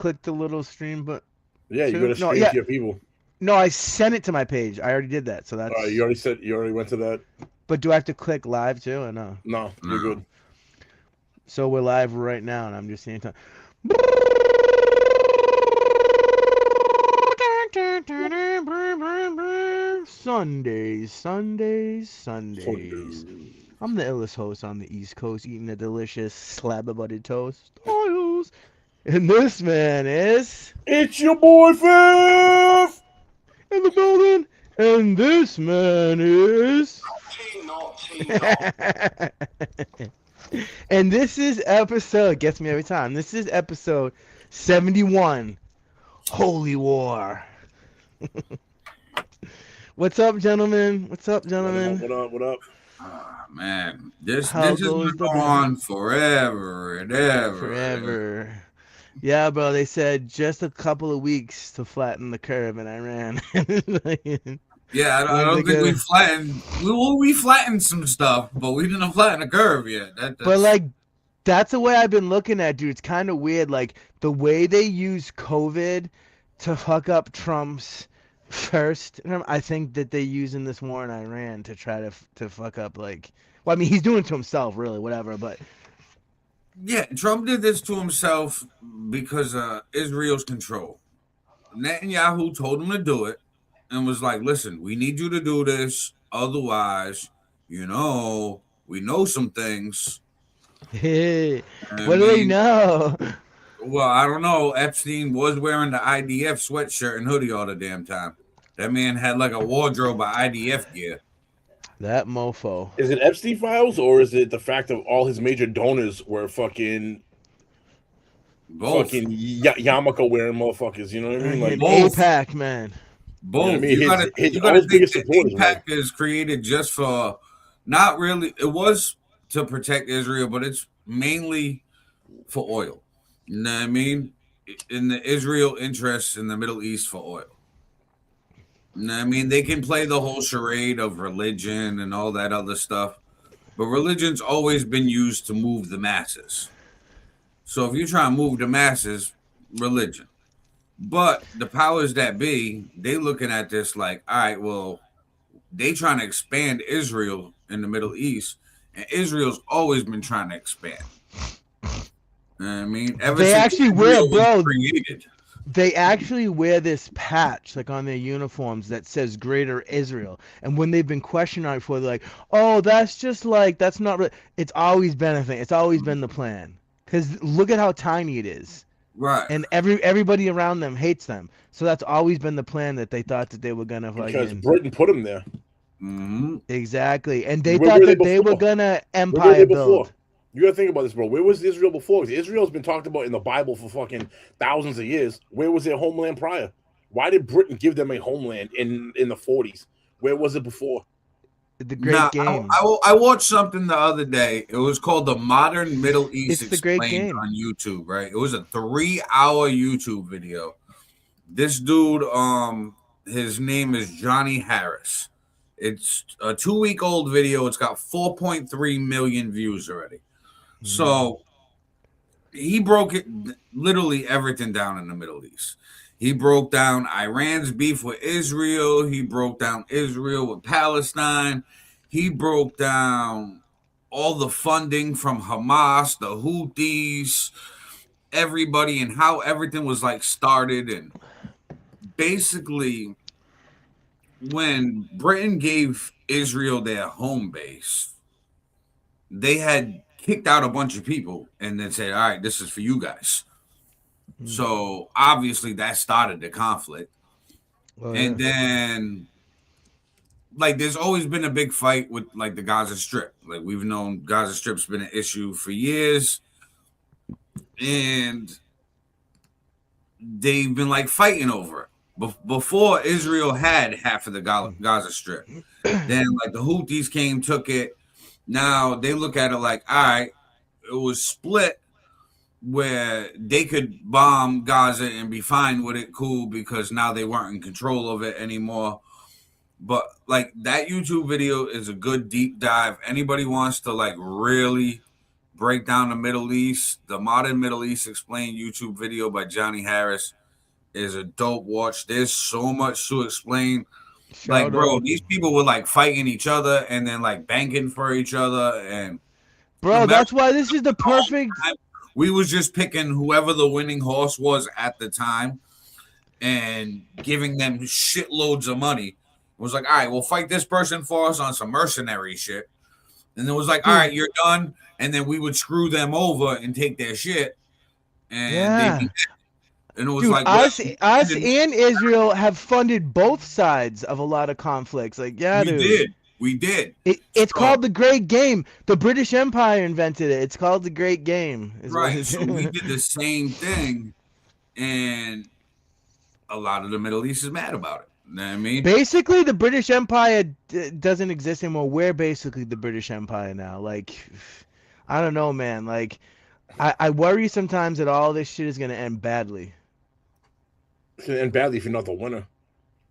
click the little stream, but Yeah, you go too. to No, stream yeah, to your people. no, I sent it to my page. I already did that, so You that's. already said you already went to that. But do I have to click live too, or no? No, you're No. good. So we're live right now, and I'm just seeing time. Sundays, Sundays, Sundays. Sunday. I'm the illest host on the East Coast, eating a delicious slab of buttered toast. Styles. And this man is It's your boy Fifth. in the building. And this man is. And this is episode, gets me every time. This is episode 71. Holy War. What's up, gentlemen? What's up, gentlemen? What up? What up? Man, this How is goes gonna the go band? on forever and ever. Forever. Yeah, bro, they said just a couple of weeks to flatten the curve, and I ran. Yeah, I When's don't it think we gonna- flattened. We flattened some stuff, but we didn't flatten the curve yet. But, like, that's the way I've been looking at, dude. It's kind of weird. Like, the way they use COVID to fuck up Trump's first, I think that they're using this war in Iran to try to fuck up, like, well, I mean, he's doing it to himself, really, whatever, but yeah, Trump did this to himself because Israel's control. Netanyahu told him to do it and was like, "Listen, we need you to do this, otherwise, we know some things." hey, I what do they mean, know? Well, I don't know. Epstein was wearing the IDF sweatshirt and hoodie all the damn time. That man had like a wardrobe of IDF gear. That mofo. Is it Epstein files or is it the fact that all his major donors were fucking Both. yarmulke wearing motherfuckers? You know what I mean? Like both. APAC, man. Both. You know what I mean? You gotta His think biggest that supporters, AIPAC is created just for not really. It was to protect Israel, but it's mainly for oil. You know what I mean? In the Israel interests in the Middle East for oil. You know what I mean? They can play the whole charade of religion and all that other stuff, but religion's always been used to move the masses. So if you try to move the masses, religion. But the powers that be, they looking at this like, all right, well, they trying to expand Israel in the Middle East, and Israel's always been trying to expand. You know what I mean, ever They since actually Israel will, bro. was created. They actually wear this patch, like on their uniforms, that says Greater Israel. And when they've been questioned on it before, they're like, oh, that's just like, that's not really. It's always been a thing. It's always been the plan. Because look at how tiny it is. Right. And everybody around them hates them. So that's always been the plan, that they thought that they were going to because fucking. Britain put him there. Mm-hmm. Exactly. And they Where thought were they that they were before? going to Where were empire they before? build. You gotta think about this, bro. Where was Israel before? Because Israel's been talked about in the Bible for fucking thousands of years. Where was their homeland prior? Why did Britain give them a homeland in the 40s? Where was it before? The Great Game. I watched something the other day. It was called the Modern Middle East It's the Great Explained Game. on YouTube, right? It was a 3-hour YouTube video. This dude, his name is Johnny Harris. It's a 2-week-old video. It's got 4.3 million views already. So he broke it literally everything down in the Middle East. He broke down Iran's beef with Israel. He broke down Israel with Palestine. He broke down all the funding from Hamas, the Houthis, everybody, and how everything was like started. And basically, when Britain gave Israel their home base, they had kicked out a bunch of people and then said, all right, this is for you guys. So obviously that started the conflict. And then like there's always been a big fight with like the Gaza Strip. Like we've known Gaza Strip's been an issue for years. And they've been like fighting over it. Before Israel had half of the Gaza Strip. Then like the Houthis came, took it. Now they look at it like, all right, it was split where they could bomb Gaza and be fine with it, cool, because now they weren't in control of it anymore. But like that YouTube video is a good deep dive. Anybody wants to like really break down the Middle East. The Modern Middle East Explained YouTube video by Johnny Harris is a dope watch. There's so much to explain. Like, Shout bro, out. these people were like fighting each other and then like banking for each other. And Bro, America, that's why this is the perfect. we was just picking whoever the winning horse was at the time and giving them shitloads of money. It was like, all right, we'll fight this person for us on some mercenary shit. And it was like, all right, you're done. And then we would screw them over and take their shit. And they'd be dead. And it was Dude, like, us and Israel have funded both sides of a lot of conflicts. Like, yeah, dude. We did. It's called the Great Game. The British Empire invented it. It's called the Great Game. Right. So we did the same thing, and a lot of the Middle East is mad about it. You know what I mean? Basically, the British Empire doesn't exist anymore. We're basically the British Empire now. Like, I don't know, man. Like, I worry sometimes that all this shit is going to end badly. It's gonna end badly if you're not the winner.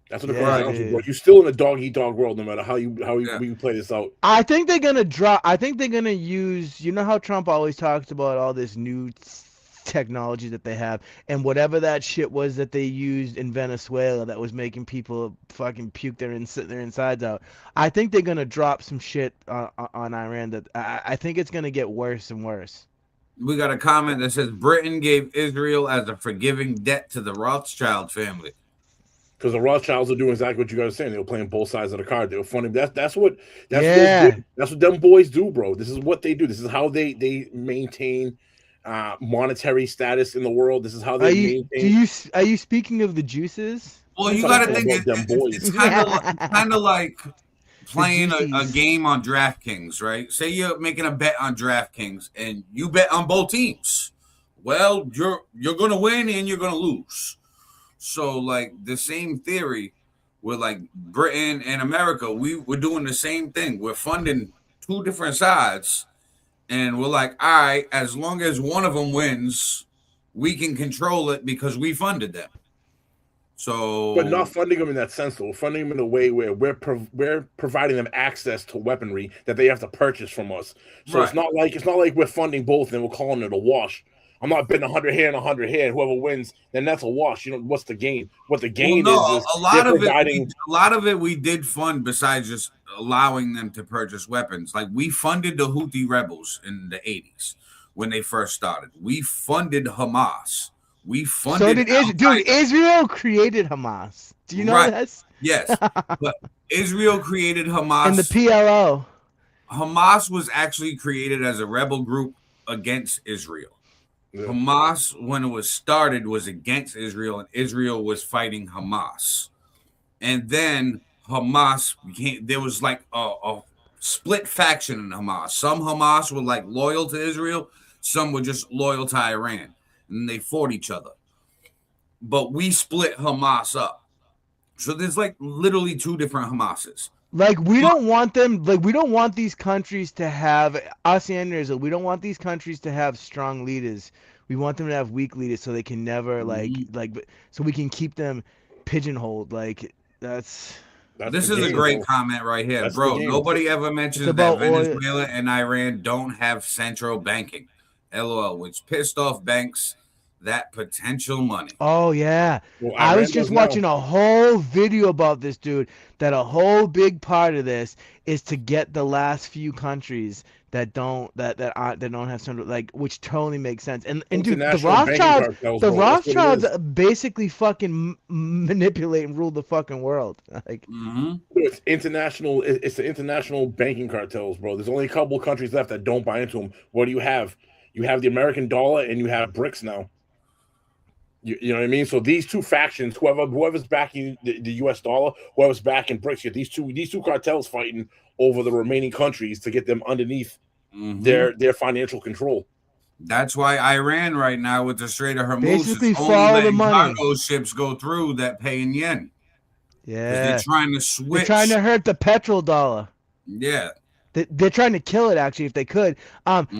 That's what it Yeah, comes down to, dude. bro. You're still in a dog-eat-dog world, no matter how we play this out. I think they're gonna drop. I think they're gonna use. You know how Trump always talks about all this new technology that they have, and whatever that shit was that they used in Venezuela that was making people fucking puke their insides out. I think they're gonna drop some shit on Iran. That I think it's gonna get worse and worse. We got a comment that says Britain gave Israel as a forgiving debt to the Rothschild family. Because the Rothschilds are doing exactly what you guys are saying. They were playing both sides of the card. They were funding. That's what them boys do, bro. This is what they do. This is how they maintain monetary status in the world. This is how they maintain. Are you speaking of the juices? Well, you got to think it's kind of like playing a game on DraftKings, right? Say you're making a bet on DraftKings and you bet on both teams. Well, you're going to win and you're going to lose. So, like, the same theory with, like, Britain and America, we're doing the same thing. We're funding two different sides, and we're like, all right, as long as one of them wins, we can control it because we funded them. So, but not funding them in that sense, though. We're funding them in a way where we're providing them access to weaponry that they have to purchase from us. So it's not like we're funding both and we're calling it a wash. I'm not betting 100 here and 100 here. Whoever wins, then that's a wash. You know, what's the gain? What the gain is a lot of it we did fund besides just allowing them to purchase weapons. Like, we funded the Houthi rebels in the 80s when they first started. We funded Hamas. We funded. So did Israel. Dude, Israel created Hamas. Do you know this? Yes. But Israel created Hamas. And the PLO. Hamas was actually created as a rebel group against Israel. Yeah. Hamas, when it was started, was against Israel, and Israel was fighting Hamas. And then Hamas became, there was like a split faction in Hamas. Some Hamas were like loyal to Israel, some were just loyal to Iran, and they fought each other. But we split Hamas up. So there's like literally two different Hamases. Like, we don't want them, like, we don't want these countries to have, us and Israel, we don't want these countries to have strong leaders. We want them to have weak leaders so they can never, so we can keep them pigeonholed. Like, this is a great comment right here. That's bro. Nobody ever mentions that Venezuela and Iran don't have central banking. LOL, which pissed off banks that potential money. Oh, yeah. Well, I was just watching a whole video about this, dude, that a whole big part of this is to get the last few countries that don't have central, like, which totally makes sense. And dude, the Rothschilds basically fucking manipulate and rule the fucking world. Like, it's international. It's the international banking cartels, bro. There's only a couple of countries left that don't buy into them. What do you have? You have the American dollar and you have BRICS now. You know what I mean? So these two factions, whoever's backing the U.S. dollar, whoever's backing BRICS, you have these two cartels fighting over the remaining countries to get them underneath their financial control. That's why Iran right now with the Strait of Hormuz basically is only letting cargo ships go through that pay in yen. Yeah, they're trying to switch. They're trying to hurt the petrol dollar. Yeah, they're trying to kill it actually if they could.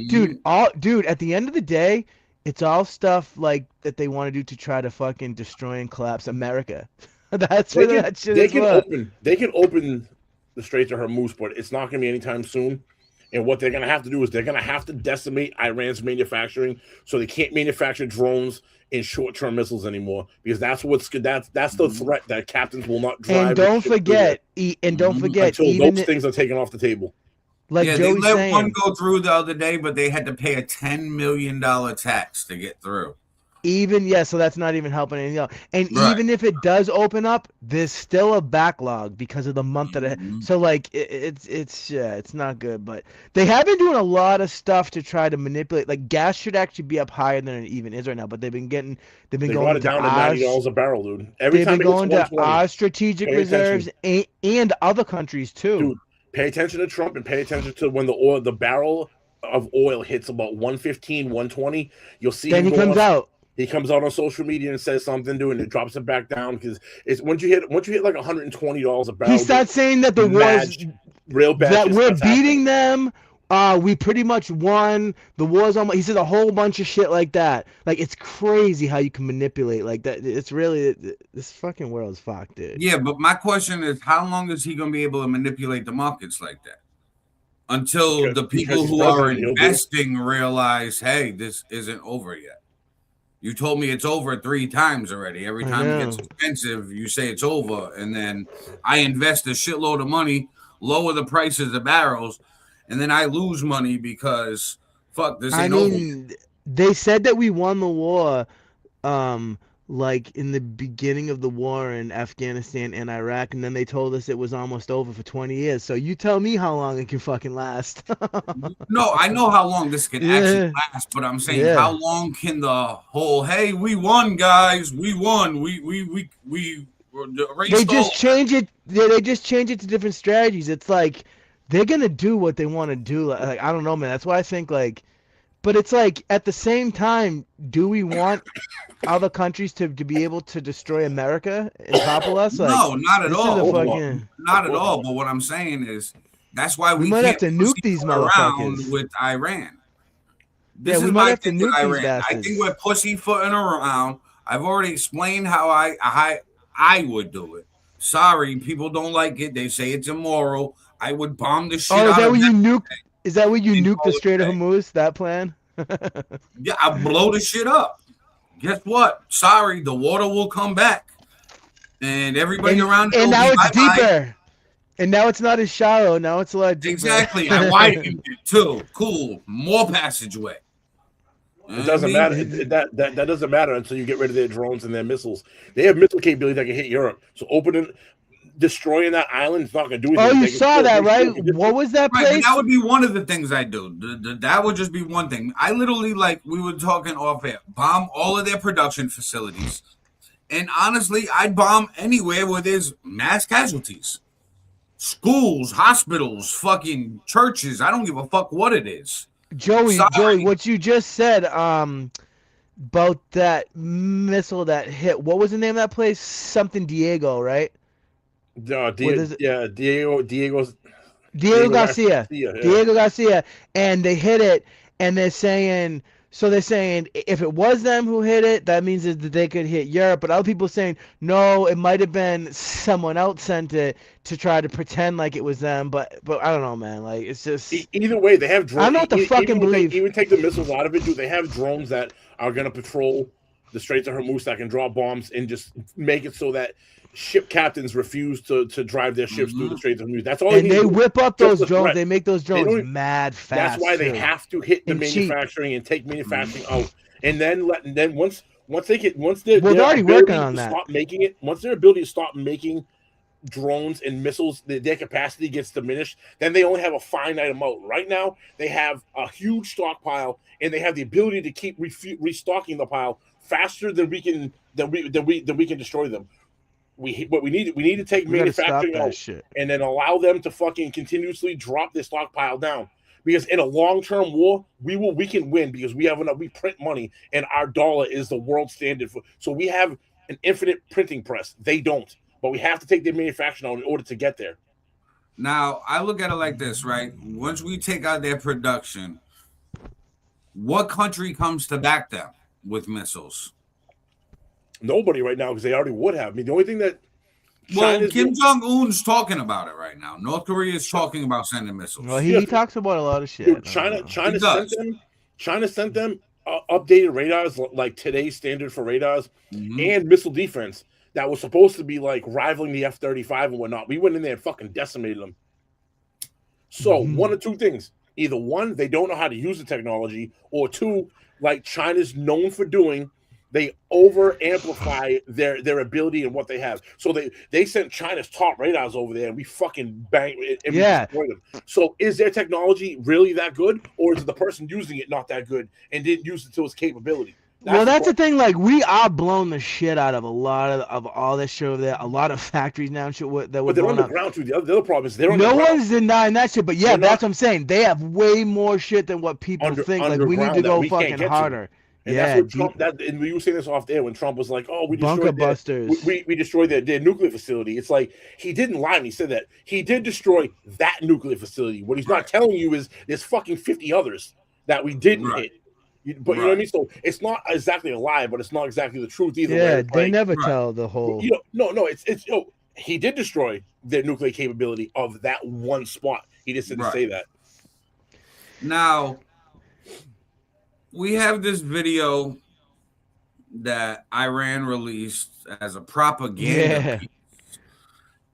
Dude, at the end of the day, it's all stuff like that they want to do to try to fucking destroy and collapse America. That's what that shit is. They can open the Straits of Hormuz, but it's not going to be anytime soon. And what they're going to have to do is they're going to have to decimate Iran's manufacturing, so they can't manufacture drones and short-term missiles anymore, because that's the threat that captains will not drive. And don't forget, until even those things are taken off the table. like Yeah, Joey's they let saying, one go through the other day, but they had to pay a $10 million tax to get through. so that's not even helping anything else. And Right. even if it does open up, there's still a backlog because of the month that so like it's not good. But they have been doing a lot of stuff to try to manipulate. Like gas should actually be up higher than it even is right now, but they've been They going brought it to down to $90 a barrel, dude. Every they've time been it gets going to 120, our strategic pay reserves and other countries too. dude, pay attention to Trump and pay attention to when the barrel of oil hits about 115, 120. You'll see Then him he comes out. He comes out on social media and says something, dude, and it drops it back down, because it's once you hit like $120 a barrel. He starts saying that the war's real bad. That we're beating them. We pretty much won. The war's almost. He says a whole bunch of shit like that. Like it's crazy how you can manipulate like that. It's really this fucking world's fucked, dude. Yeah, but my question is, how long is he going to be able to manipulate the markets like that? Until the people who are investing realize, hey, this isn't over yet. You told me it's over 3 times already. Every time it gets expensive, you say it's over. And then I invest a shitload of money, lower the prices of barrels, and then I lose money because, fuck, this ain't over. They said that we won the war, like in the beginning of the war in Afghanistan and Iraq, and then they told us it was almost over for 20 years. So you tell me how long it can fucking last. No, I know how long this can actually last, but I'm saying how long can the whole, hey, we won, guys, we won, we they just change it. They just change it to different strategies. It's like they're gonna do what they want to do. Like I don't know, man. That's why I think like, but it's like at the same time, do we want other countries to be able to destroy America and topple us? Like, no, not at all. Fucking... Not at all. But what I'm saying is that's why we might can't have to nuke these motherfuckers with Iran. This is my thing with Iran. I think we're pussyfooting around. I've already explained how I would do it. Sorry, people don't like it. They say it's immoral. I would bomb the shit out of them. Is that when you nuke the Strait of Hormuz? That plan? Yeah, I blow the shit up. Guess what? Sorry, the water will come back, and everybody around. And now it's deeper. And now it's not as shallow. Now it's a lot deeper. Exactly. I widened it too. Cool. More passageway. It doesn't matter. That doesn't matter until you get rid of their drones and their missiles. They have missile capability that can hit Europe. So destroying that island is not going to do anything. Oh, you saw that, right? What was that place? Right, that would be one of the things I do. That would just be one thing. I literally, like we were talking off air, bomb all of their production facilities. And honestly, I'd bomb anywhere where there's mass casualties. Schools, hospitals, fucking churches. I don't give a fuck what it is. Joey, what you just said about that missile that hit, what was the name of that place? Something Diego, right? Diego Garcia. Diego Garcia. And they hit it, and they're saying if it was them who hit it, that means that they could hit Europe. But other people saying, no, it might have been someone else sent it to try to pretend like it was them. But I don't know, man. Like, it's just... Either way, they have drones. I don't know what to fucking believe. Even take the missiles out of it, dude. They have drones that are going to patrol the Straits of Hormuz that can drop bombs and just make it so that ship captains refuse to drive their ships through the Straits of Hormuz. That's all. And they whip up those drones. They make those drones mad fast. That's why they have to hit the manufacturing and take manufacturing out. And then once they're already working on that. Stop making it. Once their ability to stop making drones and missiles, their capacity gets diminished, then they only have a finite amount. Right now, they have a huge stockpile, and they have the ability to keep restocking the pile faster than we can destroy them. We need to take manufacturing out and then allow them to fucking continuously drop their stockpile down. Because in a long-term war, we can win because we have enough. We print money, and our dollar is the world standard so we have an infinite printing press. They don't, but we have to take their manufacturing out in order to get there. Now I look at it like this, right? Once we take out their production, what country comes to back them with missiles? Nobody right now, because they already would have. I mean, the only thing that Well, Kim Jong-un's talking about it right now. North Korea is talking about sending missiles. Well, he talks about a lot of shit. Dude, China sent them updated radars, like today's standard for radars, and missile defense that was supposed to be like rivaling the F-35 and whatnot. We went in there and fucking decimated them. So one of two things: either one, they don't know how to use the technology, or two, like China's known for doing, they over amplify their ability and what they have. So they sent China's top radars over there, and we fucking banged and we destroyed them. So is their technology really that good, or is the person using it not that good and didn't use it to its capability? That's the thing. Like, we are blowing the shit out of a lot of all this shit over there. A lot of factories now and shit that were they're blowing underground too. The other problem is they're no one's denying that shit. But yeah, that's what I'm saying. They have way more shit than what people think. Like, we need to go fucking harder. And that's what Trump. And we were saying this off there when Trump was like, "Oh, we destroyed we destroyed their nuclear facility." It's like he didn't lie when he said that. He did destroy that nuclear facility. What he's not telling you is there's fucking 50 others that we didn't hit. But you know what I mean? So it's not exactly a lie, but it's not exactly the truth either. Yeah, they never tell the whole. It's he did destroy their nuclear capability of that one spot. He just didn't say that. Now, we have this video that Iran released as a propaganda piece.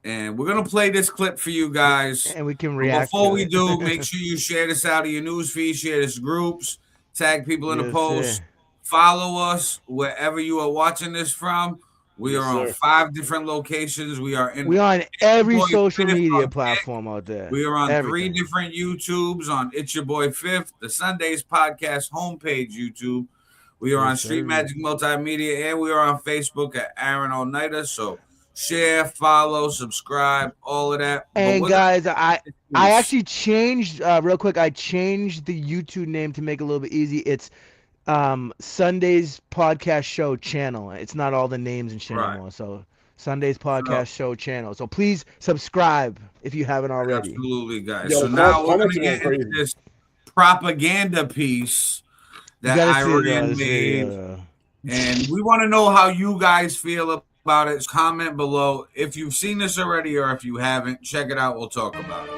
And we're going to play this clip for you guys. And we can react. Before we do, make sure you share this out of your news feed, share this groups, tag people in the post, follow us wherever you are watching this from. We are on 5 different locations. We are on every social media platform out there. We are on 3 different YouTubes on It's Your Boy Fifth, the SunDaze podcast homepage YouTube. We are on Street Magic Multimedia, and we are on Facebook at Aaron All Nighter. So share, follow, subscribe, all of that. And guys, I actually changed real quick. I changed the YouTube name to make it a little bit easy. It's SunDaze Podcast Show channel. It's not all the names and shit anymore. So SunDaze Podcast Show channel. So please subscribe if you haven't already. Absolutely, guys. So now we're gonna get into this propaganda piece that Iran made, and we want to know how you guys feel about it. Comment below if you've seen this already, or if you haven't. Check it out. We'll talk about it.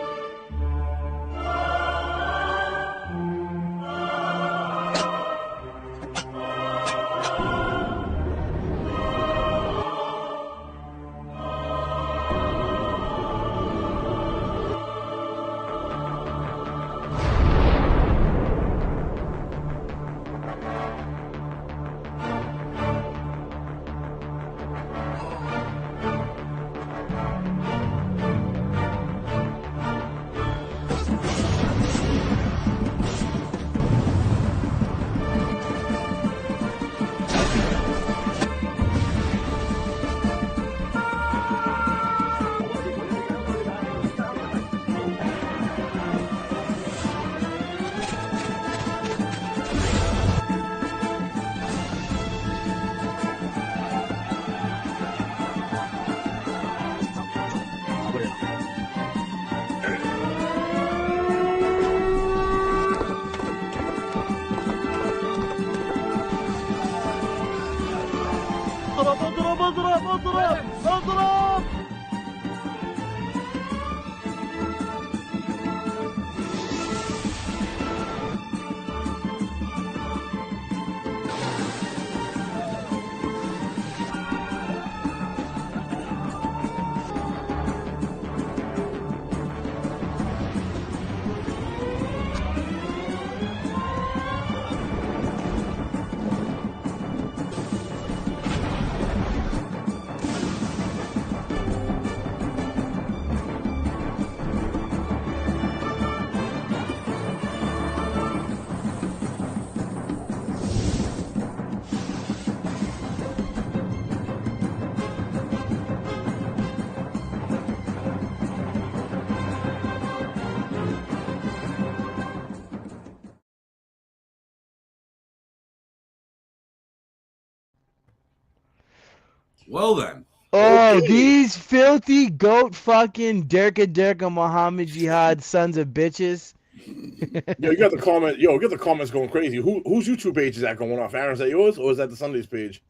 Well then. Oh, these filthy goat fucking Durka Muhammad Jihad sons of bitches. Yo, you got the comment. Yo, get the comments going crazy. Whose YouTube page is that going off? Aaron, is that yours, or is that the SunDaze page?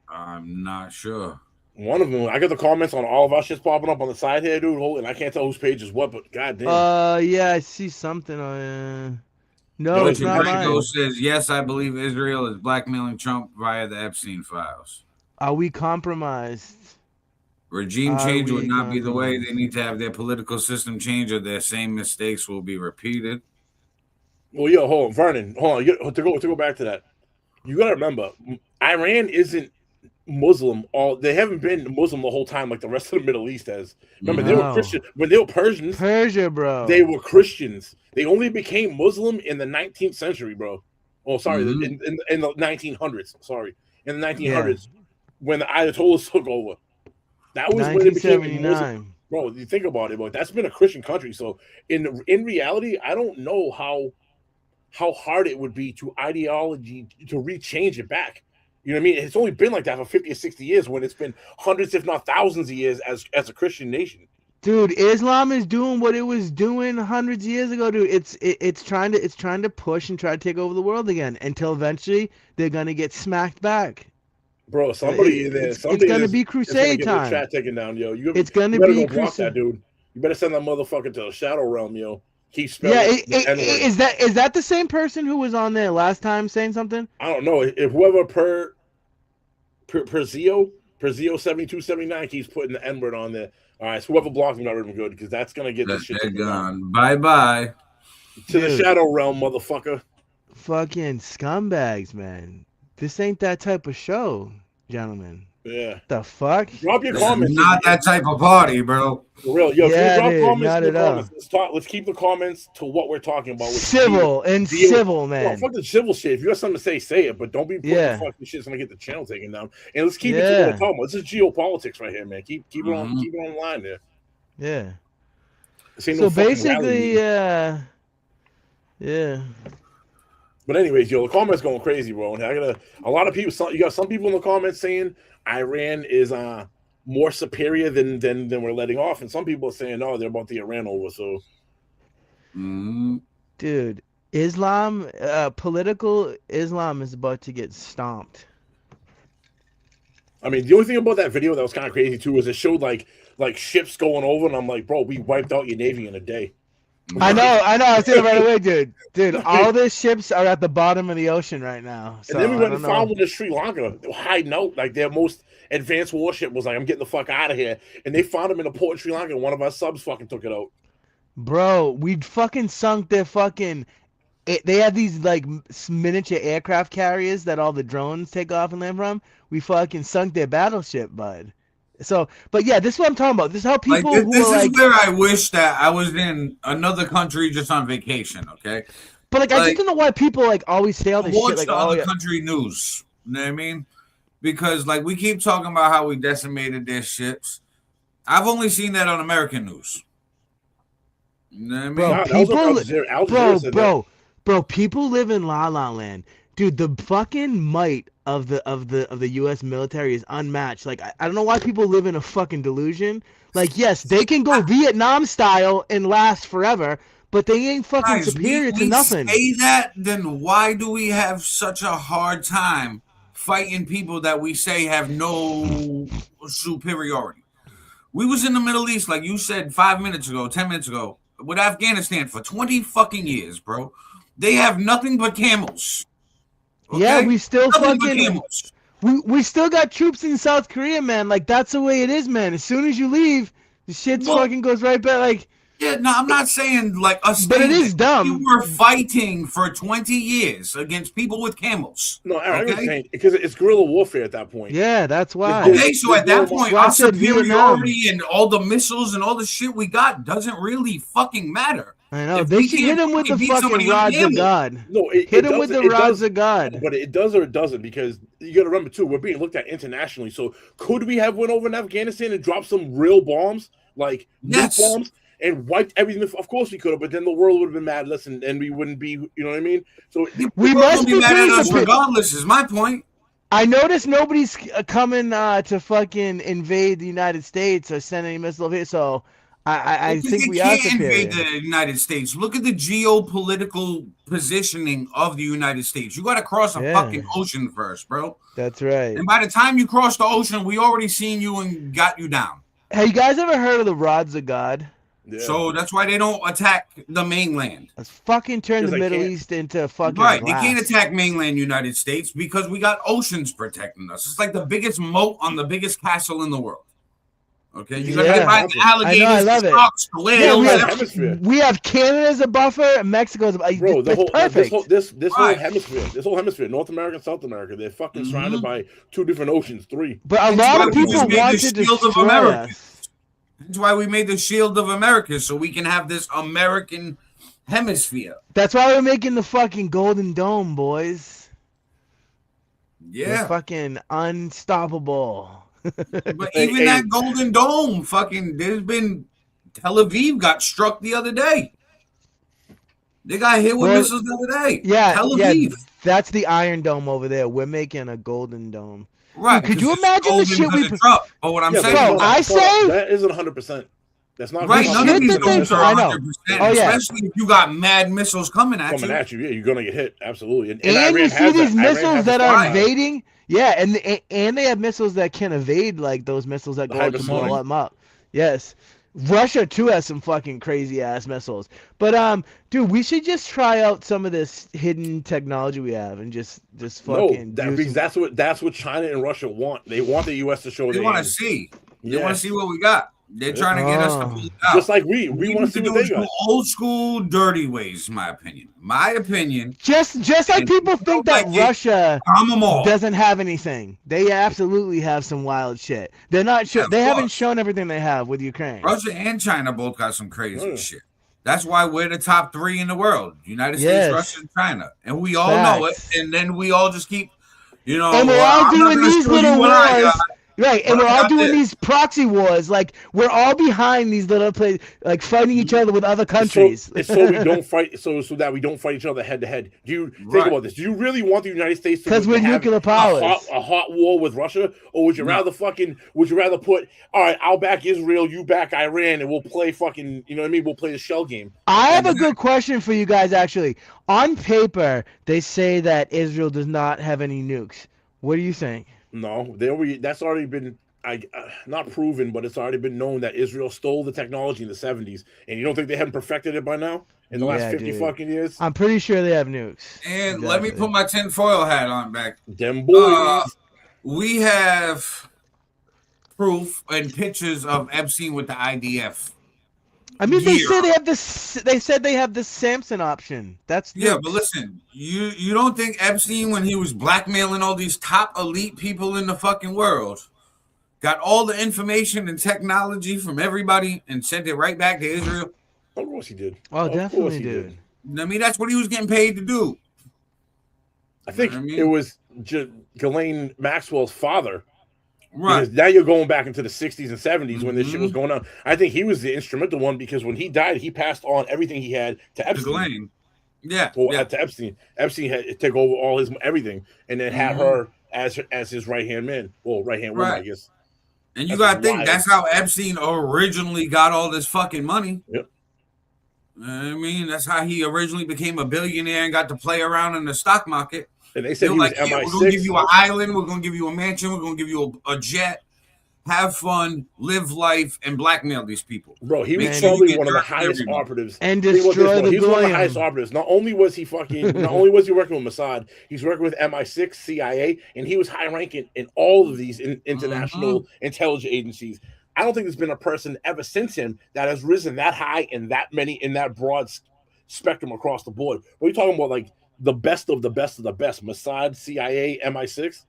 I'm not sure. One of them, I got the comments on all of our shits popping up on the side here, dude. And I can't tell whose page is what, but goddamn. Yeah, I see something on. No, Yo, it's not Franco mine. says, yes, I believe Israel is blackmailing Trump via the Epstein files. Are we compromised? Regime Are change would we not be the way. They compromised? need to have their political system change, or their same mistakes will be repeated. Well, yo, hold on, Vernon, hold on. To go back to that, you gotta remember, Iran isn't Muslim. They haven't been Muslim the whole time like the rest of the Middle East has. Remember, they were No. Christian when they were Persians. Persia, bro. They were Christians. They only became Muslim in the 19th century, bro. Oh, sorry, in the 1900s. Sorry, in the 1900s, when the Ayatollahs took over. That was when it became Muslim. Bro, you think about it, but that's been a Christian country. So in reality, I don't know how hard it would be to rechange it back. You know what I mean? It's only been like that for 50 or 60 years when it's been hundreds, if not thousands of years as a Christian nation. Dude, Islam is doing what it was doing hundreds of years ago, dude. It's trying to push and try to take over the world again until eventually they're gonna get smacked back. Bro, it's gonna be crusade time. Chat taken down, yo. It's gonna be go block that dude. You better send that motherfucker to the shadow realm, yo. Keep spelling. Yeah, is that the same person who was on there last time saying something? I don't know. If whoever Perzio 7279 keeps putting the N-word on there. All right, so whoever blocked me not even good because that's gonna get this shit gone. Bye to the shadow realm, motherfucker. Fucking scumbags, man. This ain't that type of show, gentlemen. Yeah. The fuck? Drop your comments. Not that type of party, bro. For real. Yo, yeah, drop dude, comments not in the at comments. Let's keep the comments to what we're talking about. Civil, man. No, fuck the civil shit. If you have something to say it. But don't be putting fucking shit's gonna get the channel taken down. And let's keep it to what we're talking about. This is geopolitics right here, man. Keep it on line there. Yeah. So basically, yeah. But anyways, yo, the comments going crazy, bro. And a lot of people. You got some people in the comments saying Iran is more superior than we're letting off, and some people are saying no, they're about the Iran over. So, dude, Islam, political Islam is about to get stomped. I mean, the only thing about that video that was kind of crazy too was it showed like ships going over, and I'm like, bro, we wiped out your navy in a day. I know. I see it right away, dude. Dude, all the ships are at the bottom of the ocean right now. So, and then we went and found one in Sri Lanka, hiding out. Like their most advanced warship was like, I'm getting the fuck out of here. And they found them in a port in Sri Lanka, and one of our subs fucking took it out. Bro, we fucking sunk their fucking... They have these like miniature aircraft carriers that all the drones take off and land from. We fucking sunk their battleship, bud. So, but yeah, this is what I'm talking about. This is how people this is where I wish that I was in another country just on vacation, okay? But like I just don't know why people like always say all this shit like other country news. You know what I mean? Because like we keep talking about how we decimated their ships. I've only seen that on American news. You know what I mean? Bro, people live in La La Land. Dude, the fucking might of the U.S. military is unmatched. Like, I don't know why people live in a fucking delusion. Like, yes, they can go Vietnam style and last forever, but they ain't fucking superior to nothing. Say that, then why do we have such a hard time fighting people that we say have no superiority? We was in the Middle East, like you said 5 minutes ago, 10 minutes ago, with Afghanistan for 20 fucking years, bro. They have nothing but camels. Okay? Yeah, we still we still got troops in South Korea, man. Like that's the way it is, man. As soon as you leave, the shit fucking goes right back. Like, yeah, no, I'm not saying like us, but it is dumb. We were fighting for 20 years against people with camels. No, Aaron, I'm saying because it's guerrilla warfare at that point. Yeah, that's why. Okay, so at that point, our superiority and all the missiles and all the shit we got doesn't really fucking matter. I know. They should hit him with the fucking rods of God. No, hit him with the rods of God. But it does or it doesn't, because you got to remember, too, we're being looked at internationally. So could we have went over in Afghanistan and dropped some real bombs, like nuke bombs, and wiped everything? Of course we could have, but then the world would have been mad at us, and we wouldn't be, you know what I mean? So we must be mad at us regardless, is my point. I noticed nobody's coming to fucking invade the United States or send any missiles here, so... I Because think they we are can't invade superior. the United States. Look at the geopolitical positioning of the United States. You got to cross a fucking Yeah, ocean first, bro. that's right. And by the time you cross the ocean, we already seen you and got you down. Have you guys ever heard of the rods of God? Yeah. So that's why they don't attack the mainland. Let's fucking turn the Because they Middle can't. East into fucking Right. They can't glass. attack mainland United States because we got oceans protecting us. It's like the biggest moat on the biggest castle in the world. Okay. You got to Yeah. get by the alligators, I love the it. sharks, the Yeah, whales. Hemisphere. we have Canada as a buffer and Mexico as a buffer. Bro, It's perfect. this whole Right. hemisphere, North America and South America, they're fucking surrounded by 2 different oceans, 3. But a That's lot why of we people just made want the to Shield of destroy America. us. That's why we made the Shield of America, so we can have this American hemisphere. That's why we're making the fucking Golden Dome, boys. We're Yeah. fucking unstoppable. But Hey, even that Golden Dome, fucking, Tel Aviv got struck the other day. They got hit with missiles the other day. Yeah, Tel Aviv. that's the Iron Dome over there. We're making a Golden Dome. Right. Dude, could you 'cause it's imagine the golden shit we 'cause it's up. But what I'm Yeah, saying Bro, is I say- that isn't 100%. That's not right, the none of shit these that they- domes are I know. 100%, Oh, yeah. especially if you got mad missiles coming at coming you. at you. Yeah, you're gonna get hit. Absolutely. And And Iran you see has these that. Iran missiles has that a are stockpile. invading. Yeah, and they have missiles that can evade like those missiles that The go out to blow hypersonic. them up. Yes. Russia too has some fucking crazy ass missiles. But dude, we should just try out some of this hidden technology we have and just No, fucking do because that's what China and Russia want. They want the U.S. to show They their want to hand. see. They Yes. want to see what we got. They're trying to get us to pull it out. Just like we want to need see do what is they go got. old school, dirty ways. My opinion. just like And people you think know, that like, Russia I'm them all. doesn't have anything. They absolutely have some wild shit. They're not Yeah, of they haven't course. shown everything they have with Ukraine. Russia and China both got some crazy Yeah. shit. That's why we're the top 3 in the world: United Yes. States, Russia, and China, and we all know it. Facts. And then we all just keep, And we're well, all I'm not doing gonna these show little you what I wars. got. Right, and But we're I all got doing this. these proxy wars. Like we're all behind these little places, like fighting each other with other countries. So we don't fight. So that we don't fight each other head to head. Do you think Right. about this? Do you really want the United States to 'Cause we're have nuclear powers. a hot war with Russia, or would you rather Would you rather put? All right, I'll back Israel, you back Iran, and we'll play fucking. You know what I mean? We'll play the shell game. I have a good question for you guys. Actually, on paper, they say that Israel does not have any nukes. What do you think? No, that's already been not proven, but it's already been known that Israel stole the technology in the 70s, and you don't think they haven't perfected it by now in the last Yeah, 50 dude. fucking years? I'm pretty sure they have nukes. And let me Exactly. put my tinfoil hat on back. Them boys. We have proof and pictures of Epstein with the IDF. I mean, they Yeah. said they have this. They said they have the Samson option. That's Yeah, nukes. but listen, you don't think Epstein, when he was blackmailing all these top elite people in the fucking world, got all the information and technology from everybody and sent it right back to Israel? Of course he did. Oh, Of definitely, course he dude. I mean, that's what he was getting paid to do. I think You know what I mean? it was Ghislaine Maxwell's father. Right. Because now you're going back into the 60s and 70s when this shit Mhm. was going on. I think he was the instrumental one because when he died, he passed on everything he had to To Epstein. Ghislaine. Yeah. Or yeah. to Epstein. Epstein had to take over all his everything and then had her as his right hand man. Well, right hand woman, Right. I guess. And you That's gotta think wild. that's how Epstein originally got all this fucking money. Yep. I mean, that's how he originally became a billionaire and got to play around in the stock market. And they They said were he was like, yeah, we're MI6. gonna give you an island, we're gonna give you a mansion, we're gonna give you a jet, have fun, live life, and blackmail these people. Bro, he Make was sure you probably get one of the dirt from highest everybody. operatives. And Think about this, destroy bro. the He's one of the goyim. highest operatives. Not only was he working with Mossad, he's working with MI6, CIA, and he was high ranking in all of these international intelligence agencies. I don't think there's been a person ever since him that has risen that high in that broad spectrum across the board. We're talking about like the best of the best of the best. Mossad, CIA, MI6.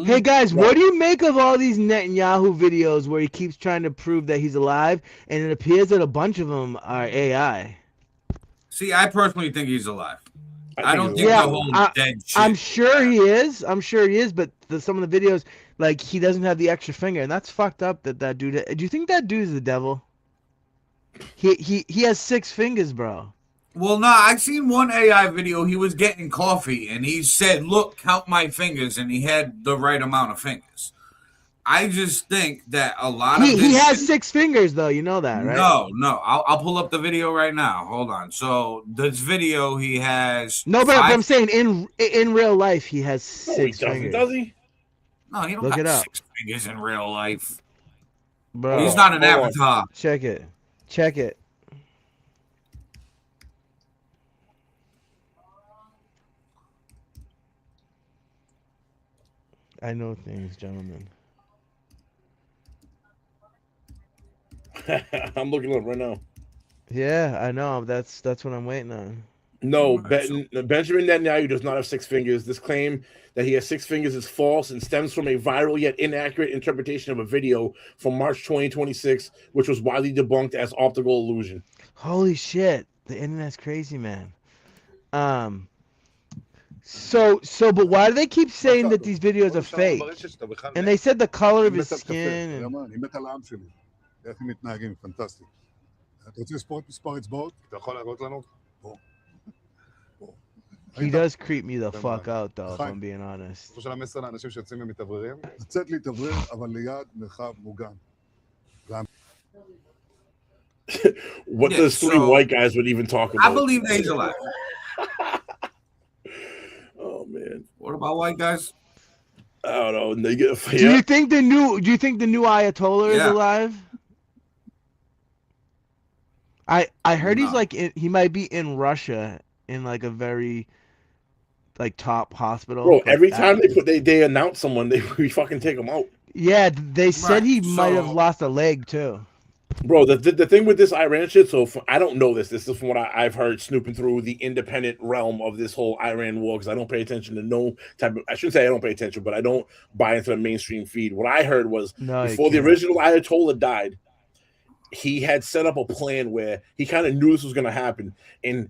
Hey guys, what do you make of all these Netanyahu videos where he keeps trying to prove that he's alive, and it appears that a bunch of them are AI? See, I personally think he's alive. I don't he's think Yeah, the whole dead shit. I'm sure he is. I'm sure he is. But some of the videos, like he doesn't have the extra finger, and that's fucked up. That dude. Do you think that dude's the devil? He has 6 fingers, bro. Well, no, I seen one AI video. He was getting coffee, and he said, "Look, count my fingers," and he had the right amount of fingers. I just think that a lot of He this has shit- 6 fingers though. You know that, right? No. I'll pull up the video right now. Hold on. So this video, he has No, but I'm 5. saying in real life he has No, he 6 doesn't, fingers. does he? No, he don't Look got it up, 6 fingers in real life. bro. He's not an Hold on. avatar. Check it. Check it. I know things, gentlemen. I'm looking up right now. Yeah, I know. That's what I'm waiting on. No, Alright, Benjamin Netanyahu does not have 6 fingers. This claim that he has 6 fingers is false and stems from a viral yet inaccurate interpretation of a video from March 2026, which was widely debunked as optical illusion. Holy shit, the internet's crazy, man. So, but why do they keep saying that these videos are fake? And they said the color of his skin. אני And... מת על העם שלי, איך הם מתנהגים, פנטסטי. אתה רוצה לספור את מספר אצבעות? אתה יכול להראות לנו? פה. He does creep me the fuck out, though, if I'm being honest. של המסר לאנשים שיוצאים ומתאווררים? לצאת להתאוורר, אבל ליד מרחב מוגן. What Yeah, does 3 so- white guys would even talk about? I believe that he's alive. Oh man, What about white guys? I don't know. Negative. Do you think the new Ayatollah is Yeah. alive? I heard he's No. like he might be in Russia in like a very like top hospital. Bro, like, every time they announce someone, we fucking take them out. Yeah, they said he Right, might have so- lost a leg too. Bro, the thing with this Iran shit, I don't know this. This is from what I've heard snooping through the independent realm of this whole Iran war, because I don't pay attention to no type of, I shouldn't say I don't pay attention, but I don't buy into the mainstream feed. What I heard was No, you before the can't. original Ayatollah died, he had set up a plan where he kind of knew this was going to happen. And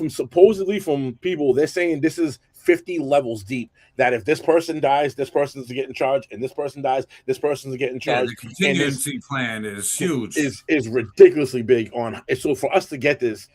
supposedly from people, they're saying this is 50 levels deep, that if this person dies, this person's to get in charge, and this person dies, this person's to get in Yeah, charge. the contingency plan is huge. Is ridiculously big on. So for us to get this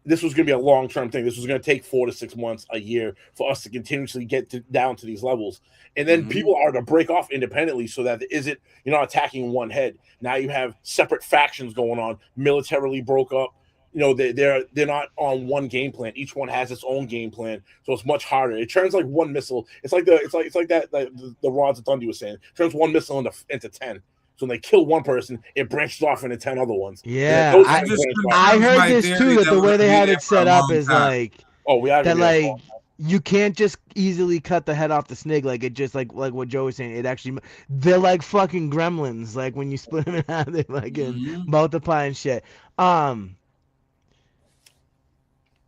was going to be a long-term thing. This was going to take 4 to 6 months, a year, for us to continuously get down to these levels. And then people are to break off independently, so that you're not attacking one head. Now you have separate factions going on, militarily broke up. You know, they're not on one game plan. Each one has its own game plan, so it's much harder. It turns like one missile. It's like the Rods of Thunder was saying. It turns one missile into 10. So when they kill one person, it branches off into 10 other ones. Yeah, Those I branch off. I heard My this theory too, that that the we're way they gonna had be it there for a set up long is time. like Oh, we are that, gonna be like you can't just easily cut the head off the snake. Like it just like what Joe was saying. It actually they're like fucking gremlins. Like when you split them in half, they fucking multiply and shit.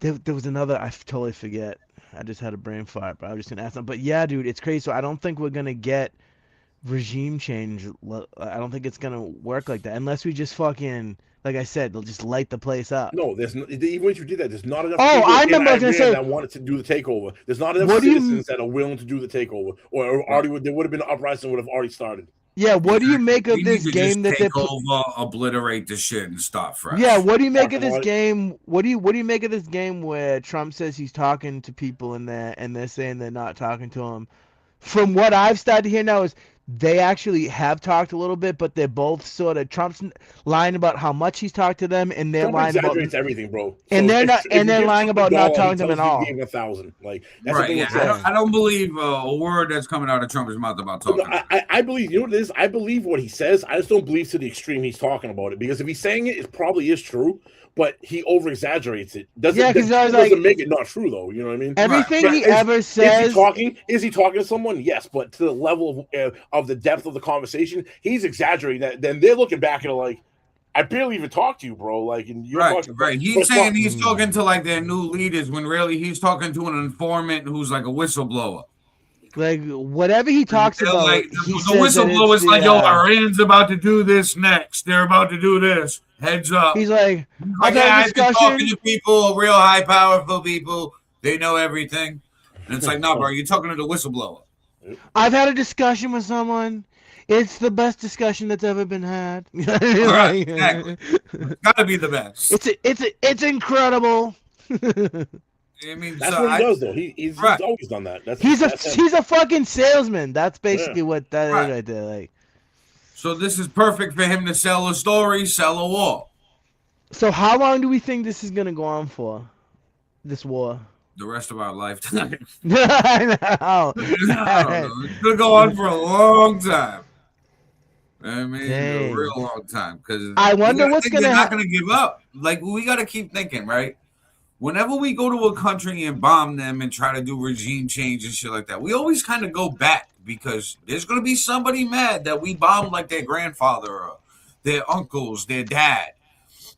There was another, I totally forget. I just had a brain fart, but I was just gonna ask them. But yeah, dude, it's crazy. So I don't think we're gonna get regime change. I don't think it's gonna work like that unless we just fucking, like I said, they'll just light the place up. No, even if you did that, there's not enough Oh, people I in remember I was gonna Iran say- that wanted to do the takeover. There's not enough What do you- citizens that are willing to do the takeover, or already there would have been an uprising would have already started. Yeah, what do you make of We this need to game that just they're take over, obliterate the shit, and start fresh. Yeah, what do you make of Talking this about it. game? What do you make of this game where Trump says he's talking to people in there and they're saying they're not talking to him? From what I've started to hear now is they actually have talked a little bit, but they're both sort of Trump's lying about how much he's talked to them, and they're Trump lying about exaggerates everything, bro. And they're not- if and you they're give lying Trump a about not dollar, talking he to them at tells you all. he gave him 1,000. Like that's Right, the thing yeah. with Trump. I don't believe a word that's coming out of Trump's mouth about talking. I believe, you know what it is? I believe what he says. I just don't believe to the extreme he's talking about it, because if he's saying it, it probably is true, but he over exaggerates it. Yeah, 'cause I was doesn't like- make it not true, though. You know what I mean? Everything Right. he ever Is says. he talking? Is he talking to someone? Yes, but to the level of the depth of the conversation, he's exaggerating that. Then they're looking back and like, I barely even talked to you, bro. Like, and you're talking. Right. but He's it's saying not- he's talking to like their new leaders when really he's talking to an informant who's like a whistleblower. Like whatever he talks They're about, like, he the says that whistleblower it's is like, the, yo, Iran's about to do this next. They're about to do this. Heads up. he's like, Like, I've yeah, had a I've been talking discussion. to people, real high, powerful people. They know everything. And it's like, no, bro, you're talking to the whistleblower. I've had a discussion with someone. It's the best discussion that's ever been had. Right, exactly. Gotta be the best. It's incredible. I mean, That's so what he I- does, though. He's Right. always done that. That's He's him. a fucking salesman. That's basically what that is Right. right there. Like, So this is perfect for him to sell a story, sell a war. So how long do we think this is gonna go on for? This war. The rest of our lifetime. I know. I don't know. It's gonna go on for a long time. I mean, Dang. a real long time. Because I wonder what's gonna they're not happen. gonna give up. Like we gotta keep thinking, right? Whenever we go to a country and bomb them and try to do regime change and shit like that, we always kind of go back because there's gonna be somebody mad that we bombed like their grandfather or their uncles, their dad.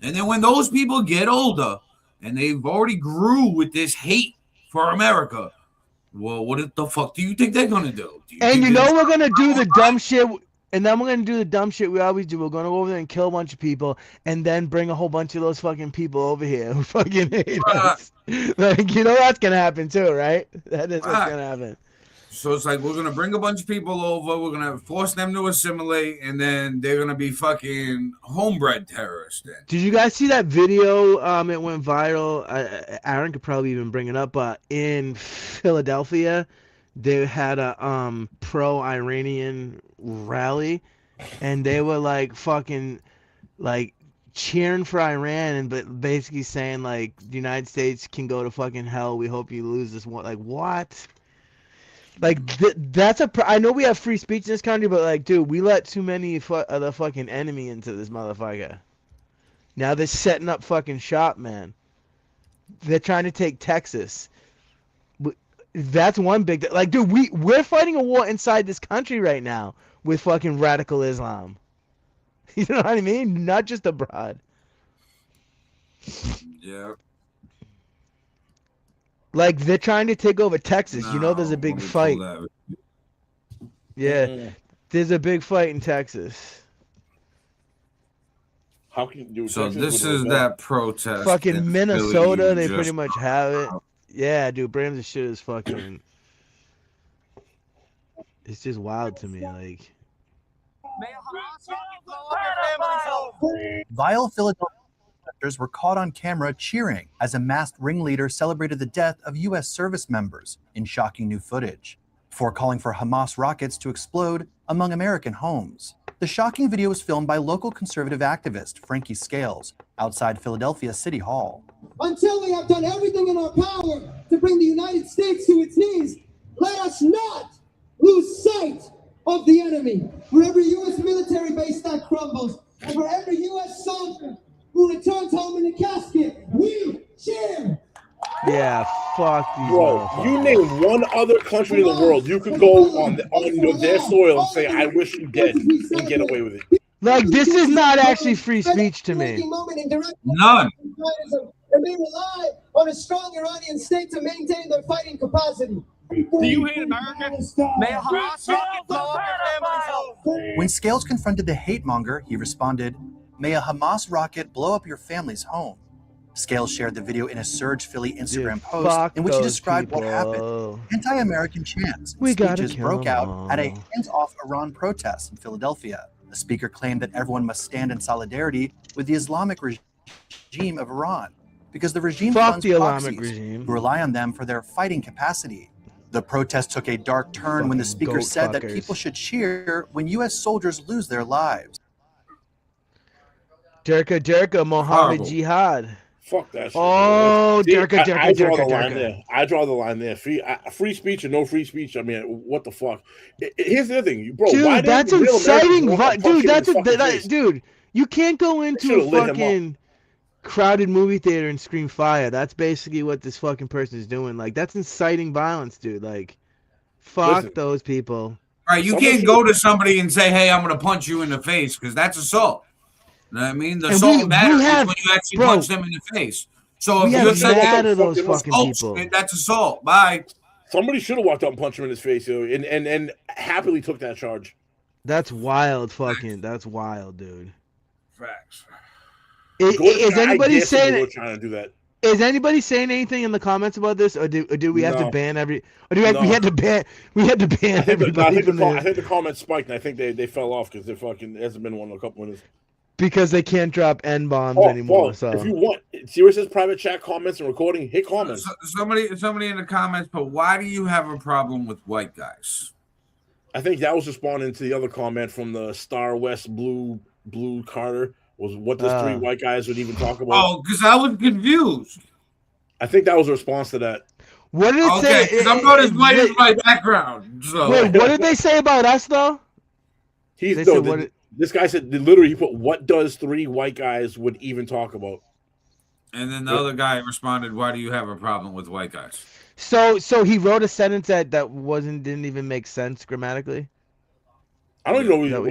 And then when those people get older and they've already grew with this hate for America, well, what the fuck do you think they're gonna do? And you know we're gonna do the dumb shit, and then we're gonna do the dumb shit we always do. We're gonna go over there and kill a bunch of people, and then bring a whole bunch of those fucking people over here who fucking hate us. Like, you know that's gonna happen too, right? That is what's gonna happen. So it's like we're gonna bring a bunch of people over, we're gonna force them to assimilate, and then they're gonna be fucking homebred terrorists. Then. Did you guys see that video? It went viral. Aaron could probably even bring it up. But in Philadelphia, they had a pro-Iranian rally, and they were like fucking like cheering for Iran, and but basically saying like the United States can go to fucking hell. We hope you lose this one. Like what? Like that's I know we have free speech in this country, but like, dude, we let too many of the fucking enemy into this motherfucker. Now they're setting up fucking shop, man. They're trying to take Texas. That's one big like, dude, we're fighting a war inside this country right now with fucking radical Islam. You know what I mean? Not just abroad. Yeah. Like they're trying to take over Texas. You know, there's a big fight. Yeah, there's a big fight in Texas. How can you do? So Texas this with is a- that protest. Fucking Minnesota, Philly they just- pretty much have it. Yeah, dude, Brandon shit is fucking. It's just wild to me, like. Vile Philadelphia protesters were caught on camera cheering as a masked ringleader celebrated the death of U.S. service members in shocking new footage, before calling for Hamas rockets to explode among American homes. The shocking video was filmed by local conservative activist Frankie Scales outside Philadelphia City Hall. Until we have done everything in our power to bring the United States to its knees, let us not lose sight of the enemy. For every U.S. military base that crumbles, and for every U.S. soldier who returns home in a casket, we cheer. Yeah, fuck these Bro, you name one other country in the world you could go on their soil and say, "I wish you dead," and get away with it. Like, this is not actually free speech to me. None. And they rely on a strong Iranian state to maintain their fighting capacity. Do you hate America? May Hamas rocket blow up your family's home. When Scales confronted the hate monger, he responded, "May a Hamas rocket blow up your family's home." Scales shared the video in a Surge Philly Instagram post in which he described what happened. Anti-American chants and speeches broke out at a hands-off Iran protest in Philadelphia. The speaker claimed that everyone must stand in solidarity with the Islamic regime of Iran because the regime funds proxies who rely on them for their fighting capacity. The protest took a dark turn when the speaker said that people should cheer when U.S. soldiers lose their lives. Derka, Mohammed Jihad. Fuck that shit. Oh, Derka. I draw the line there. Free speech and no free speech. I mean, what the fuck? Here's the other thing, bro. Dude, why that's inciting. Dude, you can't go into a fucking crowded movie theater and scream fire. That's basically what this fucking person is doing. Like, that's inciting violence, dude. Like, fuck those people. All right, you can't go to somebody and say, "Hey, I'm gonna punch you in the face," because that's assault. You know what I mean? The assault and battery is when you actually punch them in the face. So if you're saying those fucking people, that's assault. Bye. Somebody should have walked up and punched him in his face, and happily took that charge. That's wild, fucking. That's wild, dude. Facts. Is anybody saying trying to do that? Is anybody saying anything in the comments about this, or do we have to ban every? Or do we had to ban everybody? I think the comments spiked, and I think they fell off because they fucking hasn't been one in a couple minutes. Because they can't drop N-bombs anymore. So if you want, Sirius's private chat comments and recording, hit comments. Somebody in the comments, but why do you have a problem with white guys? I think that was responding to the other comment from the Star West Blue Carter. Was what does three white guys would even talk about? Oh, because I was confused. I think that was a response to that. What did it say? Because I'm not as white as my background. So. Wait, what did they say about us though? This guy said literally he put what does three white guys would even talk about? And then the other guy responded, "Why do you have a problem with white guys?" So he wrote a sentence that didn't even make sense grammatically. I don't even know.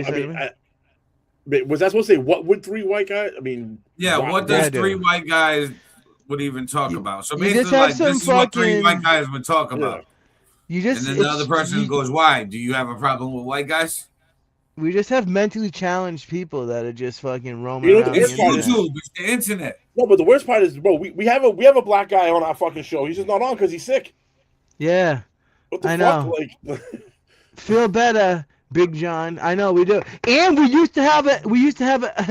Was that supposed to say what would three white guys? I mean, yeah, what does three white guys would even talk about? So basically, like this is what three white guys would talk about. And then the other person goes, "Why? Do you have a problem with white guys?" We just have mentally challenged people that are just fucking roaming around. It's YouTube, it's the internet. No, but the worst part is, bro, we have a black guy on our fucking show. He's just not on because he's sick. Yeah, what the I fuck? know. Like, feel better, Big John. I know we do. And we used to have a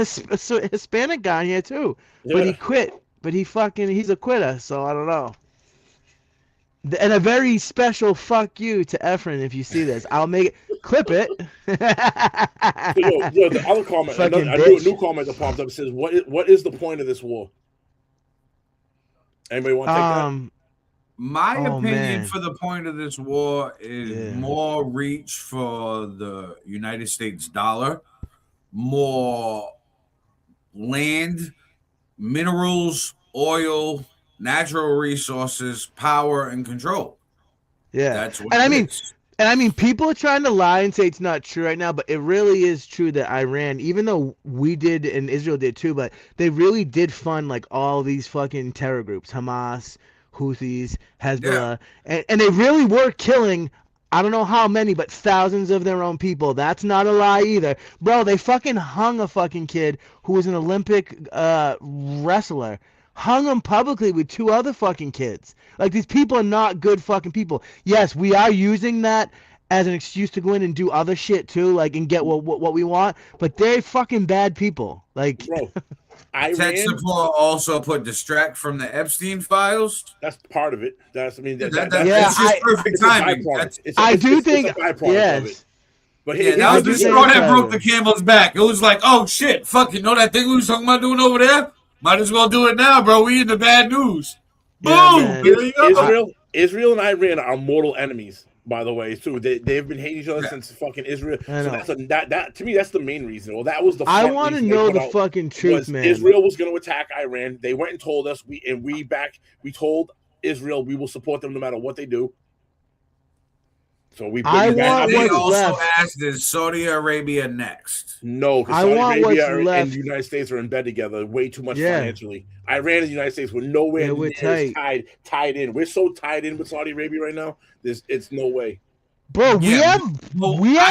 Hispanic guy here too, but he quit. But he's a quitter. So I don't know. And a very special fuck you to Efren if you see this. I'll make it. Clip it. So, the other comment, a new comment that popped up says, "What is the point of this war?" Anybody want to take that? My opinion for the point of this war is more reach for the United States dollar, more land, minerals, oil, natural resources, power, and control. Yeah, that's what I mean, people are trying to lie and say it's not true right now, but it really is true that Iran, even though we did and Israel did too, but they really did fund like all these fucking terror groups, Hamas, Houthis, Hezbollah, and they really were killing, I don't know how many, but thousands of their own people. That's not a lie either. Bro, they fucking hung a fucking kid who was an Olympic wrestler. Hung him publicly with two other fucking kids. Like, these people are not good fucking people. Yes, we are using that as an excuse to go in and do other shit too, like, and get what we want, but they're fucking bad people. Like, bro, Tech support also put distract from the Epstein files. That's part of it. That's just perfect timing. I do think yes. But that was the straw that broke the camel's back. It was like, oh shit, fuck, you know that thing we was talking about doing over there? Might as well do it now, bro. We in the bad news. Yeah, boom! Israel and Iran are mortal enemies, by the way, too. They've been hating each other since fucking Israel. So that to me, that's the main reason. Well, that was the. I want to know the fucking truth, man. Israel was going to attack Iran. They went and told us. We told Israel we will support them no matter what they do. So we. They also asked, is Saudi Arabia next? No, because Saudi Arabia and the United States are in bed together way too much financially. Iran and the United States were nowhere near tied in. We're so tied in with Saudi Arabia right now. It's no way. Bro, we have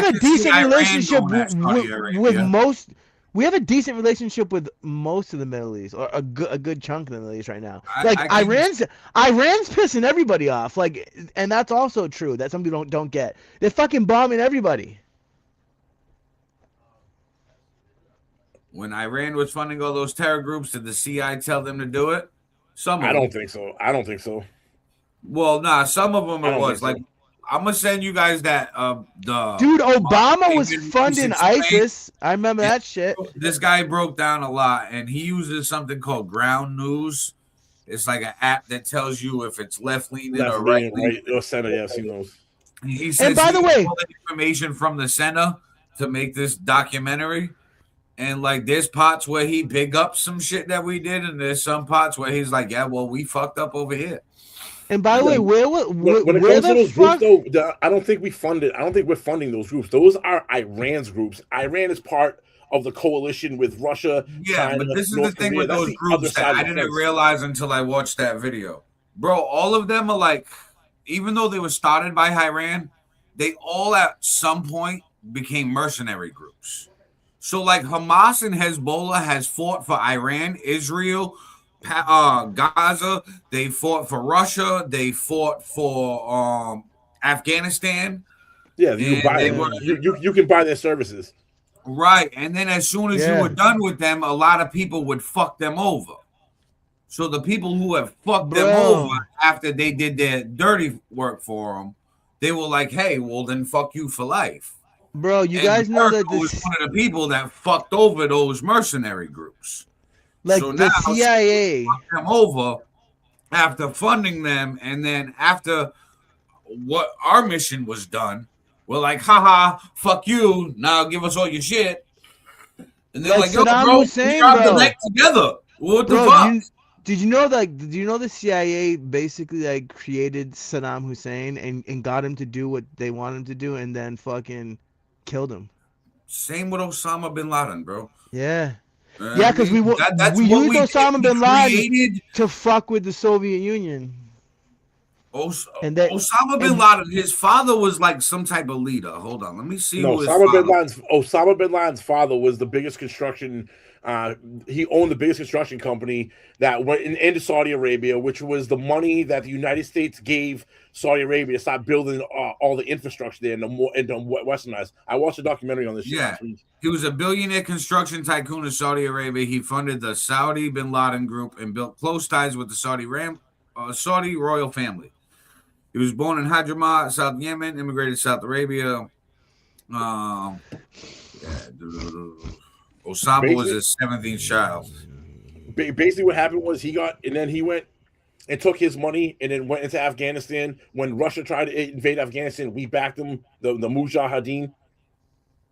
a decent relationship with most. We have a decent relationship with most of the Middle East, or a good chunk of the Middle East right now. Iran's pissing everybody off. Like, and that's also true. That some people don't get. They're fucking bombing everybody. When Iran was funding all those terror groups, did the CIA tell them to do it? I don't think so. Well, nah, some of them it was like. I'm gonna send you guys that dude, Obama was funding ISIS. I remember that shit. This guy broke down a lot, and he uses something called Ground News. It's like an app that tells you if it's left leaning or right leaning. Or center, yeah, I've seen those. He says, and by the way, all the information from the center to make this documentary. And like, there's parts where he big up some shit that we did, and there's some parts where he's like, "Yeah, well, we fucked up over here." And by the way, when it comes to those groups, though, I don't think we're funding those groups. Those are Iran's groups. Iran is part of the coalition with Russia. Yeah, China, but this is North the thing Korea. With those groups that I didn't realize until I watched that video. Bro, all of them are like, even though they were started by Iran, they all at some point became mercenary groups. So like Hamas and Hezbollah has fought for Iran, Israel, Gaza, they fought for Russia, they fought for Afghanistan. Yeah, you can buy their services. Right. And then as soon as you were done with them, a lot of people would fuck them over. So the people who have fucked them over after they did their dirty work for them, they were like, hey, well, then fuck you for life. Bro, you And guys know that America was one of the people that fucked over those mercenary groups. like So the now CIA fuck them over after funding them, and then after what our mission was done, we're like, haha, fuck you. Now give us all your shit. And they're like like, yo, Saddam bro, we Hussein, robbed the bro. bank together. What the Bro, fuck? did you know the CIA basically like created Saddam Hussein and got him to do what they want him to do and then fucking killed him. Same with Osama bin Laden, bro. Yeah. I Yeah, because mean, that's we what used we did. Osama We bin Laden created to fuck with the Soviet Union. And that Osama bin Laden, his father was like some type of leader. Hold on, let me see No, who his father was. Osama bin Laden's father was the biggest construction. He owned the biggest construction company that went into Saudi Arabia, which was the money that the United States gave Saudi Arabia to start building all the infrastructure there and to westernize. I watched a documentary on this shit last week. He was a billionaire construction tycoon in Saudi Arabia. He funded the Saudi bin Laden group and built close ties with the Saudi royal family. He was born in Hadramaut, South Yemen, immigrated to South Arabia. Osama was his 17th child. Basically, what happened was he went and took his money and then went into Afghanistan. When Russia tried to invade Afghanistan, we backed them, the Mujahideen.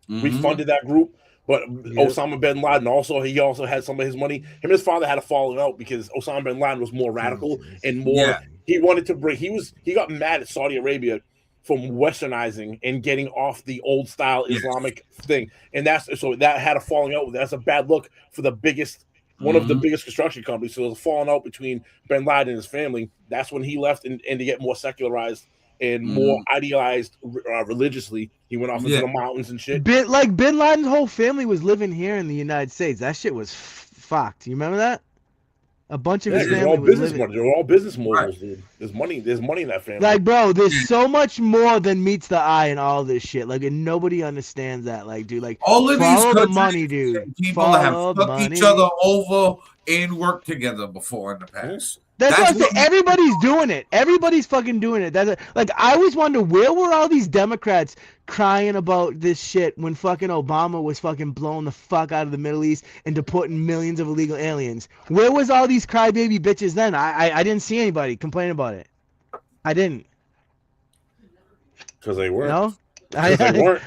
We funded that group. But Osama bin Laden he also had some of his money. Him and his father had a falling out because Osama bin Laden was more radical and more. He wanted to bring. He got mad at Saudi Arabia from westernizing and getting off the old style Islamic thing, and that had a falling out. That's a bad look for the biggest. One of the biggest construction companies. So there's a falling out between bin Laden and his family. That's when he left and to get more secularized and more idealized religiously. He went off into the mountains and shit. Bin Laden's whole family was living here in the United States. That shit was fucked. You remember that? A bunch of his family was living. They're all business moguls, dude. There's money in that family. Like, bro, there's so much more than meets the eye in all this shit. Like, and nobody understands that. Like, dude, like, all of these follow the money, dude. People have fucked each other over and worked together before in the past. That's what I'm saying. Everybody's doing it. Everybody's fucking doing it. Like, I always wonder, where were all these Democrats crying about this shit when fucking Obama was fucking blowing the fuck out of the Middle East and deporting millions of illegal aliens? Where was all these crybaby bitches then? I didn't see anybody complain about it. I didn't. Because they weren't. No? They weren't.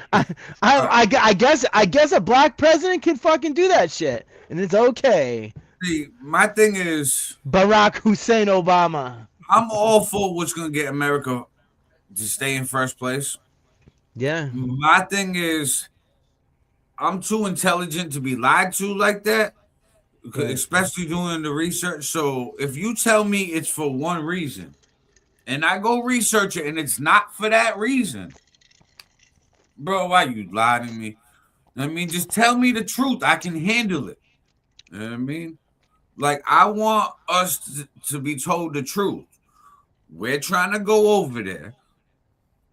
I guess a black president can fucking do that shit, and it's okay. See, my thing is Barack Hussein Obama. I'm all for what's gonna get America to stay in first place. Yeah. My thing is, I'm too intelligent to be lied to like that, especially doing the research. So if you tell me it's for one reason, and I go research it, and it's not for that reason, bro, why you lying to me? I mean, just tell me the truth. I can handle it. You know what I mean? Like, I want us to be told the truth. We're trying to go over there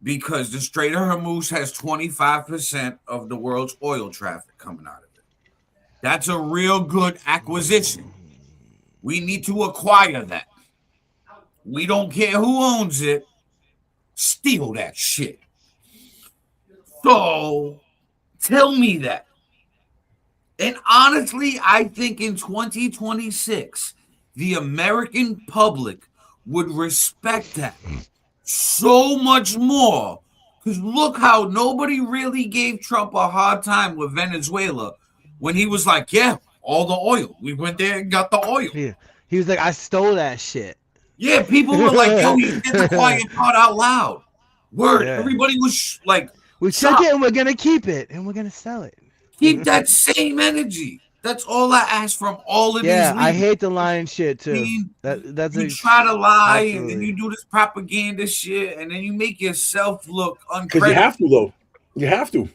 because the Strait of Hormuz has 25% of the world's oil traffic coming out of it. That's a real good acquisition. We need to acquire that. We don't care who owns it. Steal that shit. So, tell me that. And honestly, I think in 2026, the American public would respect that so much more. Because look how nobody really gave Trump a hard time with Venezuela when he was like, yeah, all the oil. We went there and got the oil. Yeah. He was like, I stole that shit. Yeah, people were like, yo, he did the quiet part out loud. Word. Yeah. Everybody was like, we took it and we're going to keep it and we're going to sell it. Keep that same energy. That's all I ask from all of these leaders. I hate the lying shit too. I mean, that's you try to lie and then you do this propaganda shit and then you make yourself look uncredible. Because you have to, though. You have to.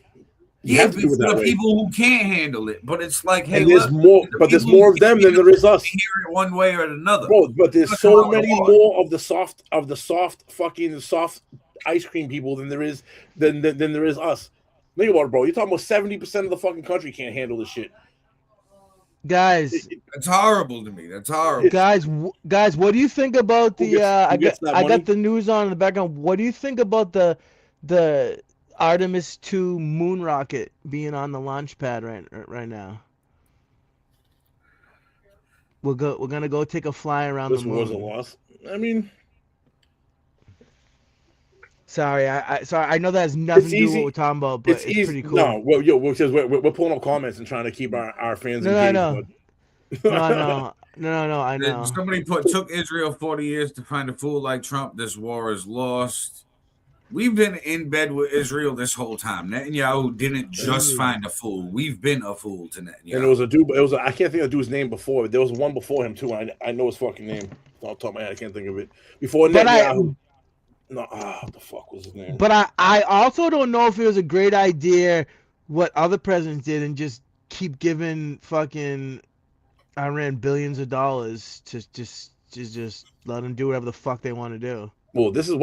You have to do it that for the way. people who can't handle it, but it's like, hey, and there's more, but there's more of them than there is us. Hear it one way or another, bro. But there's so many more of the soft ice cream people than there is us. Think about it, bro. You're talking about 70% of the fucking country can't handle this shit. Guys, That's horrible to me. That's horrible. guys, what do you think about the? Who gets that I money? got the news on in the background. What do you think about the Artemis 2 moon rocket being on the launch pad right now? We're gonna go take a fly around This the was a moon. loss. I mean, Sorry, I know that has nothing to do with what we're talking about, but it's easy. pretty cool. No, well, we're pulling up comments and trying to keep our fans engaged. No. I know. Somebody took Israel 40 years to find a fool like Trump. This war is lost. We've been in bed with Israel this whole time. Netanyahu didn't just find a fool. We've been a fool to Netanyahu. And it was a dude. I can't think of the dude's name before. But there was one before him too. I know his fucking name. Off the top of my head, I can't think of it. Before Netanyahu. What the fuck was his name? But I also don't know if it was a great idea what other presidents did and just keep giving fucking Iran billions of dollars to just let them do whatever the fuck they want to do. Well, this is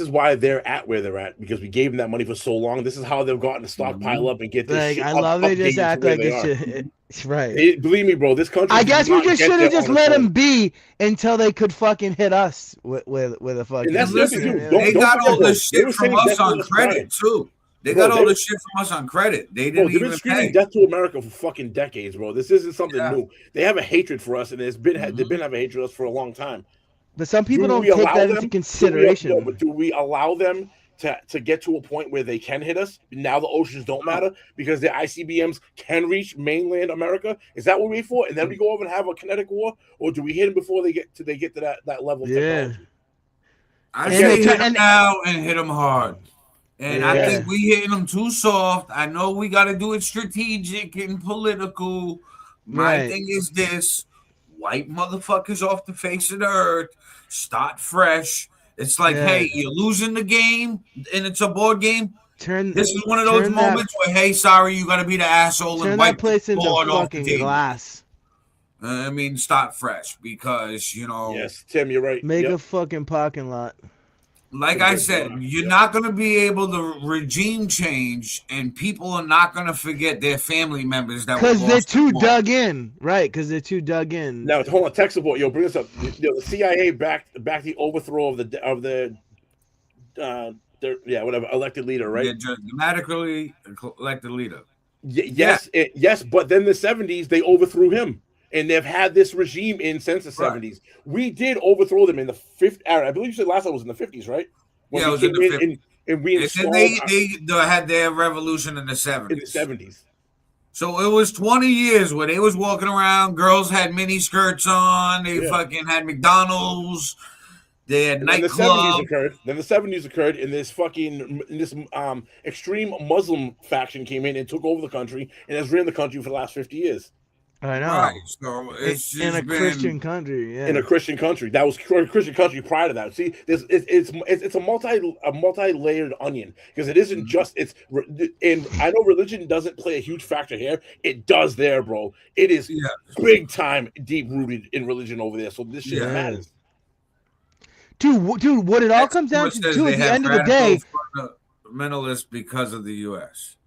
why they're at where they're at, because we gave them that money for so long. This is how they've gotten to stockpile up and get this Like, shit I love they just act like it's right. Believe me, bro. This country. I guess we just should have just let them be until they could fucking hit us with a fucking. And that's they got all the shit from us on credit too. They got all the shit from us on credit. They didn't even screaming death to America for fucking decades, bro. This isn't something new. They have a hatred for us, and they've been having a hatred for us for a long time. But some people don't take that into consideration. But do we allow them to get to a point where they can hit us? Now the oceans don't matter because the ICBMs can reach mainland America. Is that what we wait for? And then we go over and have a kinetic war, or do we hit them before they get to that level of technology? I say hit them now and hit them hard. And I think we hitting them too soft. I know we got to do it strategic and political. My thing is this: wipe motherfuckers off the face of the earth. Start fresh. It's like, hey, you're losing the game, and it's a board game. This is one of those moments where, hey, sorry, you got to be the asshole and wipe the board off the table. Glass. I mean, start fresh because, you know. Yes, Tim, you're right. Make a fucking parking lot. Like I said, you're not going to be able to regime change, and people are not going to forget their family members that because they're too dug in, right? Because they're too dug in. Now, hold on, tech support. Bring this up. The CIA backed the overthrow of the whatever elected leader, right? Yeah, democratically elected leader. Yes, but then the 70s they overthrew him. And they've had this regime since the 70s. We did overthrow them in the 50s. I believe you said last time was in the 50s, right? When it was in the 50s. And we installed they had their revolution in the 70s. In the 70s. So it was 20 years where they was walking around. Girls had mini skirts on. They fucking had McDonald's. They had nightclubs. Then the 70s occurred, and this extreme Muslim faction came in and took over the country and has ran the country for the last 50 years. I know. Right. So it's in a Christian country, In a Christian country. That was a Christian country prior to that. See, it's a multi-layered onion because it isn't just and I know religion doesn't play a huge factor here. It does there, bro. It is big time deep rooted in religion over there. So this shit matters. Dude, what it all comes down to at the end of the day, fundamentalists because of the U.S.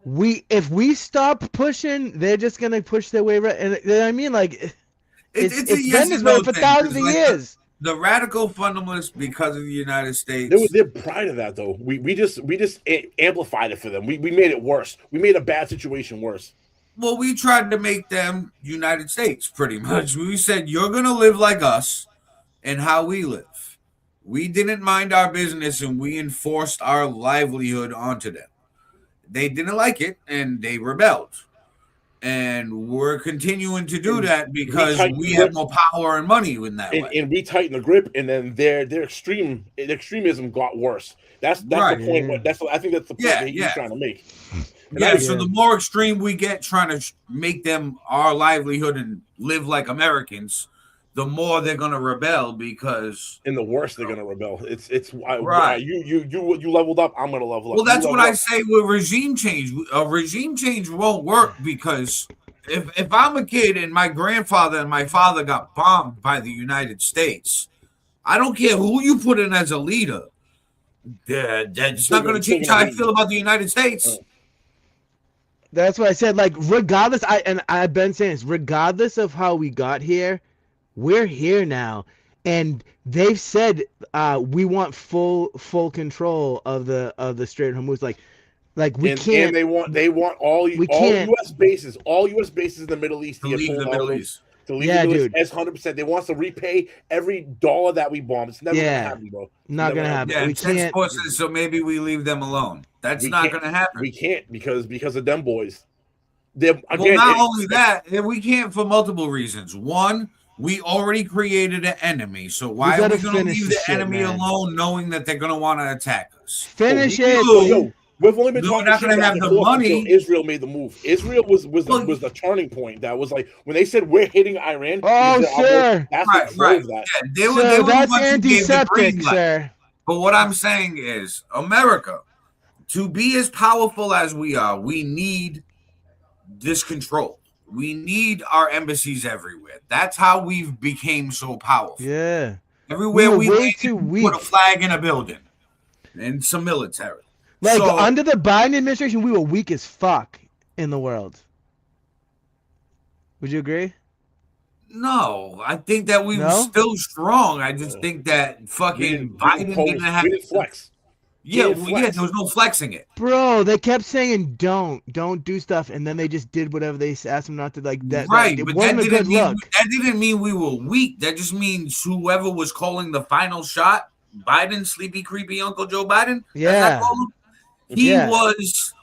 If we stop pushing, they're just gonna push their way right. And I mean, like, it's been this way for thousands of years. The radical fundamentalists because of the United States. They're prior to that though. We just amplified it for them. We made it worse. We made a bad situation worse. Well, we tried to make them United States pretty much. We said you're gonna live like us and how we live. We didn't mind our business and we enforced our livelihood onto them. They didn't like it, and they rebelled. And we're continuing to do that because we have more power and money in that way. And we tighten the grip, and then their extremism got worse. That's the point. I think that's the point that he's trying to make. So the more extreme we get trying to make them our livelihood and live like Americans, the more they're gonna rebel because and the worse they're gonna rebel. It's right. You leveled up. I'm gonna level up. Well, that's what I say with regime change. A regime change won't work because if I'm a kid and my grandfather and my father got bombed by the United States, I don't care who you put in as a leader. That's not gonna change how I feel about the United States. That's what I said. Like, regardless, I've been saying this, regardless of how we got here, we're here now, and they've said we want full control of the Strait of Hormuz. Like we can't. And they want all We can't. U.S. bases, in the Middle East To leave the Middle East. To leave Yeah, the Middle dude. East as 100%. They want us to repay every dollar that we bomb. It's never gonna happen, bro. Not gonna happen. Yeah, We can't. sports says, so maybe we leave them alone. That's We not can't- going to happen. We can't because of them boys. They're, Well, again, not only that, we can't for multiple reasons. One, we already created an enemy, so why are gotta we going to finish leave the the shit, enemy man. alone, knowing that they're going to want to attack us? Finish We it. do. Yo, we've only been We're talking not shit gonna back have and the forth money. until Israel made the move. Israel was the turning point. That was like when they said we're hitting Iran. Oh, Israel sir. that's Right, what right. drove that. Yeah, they were So the that's ones who gave the green antiseptic, light. sir. But what I'm saying is, America, to be as powerful as we are, we need this control. We need our embassies everywhere. That's how we've became so powerful. Yeah. Everywhere were we way landed, too we put a weak. flag in a building and some military. Like So- under the Biden administration, we were weak as fuck in the world. Would you agree? No, I think that we were No? still strong. I just think that fucking Biden didn't have. We didn't flex. Yeah, didn't flex. there was no flexing it. Bro, they kept saying don't do stuff, and then they just did whatever they asked them not to. Like that, Right, it but wasn't a good look. that didn't mean we were weak. That just means whoever was calling the final shot, Biden, sleepy, creepy Uncle Joe Biden. as I Yeah. call him, he Yeah. was.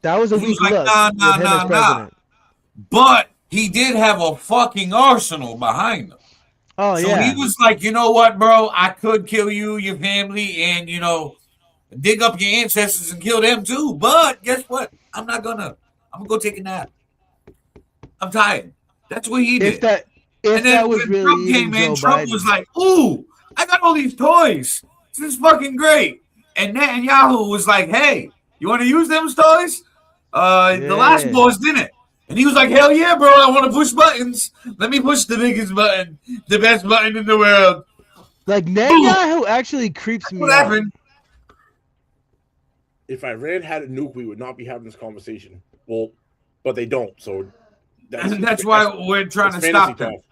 That was a He weak was like, look nah, with him as president. But he did have a fucking arsenal behind him. Oh So yeah. he was like, you know what, bro? I could kill you, your family, and dig up your ancestors and kill them too. But guess what? I'm gonna go take a nap. I'm tired. That's what he did. If that And then was when really Trump even came in, Joe Trump Biden. was like, "Ooh, I got all these toys. This is fucking great." And Netanyahu was like, "Hey, you want to use them toys?" The last Yeah. boss didn't. And he was like, "Hell yeah, bro! I want to push buttons. Let me push the biggest button, the best button in the world." Like Netanyahu actually creeps me What out. happened? If Iran had a nuke, we would not be having this conversation. Well, but they don't. So That's why we're trying to fantasy stop them. talk.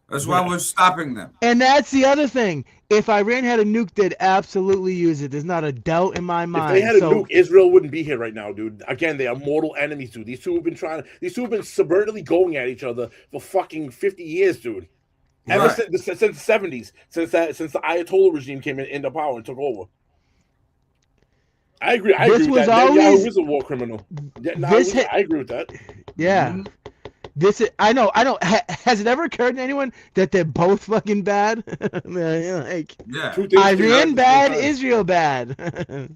That's why we're stopping them. And that's the other thing. If Iran had a nuke, they'd absolutely use it. There's not a doubt in my mind. If they had a nuke, Israel wouldn't be here right now, dude. Again, they are mortal enemies, dude. These two have been subvertly going at each other for fucking 50 years, dude. Ever Right. since the 70s, since the Ayatollah regime came into power and took over. I agree. I This agree with was that. Netanyahu always- is a war criminal. Yeah, no, This I agree with that. Yeah. Mhm. This is, I know. Has it ever occurred to anyone that they're both fucking bad? Like Yeah. Two things can happen Iran at the bad, same time. Israel bad.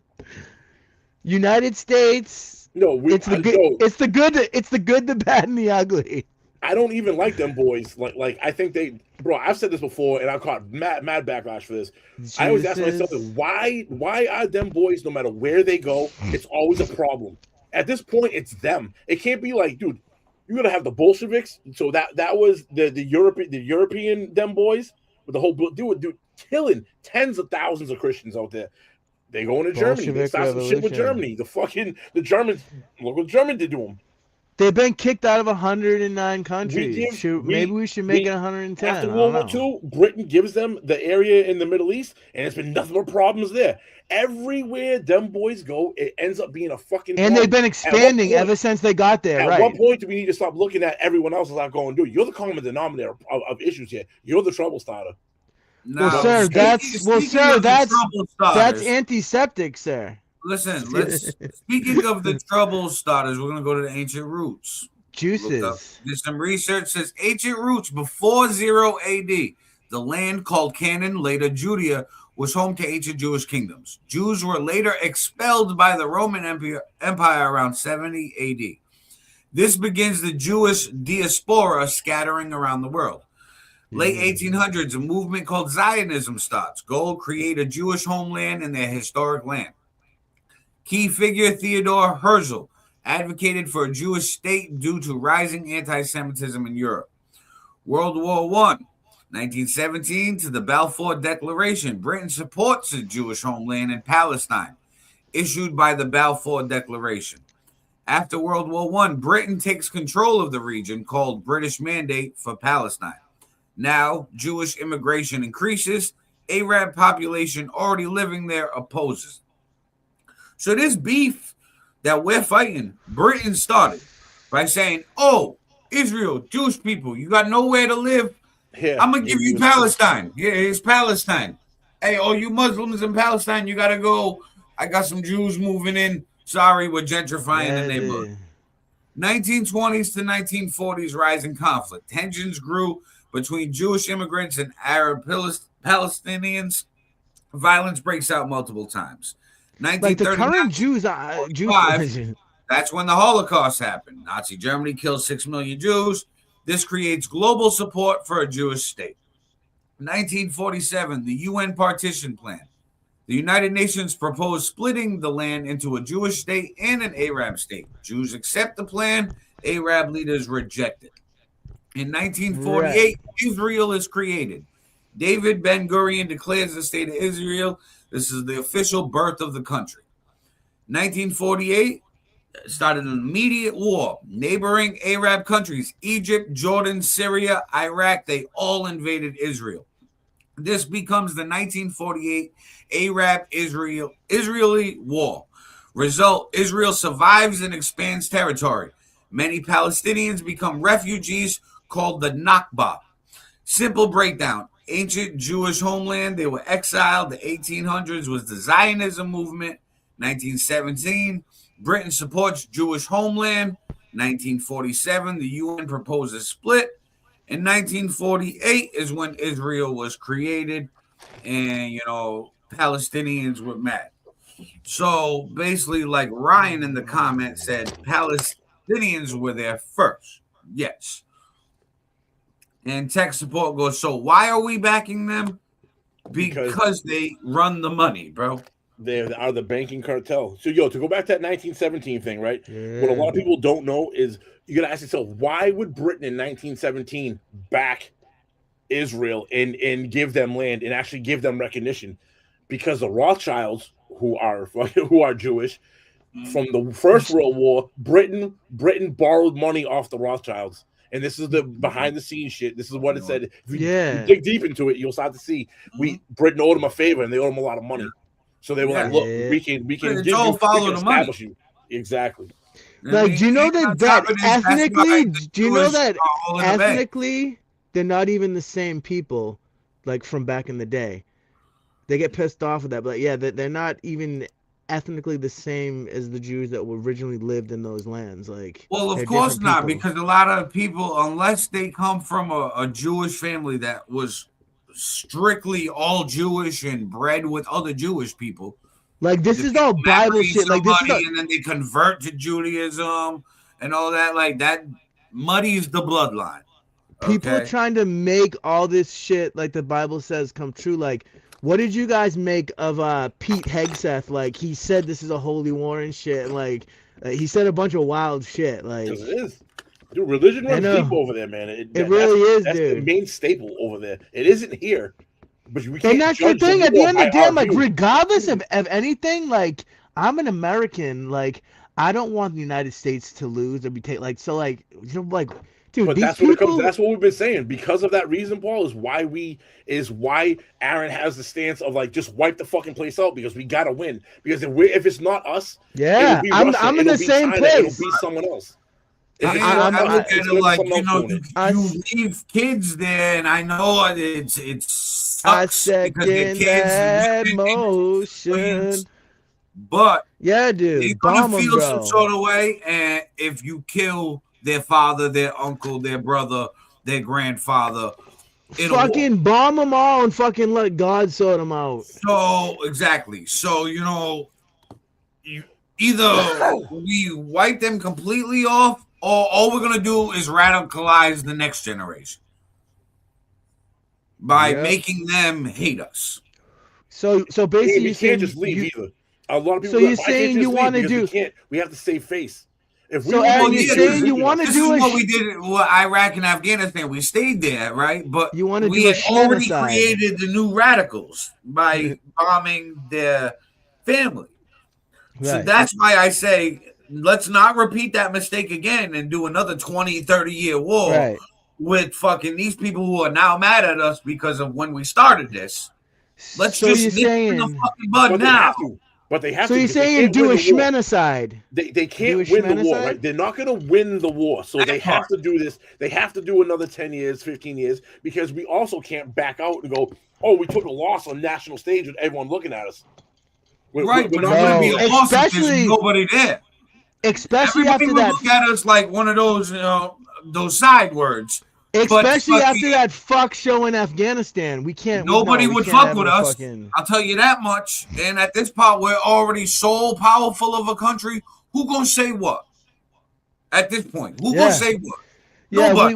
United States. No, It's the good. It's the good. It's the good, the bad, and the ugly. I don't even like them boys. Like I think they, bro. I've said this before, and I've caught mad backlash for this. I always ask myself, why are them boys? No matter where they go, it's always a problem. At this point, it's them. It can't be like, dude, you're gonna have the Bolsheviks. So that was the European them boys with the whole dude killing tens of thousands of Christians out there. They go into Germany. They Bolshevik start some shit with revolution. Germany. The Germans. Look what Germany did to them. They've been kicked out of 109 countries. give- Maybe we should make we- it 110. After I World don't War know. II, Britain gives them the area in the Middle East, and it's been nothing but problems there. Everywhere them boys go, it ends up being a fucking And problem. they've been expanding point- ever since they got there, At right? what point do we need to stop looking at everyone else as I'm going, dude? You're the common denominator of issues here. You're the trouble starter. Now, sir, speaking of the trouble starters, That's antiseptic, sir. Listen, speaking of the trouble starters, we're gonna go to the ancient roots. Juices. There's some research says ancient roots before 0 AD. The land called Canaan, later Judea, was home to ancient Jewish kingdoms. Jews were later expelled by the Roman Empire around 70 AD. This begins the Jewish diaspora scattering around the world. Late 1800s, a movement called Zionism starts. Goal, create a Jewish homeland in their historic land. Key figure Theodore Herzl advocated for a Jewish state due to rising anti-Semitism in Europe. World War I, 1917 to the Balfour Declaration. Britain supports a Jewish homeland in Palestine, issued by the Balfour Declaration. After World War I, Britain takes control of the region called British Mandate for Palestine. Now, Jewish immigration increases. Arab population already living there opposes. So this beef that we're fighting, Britain started by saying, oh, Israel, Jewish people, you got nowhere to live. Yeah, I'm going to give you Palestine. Yeah, it's Palestine. Hey, all you Muslims in Palestine, you got to go. I got some Jews moving in. Sorry, we're gentrifying the neighborhood. 1920s to 1940s rise in conflict. Tensions grew between Jewish immigrants and Arab Palestinians. Violence breaks out multiple times. Like the current Jews, that's when the Holocaust happened. Nazi Germany killed 6 million Jews. This creates global support for a Jewish state. 1947, the UN Partition Plan. The United Nations proposed splitting the land into a Jewish state and an Arab state. Jews accept the plan. Arab leaders reject it. In 1948, Israel is created. David Ben-Gurion declares the state of Israel. This is the official birth of the country. 1948 started an immediate war. Neighboring Arab countries, Egypt, Jordan, Syria, Iraq, they all invaded Israel. This becomes the 1948 Arab-Israeli war. Result, Israel survives and expands territory. Many Palestinians become refugees called the Nakba. Simple breakdown. Ancient Jewish homeland, they were exiled. The 1800s was the Zionism movement. 1917, Britain supports Jewish homeland. 1947, the UN proposes split. In 1948 is when Israel was created, and, Palestinians were mad. So basically, like Ryan in the comment said, Palestinians were there first. Yes. And tech support goes, so why are we backing them? Because they run the money, bro. They are the banking cartel. So, to go back to that 1917 thing, right? Yeah. What a lot of people don't know is you got to ask yourself, why would Britain in 1917 back Israel and give them land and actually give them recognition? Because the Rothschilds, who are Jewish, from the First World War, Britain borrowed money off the Rothschilds. And this is the behind the scenes shit. This is what it said. If you dig deep into it, you'll start to see Britain owed them a favor and they owed them a lot of money. So they were like, look, we can give you, establish you. Exactly. Like, do you know that ethnically, they're not even the same people, like, from back in the day. They get pissed off with that, but yeah, they're not even ethnically the same as the Jews that originally lived in those lands. Like, well, of course not, because a lot of people, unless they come from a Jewish family that was strictly all Jewish and bred with other Jewish people, like, this is all Bible shit. Like, this is and then they convert to Judaism and all that. Like, that muddies the bloodline. People are trying to make all this shit, like the Bible says, come true. Like, what did you guys make of Pete Hegseth? Like, he said this is a holy war and shit. Like, he said a bunch of wild shit. Like, it is. Dude, religion runs deep over there, man. It really is, that's dude. The main staple over there. It isn't here, but we can't. And that's the thing. At the end of the day, like, regardless of anything, like, I'm an American. Like, I don't want the United States to lose or be taken. Like, so, like, like. Dude, but that's what we've been saying. Because of that reason, Paul, is why Aaron has the stance of, like, just wipe the fucking place out, because we gotta win. Because if it's not us, I'm in the same place. It'll be someone else. I look at it like, you leave kids there, and I know it sucks. I second that motion. But yeah, dude, you're gonna feel some sort of way, and if you kill their father, their uncle, their brother, their grandfather, fucking bomb them all and fucking let God sort them out. So exactly. So either we wipe them completely off, or all we're gonna do is radicalize the next generation by making them hate us. So basically, you can't just leave either. A lot of people. So you're saying you want to do? We have to save face. If we saying you want to do what we did with Iraq and Afghanistan. We stayed there, right? But you want to we had already created the new radicals by bombing their family. Right. So that's why I say let's not repeat that mistake again and do another 20, 30-year war with fucking these people who are now mad at us because of when we started this. Let's just nip in the fucking bud now. But they have so to. you're saying do a Schmennicide. They can't win the war, right? They're not going to win the war. So they have to do this. They have to do another 10 years, 15 years, because we also can't back out and go, oh, we took a loss on national stage with everyone looking at us. We're not going to be a loss if there's nobody there. Especially Everybody after would that. Look at us like one of those side words. Especially after that fuck show in Afghanistan. We can't. Nobody would fuck with us. I'll tell you that much. And at this part, we're already so powerful of a country. Who gonna say what? At this point, who gonna say what? Yeah, nobody.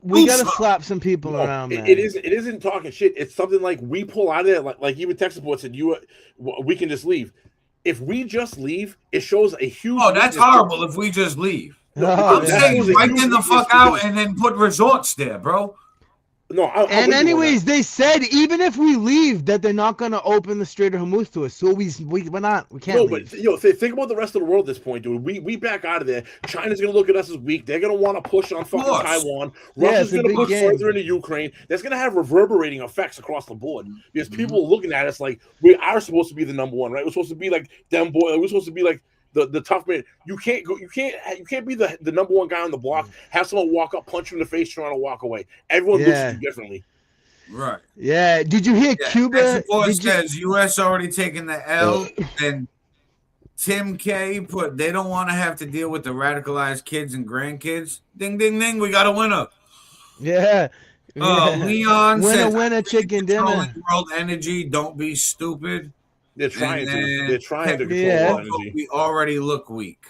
we gotta slap some people around, man. It isn't talking shit. It's something like we pull out of it. Like even tech support said, we can just leave. If we just leave, it shows a huge. Oh, that's horrible. If we just leave. No, I'm saying right in the fuck out and then put resorts there, bro. No, anyways, they said even if we leave, that they're not gonna open the Strait of Hormuz to us. So we can't. No, but think about the rest of the world at this point, dude. We back out of there. China's gonna look at us as weak. They're gonna want to push on fucking Taiwan. Russia's gonna push further into Ukraine. That's gonna have reverberating effects across the board because people are looking at us like we are supposed to be the number one, right? We're supposed to be like them boy. We're supposed to be like the tough man. You can't be the number one guy on the block. Have someone walk up, punch you in the face, trying to walk away. Everyone looks at you differently. Right. Yeah. Did you hear Cuba? Says U.S. already taking the L, and Tim K put they don't want to have to deal with the radicalized kids and grandkids. Ding ding ding. We got a winner. Yeah. Leon says winner chicken dinner. World energy. Don't be stupid. They're trying to control energy. We already look weak.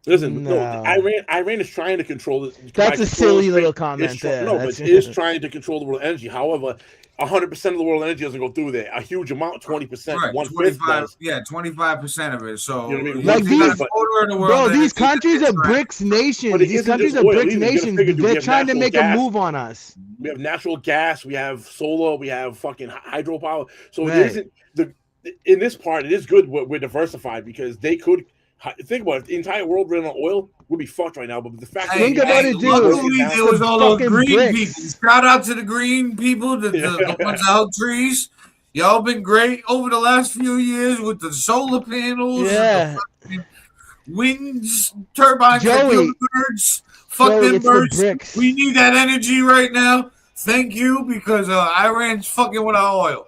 Listen, Iran is trying to control it. That's a silly little comment there. No, but it is trying to control the world energy. However, 100% of the world energy doesn't go through there. A huge amount, 20%, right, 1/5. Yeah, 25% of it. So you know what I mean? Like these countries are BRICS nations. These countries are BRICS nations. They're trying to make a move on us. We have natural gas. We have solar. We have fucking hydropower. So it isn't in this part. It is good. We're diversified because they could. Think about it. The entire world ran on oil. We'd be fucked right now. But the fact think about it, dude. It was all those green people. Shout out to the green people, the ones out trees. Y'all been great over the last few years with the solar panels, and the winds, turbines, birds. Fuck them birds. We need that energy right now. Thank you, because Iran's fucking with our oil.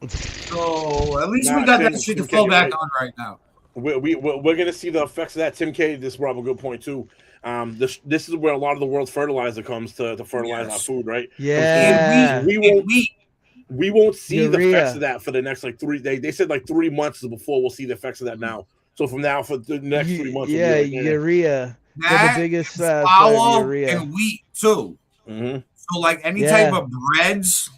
So at least we got that shit to fall back on right now. We're gonna see the effects of that. Tim K, this brought up a good point too. This is where a lot of the world's fertilizer comes to fertilize our food, right? Yeah, we won't see the effects of that for the next like 3 days. They said like 3 months before we'll see the effects of that now. So from now for the next 3 months, urea. That the biggest flour and wheat too. Mm-hmm. So like any type of breads.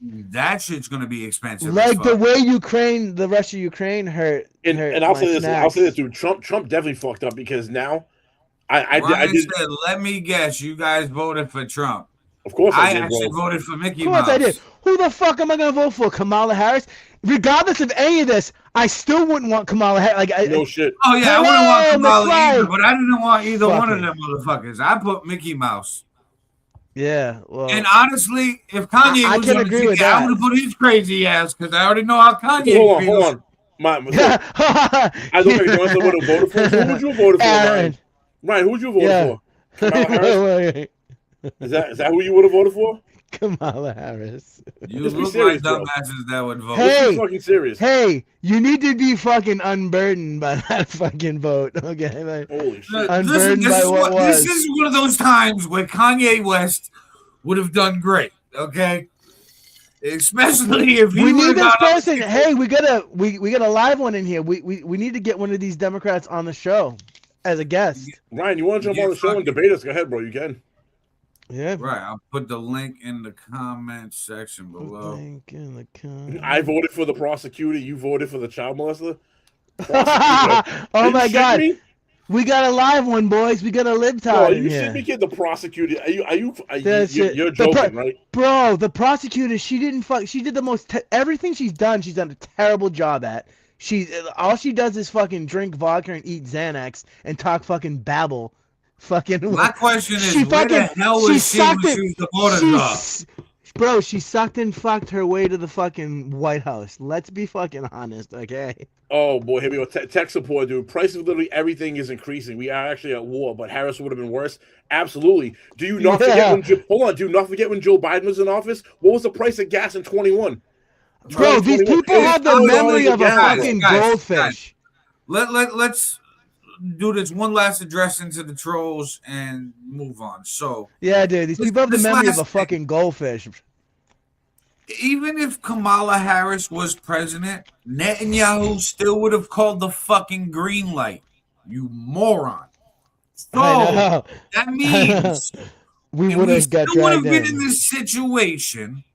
That shit's gonna be expensive. Like the way the Russia Ukraine hurt. And I'll say this, dude. Trump definitely fucked up because now I did. Said, let me guess, you guys voted for Trump. Of course, I actually voted for Mickey Mouse. Of course I did. Who the fuck am I gonna vote for? Kamala Harris? Regardless of any of this, I still wouldn't want Kamala Harris. No shit. Oh yeah, I wouldn't want Kamala either, but I didn't want either one of them motherfuckers. I put Mickey Mouse. Yeah, well, and honestly, if Kanye was on the ticket, I would have put his crazy ass because I already know how Kanye feels. Hold on. I don't know if you would have voted for. Who would you have voted for, Ryan? Ryan, who would you have voted for? Kamala Harris? Is that who you would have voted for? Kamala Harris. You look like dumbasses that would vote. Hey, fucking serious. Hey, you need to be fucking unburdened by that fucking vote. Okay, like, holy shit. Unburdened by what was. This is one of those times where Kanye West would have done great. Okay. Especially if we need this person. Hey, we got a live one in here. We need to get one of these Democrats on the show as a guest. Ryan, you want to jump on the show and debate us? Go ahead, bro. You can. Yeah. Right. I'll put the link in the comment section below. Link in the comment. I voted for the prosecutor. You voted for the child molester. Oh my God. We got a live one, boys. We got a libtard in here. You should be the prosecutor. You're joking, right? Bro, the prosecutor, she didn't fuck. She did the most. Everything she's done a terrible job at. All she does is fucking drink vodka and eat Xanax and talk fucking babble. Fucking. My question is, where the hell was she when she was the Motors? Bro, she sucked and fucked her way to the fucking White House. Let's be fucking honest, okay? Oh boy, here we go. Tech support, dude. Price of literally everything is increasing. We are actually at war, but Harris would have been worse. Absolutely. Do you not forget when? Hold on. Do not forget when Joe Biden was in office? What was the price of gas in 21? Bro, these people have the memory of a fucking goldfish. Let's do this one last address into the trolls and move on. So yeah, dude, these people have the memory of a fucking goldfish. Even if Kamala Harris was president, Netanyahu still would have called the fucking green light. You moron. So that means we would have been in this situation.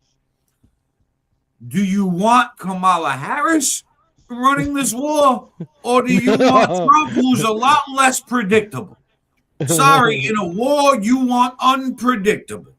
Do you want Kamala Harris running this war, or do you want Trump, who's a lot less predictable? Sorry, in a war, you want unpredictable.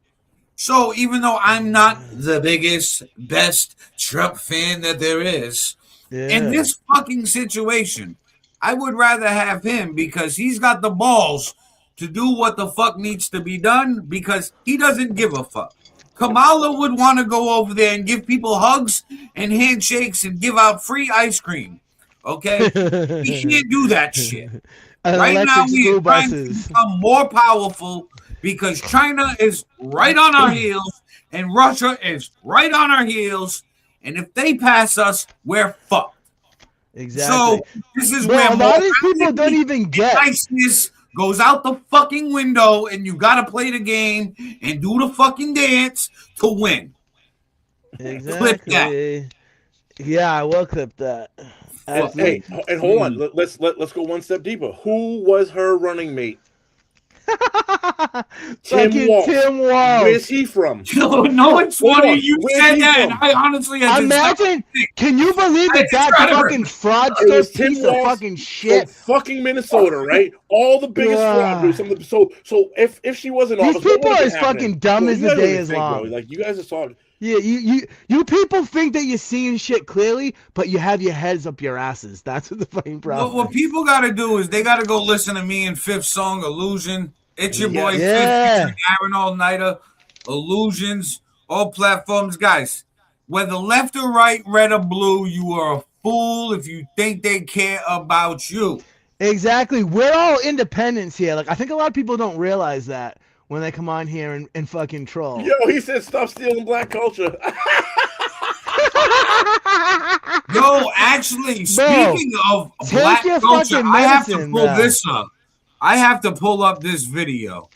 So even though I'm not the biggest, best Trump fan that there is, in this fucking situation, I would rather have him because he's got the balls to do what the fuck needs to be done because he doesn't give a fuck. Kamala would want to go over there and give people hugs and handshakes and give out free ice cream. Okay? He can't do that shit. Right now, we are trying to become more powerful because China is right on our heels and Russia is right on our heels. And if they pass us, we're fucked. Exactly. So this is where a lot of these people don't even get niceness goes out the fucking window, and you gotta play the game and do the fucking dance to win. Exactly. Clip that. Yeah, I will clip that. Hey, and hold on. Let's go one step deeper. Who was her running mate? Tim Walsh. Where's he from? No, it's funny you said that, and I honestly imagine. Can you believe that fucking fraudster piece of fucking shit? Fucking Minnesota, right? All the biggest fraud. So if she wasn't, these people are as fucking dumb as the day is long. Bro. Like you guys are talking. Yeah, you people think that you're seeing shit clearly, but you have your heads up your asses. That's what the fucking problem. What people got to do is they got to go listen to me and Fifth song Illusion. It's your boy Fifth featuring Aaron All Nighter, Illusions, all platforms, guys. Whether left or right, red or blue, you are a fool if you think they care about you. Exactly. We're all independents here. Like I think a lot of people don't realize that when they come on here and fucking troll. Yo, he said stop stealing black culture. Yo, actually, speaking of black culture, I have to pull this up. I have to pull up this video.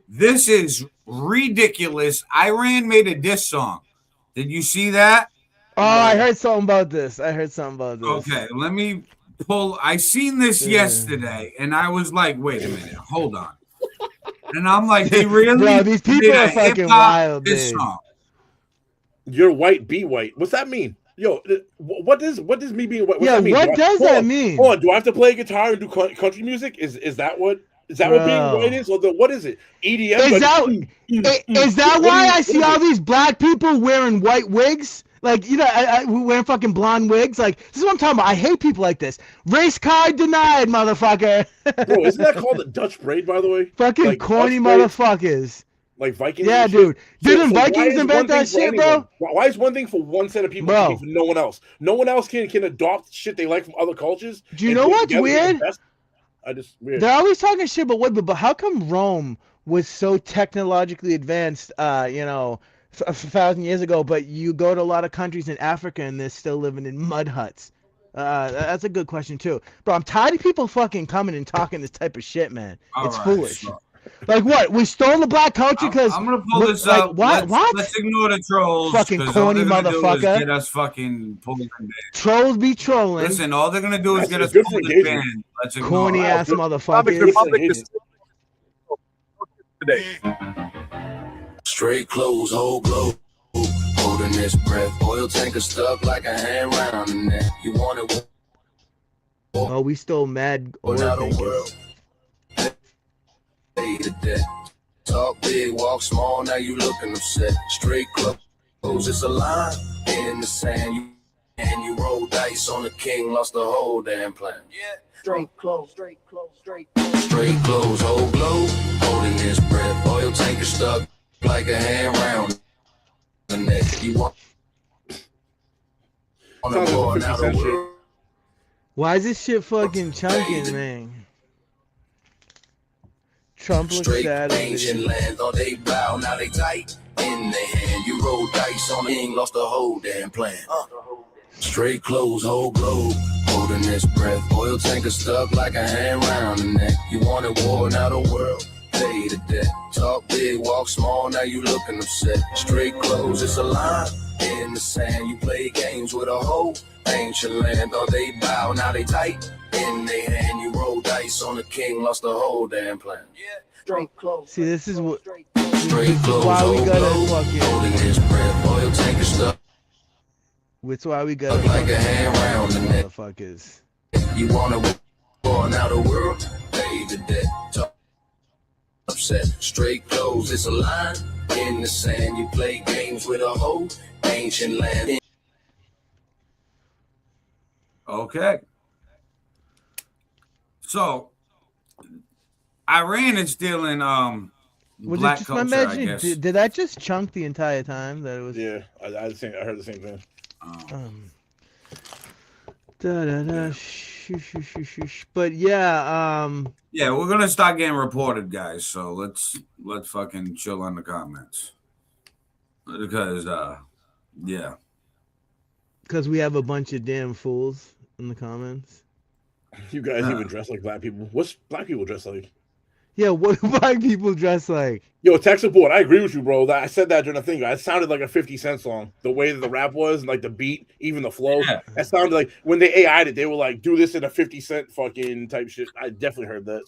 This is ridiculous. Iran made a diss song. Did you see that? Oh, I heard something about this. Okay, let me pull. I seen this yesterday, and I was like, wait a minute, hold on. And I'm like, they really Bro, these people are fucking wild, this song. You're white, be white. What's that mean? Yo, what does me being white? What does that mean? Hold on, do I have to play guitar and do country music? Is that what what being white is? Or what is it? EDM? Is that why I see all these black people wearing white wigs? Like, you know, wearing fucking blonde wigs. Like, this is what I'm talking about. I hate people like this. Race card denied, motherfucker. Bro, isn't that called a Dutch braid, by the way? Fucking like corny motherfuckers. Like Vikings? Yeah, dude. Didn't Vikings invent that shit, bro? Why is one thing for one set of people for no one else? No one else can adopt shit they like from other cultures. Do you know what's weird? Weird. They're always talking shit about what, but how come Rome was so technologically advanced, you know, 1,000 years ago, but you go to a lot of countries in Africa and they're still living in mud huts? That's a good question too. Bro, I'm tired of people fucking coming and talking this type of shit, man. It's foolish. Sure. Like what? We stole the black culture because I'm gonna pull this up. What? Let's ignore the trolls. Fucking corny motherfucker. Get us fucking pulled in band. Trolls be trolling. Listen, all they're gonna do is get us pulled in band. Let's ignore corny ass motherfuckers. Today. Straight clothes, whole glow. Holding this breath. Oil tanker stuck like a hand round in there. You want it? Oh, we stole mad oil tankers. Talk big, walk small, now you looking upset. Straight clothes, it's a line in the sand. And you roll dice on the king, lost the whole damn plan. Yeah. Straight close, whole globe, holding his breath. Oil tanker stuck like a hand round the neck. You want to go out of world. Why is this shit fucking chunking, man? Trump looks sad. Ancient land, thought they bow, now they tight in their hand. You roll dice on the king, lost the whole damn plan. Straight clothes, whole globe, holding his breath. Oil tanker stuck like a hand round the neck. You wanted war, now the world pay to death. Talk big, walk small, now you looking upset. Straight clothes, it's a line in the sand. You play games with a whole ancient land. Thought they bow, now they tight in their hand. You roll dice on the king, lost the whole damn plan. Straight clothes. See, this is what. Straight clothes, why we gotta holding his breath. Oil tanker stuck. That's why we gotta like a hand round the neck. Motherfuckers. You wanna war, now the world pay the debt. Talk upset, straight clothes, it's a line in the sand. You play games with a whole ancient land. Okay. So Iran is stealing Was black it just culture, my I magic? guess. Did that just chunk the entire time that it was? Yeah, I heard the same thing. Da da da. Shh. But yeah, Yeah, we're gonna start getting reported, guys. So let's fucking chill on the comments because yeah. because we have a bunch of damn fools in the comments. You guys even dress like black people. What's black people dress like? Yeah, what do black people dress like? Yo, tech support, I agree with you, bro. I said that during the thing. It sounded like a 50 Cent song. The way that the rap was, and like the beat, even the flow. Yeah. That sounded like when they AI'd it, they were like, do this in a 50 Cent fucking type shit. I definitely heard that.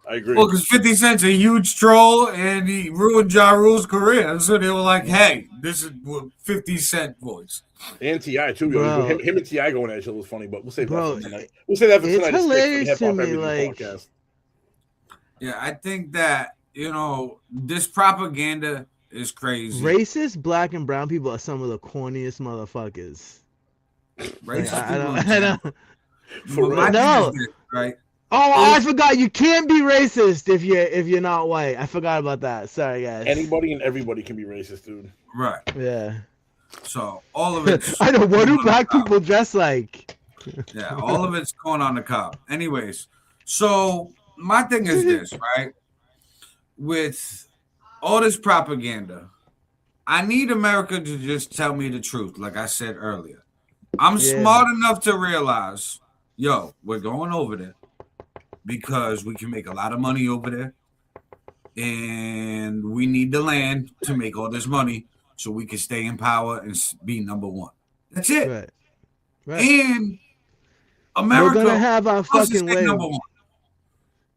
I agree. Well, because 50 Cent's a huge troll and he ruined Ja Rule's career. So they were like, hey, this is 50 Cent voice. And T.I. too, yo. Bro. Him and T.I. going at each other was funny, but we'll save Bro, that for tonight. We'll save that for it's tonight. hilarious to me, like- podcast. Yeah, I think that, this propaganda is crazy. Racist black and brown people are some of the corniest motherfuckers. Like, Racist I don't. people- My No. thing is this, right? Oh, I forgot. You can't be racist if you're not white. I forgot about that. Sorry, guys. Anybody and everybody can be racist, dude. Right. Yeah. So all of it. I know. What do black people dress like? Yeah, all of it's going on the cop. Anyways, so my thing is this, right? With all this propaganda, I need America to just tell me the truth, like I said earlier. I'm smart enough to realize, we're going over there because we can make a lot of money over there. And we need the land to make all this money so we can stay in power and be number one. That's it. Right. And America, we're gonna have our wants to fucking stay way. number one.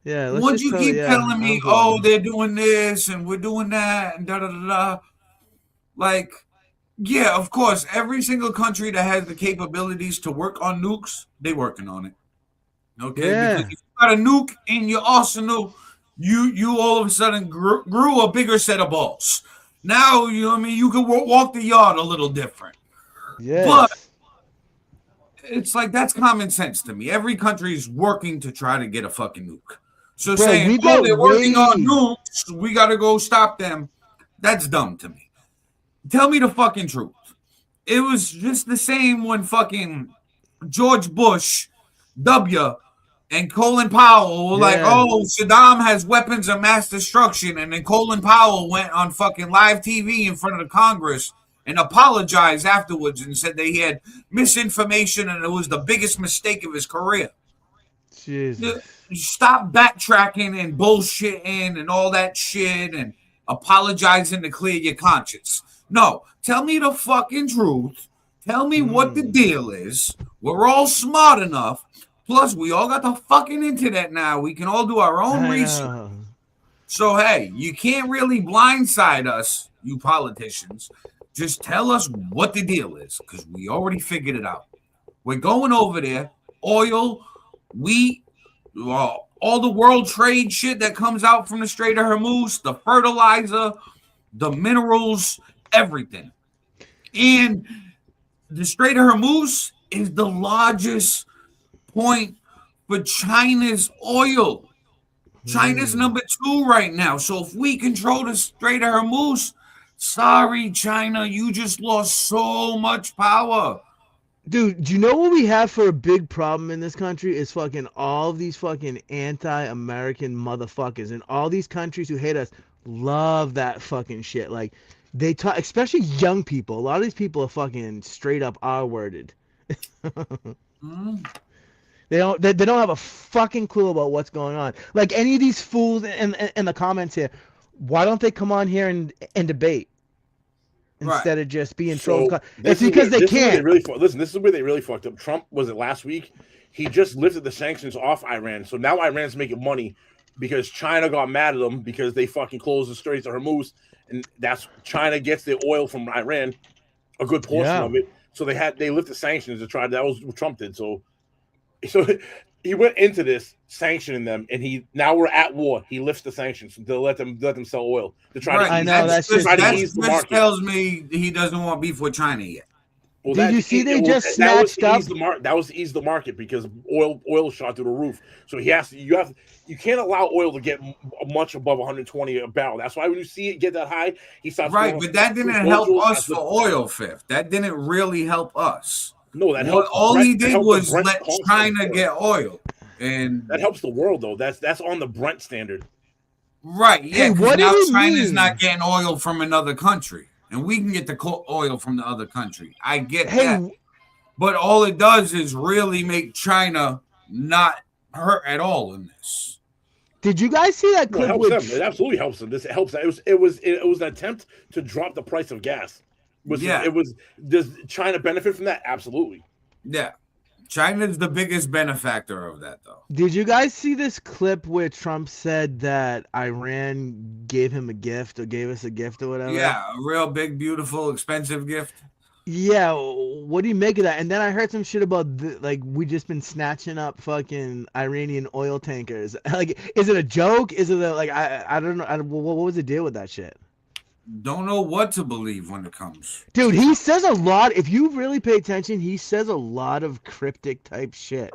Yeah. Let's Once just you tell- keep yeah, telling me, I'm for it. they're doing this and we're doing that and da da da da, like, yeah, of course, every single country that has the capabilities to work on nukes, they working on it. Okay, Yeah. because if you got a nuke in your arsenal, you all of a sudden grew a bigger set of balls. Now you can walk the yard a little different. Yes. But it's like that's common sense to me. Every country is working to try to get a fucking nuke. So Bro, saying, we got they're working on way- nukes, we got to go stop them. That's dumb to me. Tell me the fucking truth. It was just the same when fucking George Bush, W, and Colin Powell were like, Saddam has weapons of mass destruction. And then Colin Powell went on fucking live TV in front of the Congress and apologized afterwards and said that he had misinformation and it was the biggest mistake of his career. Jesus. Stop backtracking and bullshitting and all that shit and apologizing to clear your conscience. No, tell me the fucking truth. Tell me what the deal is. We're all smart enough. Plus, we all got the fucking internet now. We can all do our own research. So, hey, you can't really blindside us, you politicians. Just tell us what the deal is, because we already figured it out. We're going over there. Oil, wheat, all the world trade shit that comes out from the Strait of Hormuz, the fertilizer, the minerals, everything. And the Strait of Hormuz is the largest point for China's oil. China's number 2 right now. So if we control the Strait of Hormuz, sorry, China, you just lost so much power. Dude, do you know what we have for a big problem in this country is fucking all of these fucking anti-American motherfuckers, and all these countries who hate us love that fucking shit. Like, they talk, especially young people. A lot of these people are fucking straight up R-worded. They don't have a fucking clue about what's going on. Like any of these fools in the comments here, why don't they come on here and debate instead of just being trolls? It's because they can't. Listen, this is where they really fucked up. Trump, was it last week? He just lifted the sanctions off Iran. So now Iran's making money because China got mad at them because they fucking closed the Straits of Hormuz, and that's China gets their oil from Iran, a good portion of it. So they lifted sanctions to try. That was what Trump did. So he went into this sanctioning them, and now we're at war. He lifts the sanctions to let them sell oil to try to. I know that tells me he doesn't want beef with China yet. Well, did you see they just snatched up? That was to ease the market because oil shot through the roof. So you can't allow oil to get much above 120 a barrel. That's why when you see it get that high, he starts. Right, but that didn't help us for oil, Fifth. That didn't really help us. No, that helped. All he did was let China get oil, and that helps the world though. That's on the Brent standard. Right. Yeah. Hey, what now do China's mean? not getting oil from another country, and we can get the oil from the other country. I get that, but all it does is really make China not hurt at all in this. Did you guys see that clip? It absolutely helps them. It helps. It was an attempt to drop the price of gas. Does China benefit from that? Absolutely. Yeah. China's the biggest benefactor of that, though. Did you guys see this clip where Trump said that Iran gave him a gift or gave us a gift or whatever? Yeah, a real big, beautiful, expensive gift. Yeah, what do you make of that? And then I heard some shit about we just been snatching up fucking Iranian oil tankers. Like, is it a joke? Is it I don't know. What was the deal with that shit? Don't know what to believe when it comes. Dude, he says a lot. If you really pay attention, he says a lot of cryptic type shit.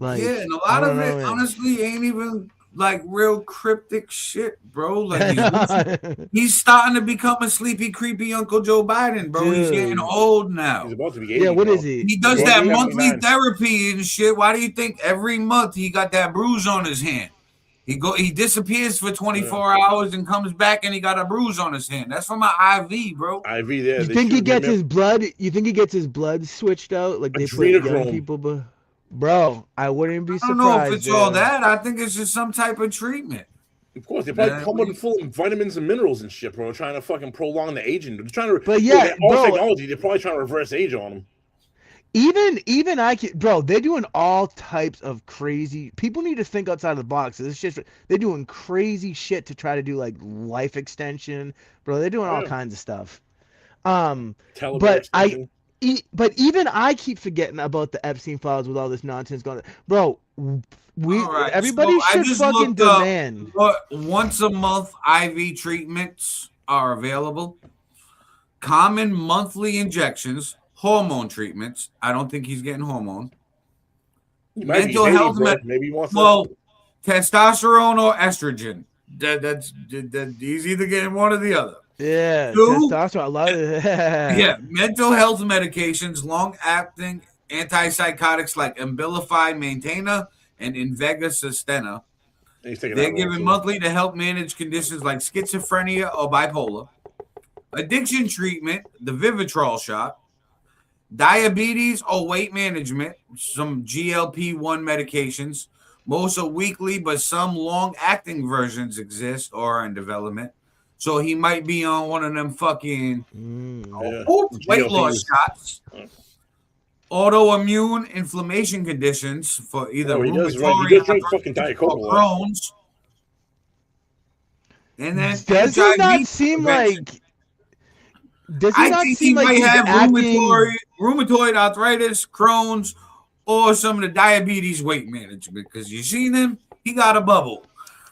Like, yeah, and a lot of it, honestly, ain't even like real cryptic shit, bro. Like he's starting to become a sleepy, creepy Uncle Joe Biden, bro. Dude. He's getting old now. He's about to be 80. Yeah, what is he? He does that monthly therapy and shit. Why do you think every month he got that bruise on his hand? He disappears for 24 hours and comes back and he got a bruise on his hand. That's from my IV, bro. IV there. You think he gets his blood? You think he gets his blood switched out like they put young people? Bro, I wouldn't be surprised. I don't know if it's all that. I think it's just some type of treatment. Of course, they probably come with full of vitamins and minerals and shit, bro. Trying to fucking prolong the aging. They're trying to. But yeah, technology. They're probably trying to reverse age on them. Even bro, they're doing all types of crazy. People need to think outside of the box. It's just they're doing crazy shit to try to do like life extension, bro. They're doing all kinds of stuff. But even I keep forgetting about the Epstein files with all this nonsense going on. Bro, everybody should fucking demand. Once a month IV treatments are available. Common monthly injections. Hormone treatments. I don't think he's getting hormone. Mental health. Maybe he wants testosterone or estrogen. That's he's either getting one or the other. Yeah, testosterone. I love it. Yeah, mental health medications, long-acting antipsychotics like Abilify Maintainer and Invega Sustenna. They're given monthly to help manage conditions like schizophrenia or bipolar. Addiction treatment, the Vivitrol shot. Diabetes or weight management, some GLP-1 medications. Most are weekly, but some long-acting versions exist or are in development. So he might be on one of them fucking weight loss shots. Autoimmune inflammation conditions for either rheumatoid or Crohn's. And then does it not seem like... I think he might have rheumatoid arthritis, Crohn's, or some of the diabetes weight management. Because you seen him, he got a bubble.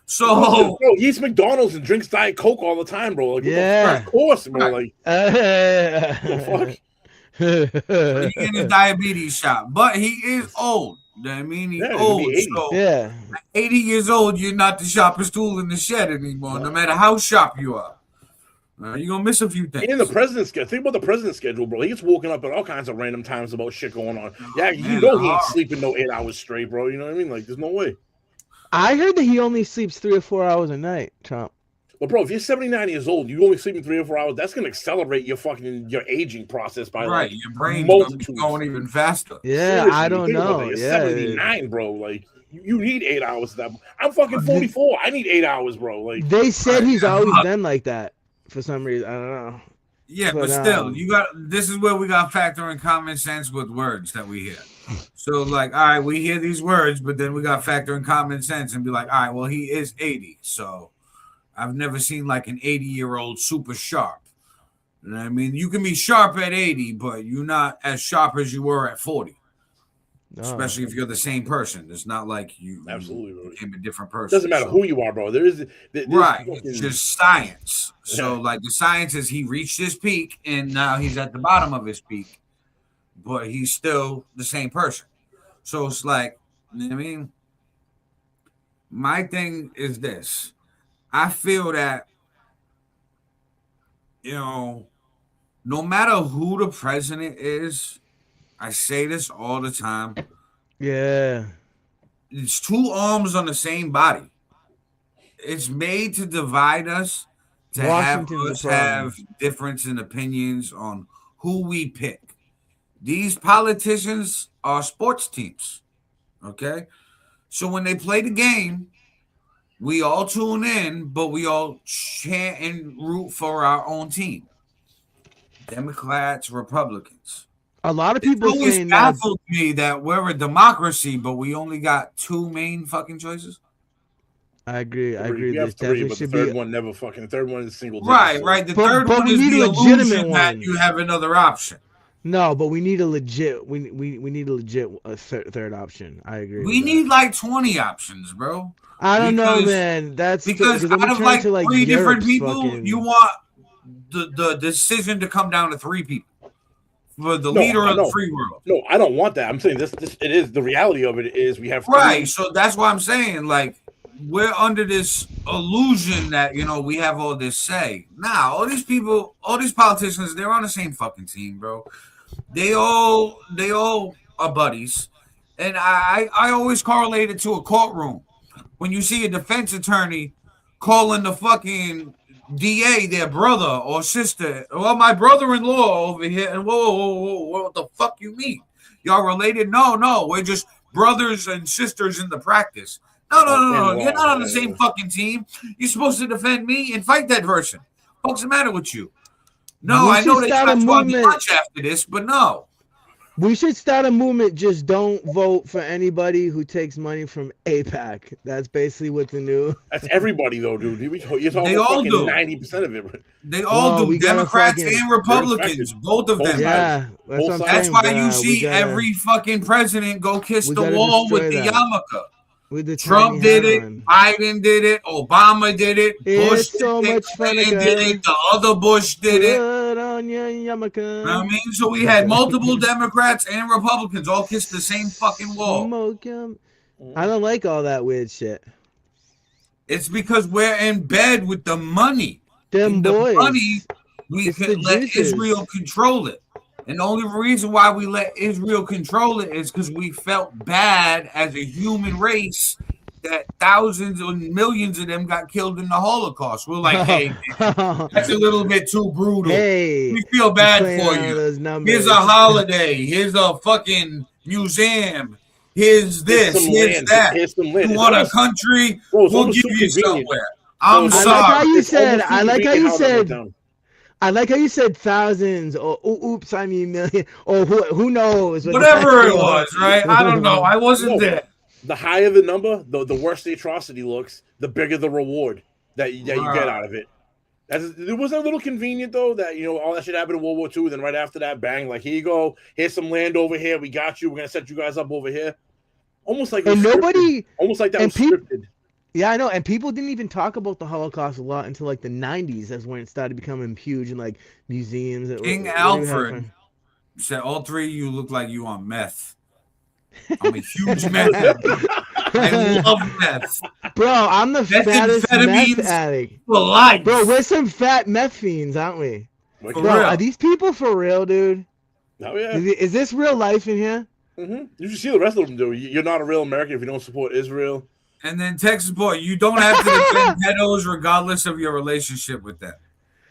So he eats McDonald's and drinks Diet Coke all the time, bro. Like, yeah, of course, bro. Like, fuck. So he getting his diabetes shot, but he is old. You know what I mean, he's Yeah, he's gonna be old. 80. So Yeah. at 80 years old, you're not the sharpest tool in the shed anymore. No matter how sharp you are, you're gonna miss a few things. And the president's schedule. Think about the president's schedule, bro. He gets woken up at all kinds of random times about shit going on. Yeah, you man, know he ain't sleeping no 8 hours straight, bro. You know what I mean? Like, there's no way. I heard that he only sleeps 3 or 4 hours a night, Trump. But bro, if you're 79 years old, you only sleeping 3 or 4 hours. That's gonna accelerate your aging process by right. like Your brain's gonna be multitudes. going even faster. Yeah, Seriously, I don't think about know. that. You're Yeah. 79, bro. Like you need 8 hours of that. I'm fucking 44. I need 8 hours, bro. Like They said he's always been like that for some reason. I don't know. Yeah, but still, you got. This is where we got to factor in common sense with words that we hear. So, like, all right, we hear these words, but then we got to factor in common sense and be like, all right, well, he is 80, so I've never seen like an 80-year-old super sharp. You know what I mean? You can be sharp at 80, but you're not as sharp as you were at 40. No. Especially if you're the same person. It's not like you absolutely became a different person. Doesn't matter who you are, bro. There's right. It's just science. So, like, the science is he reached his peak and now he's at the bottom of his peak, but he's still the same person. So it's like, you know what I mean? My thing is this. I feel that, you know, no matter who the president is, I say this all the time. Yeah. It's two arms on the same body. It's made to divide us, to have us have difference in opinions on who we pick. These politicians are sports teams, okay? So when they play the game, we all tune in, but we all chant and root for our own team. Democrats, Republicans. A lot of people saying that baffled me that we're a democracy, but we only got two main fucking choices. I agree. I agree. We have three, but the third one never fucking. The third one is single. Right. The third one is the illusion that you have another option. No, but we need a legit. We need a legit third option. I agree. We need like 20 options, bro. I don't know, man. That's because out of like three different people, you want the decision to come down to three people. For the leader of the free world. No, I don't want that. I'm saying this it is the reality of it is we have right. So that's why I'm saying like we're under this illusion that we have all this say. Now, all these people, all these politicians, they're on the same fucking team, bro. They all are buddies. And I always correlate it to a courtroom. When you see a defense attorney calling the fucking DA, their brother or sister, well, my brother-in-law over here, and whoa, what the fuck you mean? Y'all related? No, we're just brothers and sisters in the practice. No, you're not on the same fucking team. You're supposed to defend me and fight that person. What's the matter with you? No, I know they tried to run me lunch after this, but no. We should start a movement. Just don't vote for anybody who takes money from AIPAC. That's basically what the new. That's everybody though, dude. You're talking they all do 90% of it. They all do. Democrats and Republicans, both of them. Yeah, that's why you see every fucking president go kiss the wall with the yarmulke. Trump did it, Biden did it, Obama did it, Bush did it, Clinton did it, the other Bush did it. On your yarmulke. You know what I mean? So we had multiple Democrats and Republicans all kiss the same fucking wall. I don't like all that weird shit. It's because we're in bed with the money. Them boys. The money, we can let Israel control it. And the only reason why we let Israel control it is because we felt bad as a human race that thousands and millions of them got killed in the Holocaust. We're like, hey, that's a little bit too brutal. Hey, we feel bad for you. Here's a holiday. Here's a fucking museum. Here's this. Here's that. You want a country? We'll give you somewhere. I'm sorry. I like how you said. I like how you said thousands or oops, I mean million or who knows. Whatever it was, right? I don't know. I wasn't there. The higher the number, the worse the atrocity looks, the bigger the reward that you get out of it. It wasn't a little convenient though that all that shit happened in World War II. Then right after that, bang, like here you go. Here's some land over here. We got you. We're gonna set you guys up over here. Almost like almost like that was scripted. Yeah, I know, and people didn't even talk about the Holocaust a lot until like the 90s. That's when it started becoming huge in like museums. King Alfred Said all three of you look like you on meth. I'm a huge meth head. I love meth. Bro, I'm the fattest meth addict. For life. Bro, we're some fat meth fiends, aren't we? For Bro, real. are these people for real, dude? Oh yeah. Is this real life in here? You should see the rest of them do. You're not a real American if you don't support Israel. And then Texas boy, you don't have to defend pedos regardless of your relationship with them.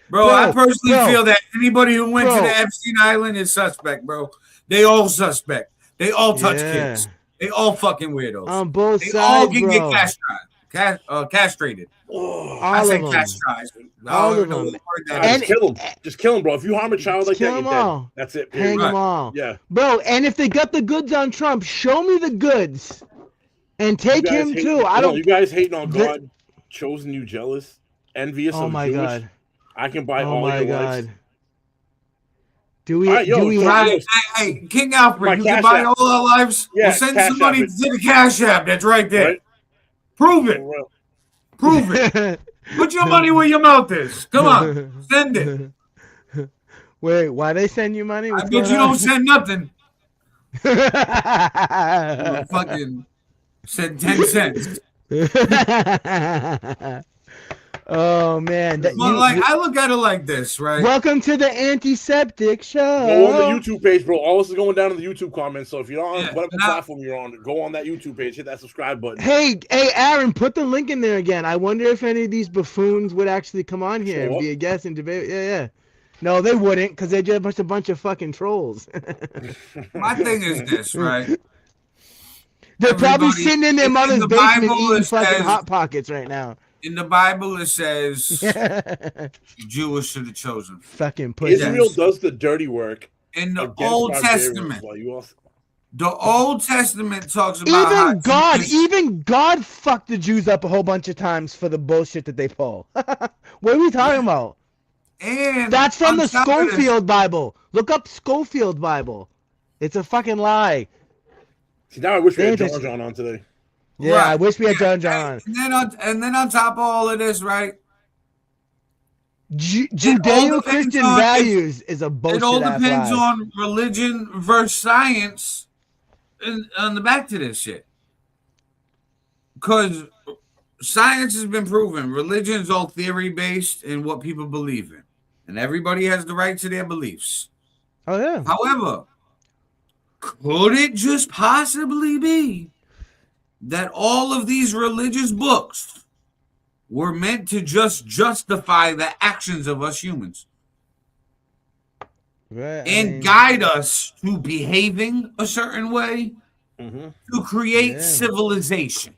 Bro, I personally feel that anybody who went to the Epstein Island is suspect, bro. They all suspect. They all touch kids. They all fucking weirdos. On both they sides, all can bro. get castrated. I said castrated. All of them. Just kill them. Just kill them, bro. If you harm a child like that, you're dead. That's it. Hang them all. Yeah. Bro, and if they got the goods on Trump, show me the goods. And take him too. You guys hating on God, chosen you jealous, envious of Jewish. God. I can buy all your lives. Do we have hey, King Alfred, you can buy all our lives? Yeah, we'll send somebody to the Cash App that's right there. Right? Prove it. Prove it. Put your money where your mouth is. Come on. Send it. Wait, why they send you money? I bet you don't send nothing. Fucking send 10 cents. Oh man! I look at it like this, right? Welcome to the Antiseptic Show. Go on the YouTube page, bro. All this is going down in the YouTube comments. So if you're on whatever platform you're on, go on that YouTube page, hit that subscribe button. Hey, Aaron, put the link in there again. I wonder if any of these buffoons would actually come on here and be a guest and debate. Yeah. No, they wouldn't, because they're just a bunch of fucking trolls. My thing is this, right? They're probably sitting in their mother's basement eating fucking Hot Pockets right now. In the Bible, it says Jewish should have chosen. Fucking pussy. Israel does the dirty work. In the Old Testament, the Old Testament talks about even God fucked the Jews up a whole bunch of times for the bullshit that they pull. What are we talking about? And that's from the Schofield Bible. Look up Schofield Bible. It's a fucking lie. See, now I wish we had John on today. Yeah, right. I wish we had John. And then on top of all of this, right? Judeo-Christian values is a bullshit. It all depends on religion versus science, and on the back to this shit. Because science has been proven, religion is all theory based in what people believe in, and everybody has the right to their beliefs. Oh yeah. However, could it just possibly be that all of these religious books were meant to just justify the actions of us humans? Right, and guide us to behaving a certain way to create civilization.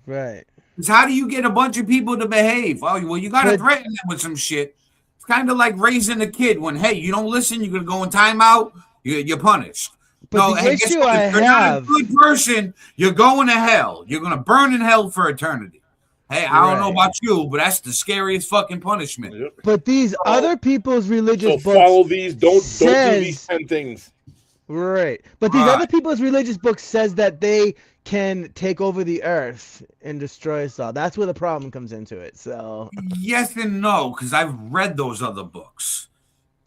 Right. Because how do you get a bunch of people to behave? Oh, well, you got to threaten them with some shit. It's kind of like raising a kid when, hey, you don't listen, you're going to go in timeout, you're punished. But the issue if you're not a good person, you're going to hell. You're going to burn in hell for eternity. Hey, I don't know about you, but that's the scariest fucking punishment. But these other people's religious books follow these. Don't do these 10 things. Right. But these other people's religious books says that they can take over the earth and destroy us all. That's where the problem comes into it. So yes and no, because I've read those other books.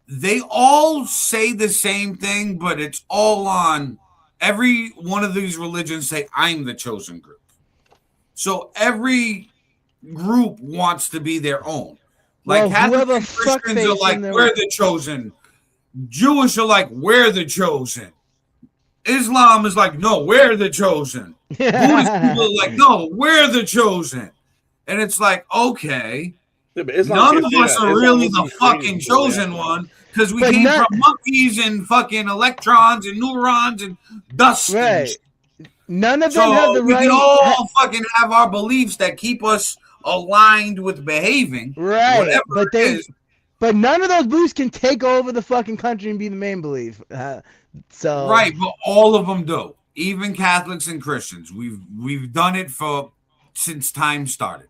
They all say the same thing, but it's all on every one of these religions say, I'm the chosen group. So every group wants to be their own. Like Catholic and Christians are like, we're the chosen. Jewish are like, we're the chosen. Islam is like, no, we're the chosen. Buddhist people are like, no, we're the chosen. And it's like, okay. Yeah, none of us are really the fucking chosen one because we came from monkeys and fucking electrons and neurons and dust. Right. None of them have the right. We can all fucking have our beliefs that keep us aligned with behaving. Right. But none of those beliefs can take over the fucking country and be the main belief. Right, but all of them do. Even Catholics and Christians. We've done it since time started.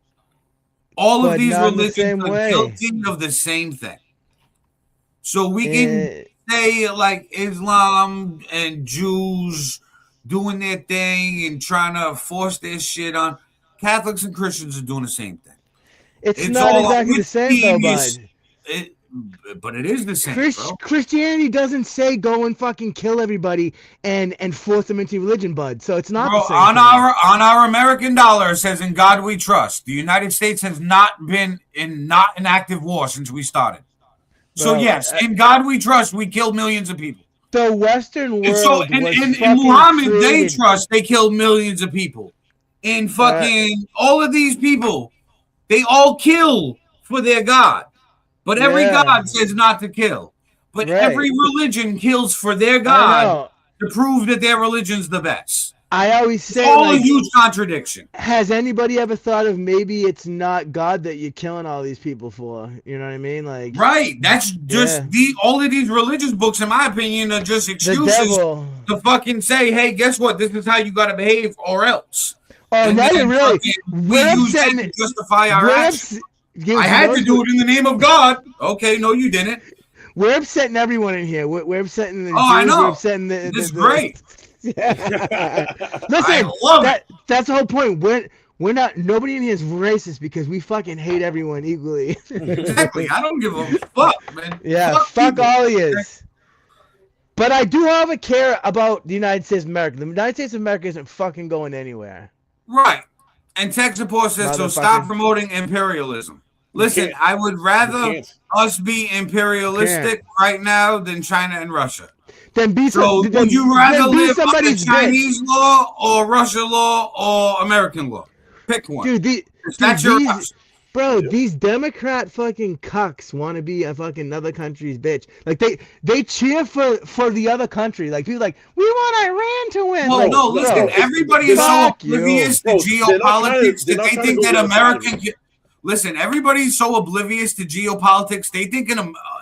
All of these religions are guilty of the same thing. So we can say like Islam and Jews doing their thing and trying to force their shit on. Catholics and Christians are doing the same thing. It's not exactly the same though, bud. but it is the same, bro. Christianity doesn't say go and fucking kill everybody and force them into religion, bud. So it's not Bro, the same on thing. our American dollar, it says "In God We Trust." The United States has not been in an active war since we started. So Bro, yes, in God we trust. We killed millions of people. The Western world And so was in fucking Muhammad they created. trust. They killed millions of people. In fucking all of these people, they all kill for their God. But every Yeah. God says not to kill. But Right. every religion kills for their I God know. to prove that their religion's the best. I always It's say, all like, a huge contradiction. has anybody ever thought of maybe it's not God that you're killing all these people for? You know what I mean? Like, Right. That's just yeah. all of these religious books, in my opinion, are just The excuses devil. to fucking say, hey, guess what? This is how you gotta behave or else. Oh, And now then you're really. we We're use that upsetting to it. justify our We're actions. Dude, I had to do it in the name of God. Okay, no, you didn't. We're upsetting everyone in here. We're upsetting the Jews. I know. We're upsetting the. This is great. Listen, I love it. That's the whole point. We're not. Nobody in here is racist because we fucking hate everyone equally. Exactly. I don't give a fuck, man. Yeah, fuck people. all he is. But I do have a care about the United States of America. The United States of America isn't fucking going anywhere. Right. And tech support says, so stop Motherfuckers. promoting imperialism. Listen, can't. I would rather can't. us be imperialistic right now than China and Russia. Then be So then, would you rather then be live under somebody's Chinese law or Russia law or American law? Pick one. Dude, That's your option. Bro, these Democrat fucking cucks want to be a fucking other country's bitch. Like they cheer for the other country. Like people like we want Iran to win. No, like, no, listen. Everybody is so fuck you. oblivious to Bro, geopolitics they're that not they trying think to that go to America. Listen, everybody's so oblivious to geopolitics.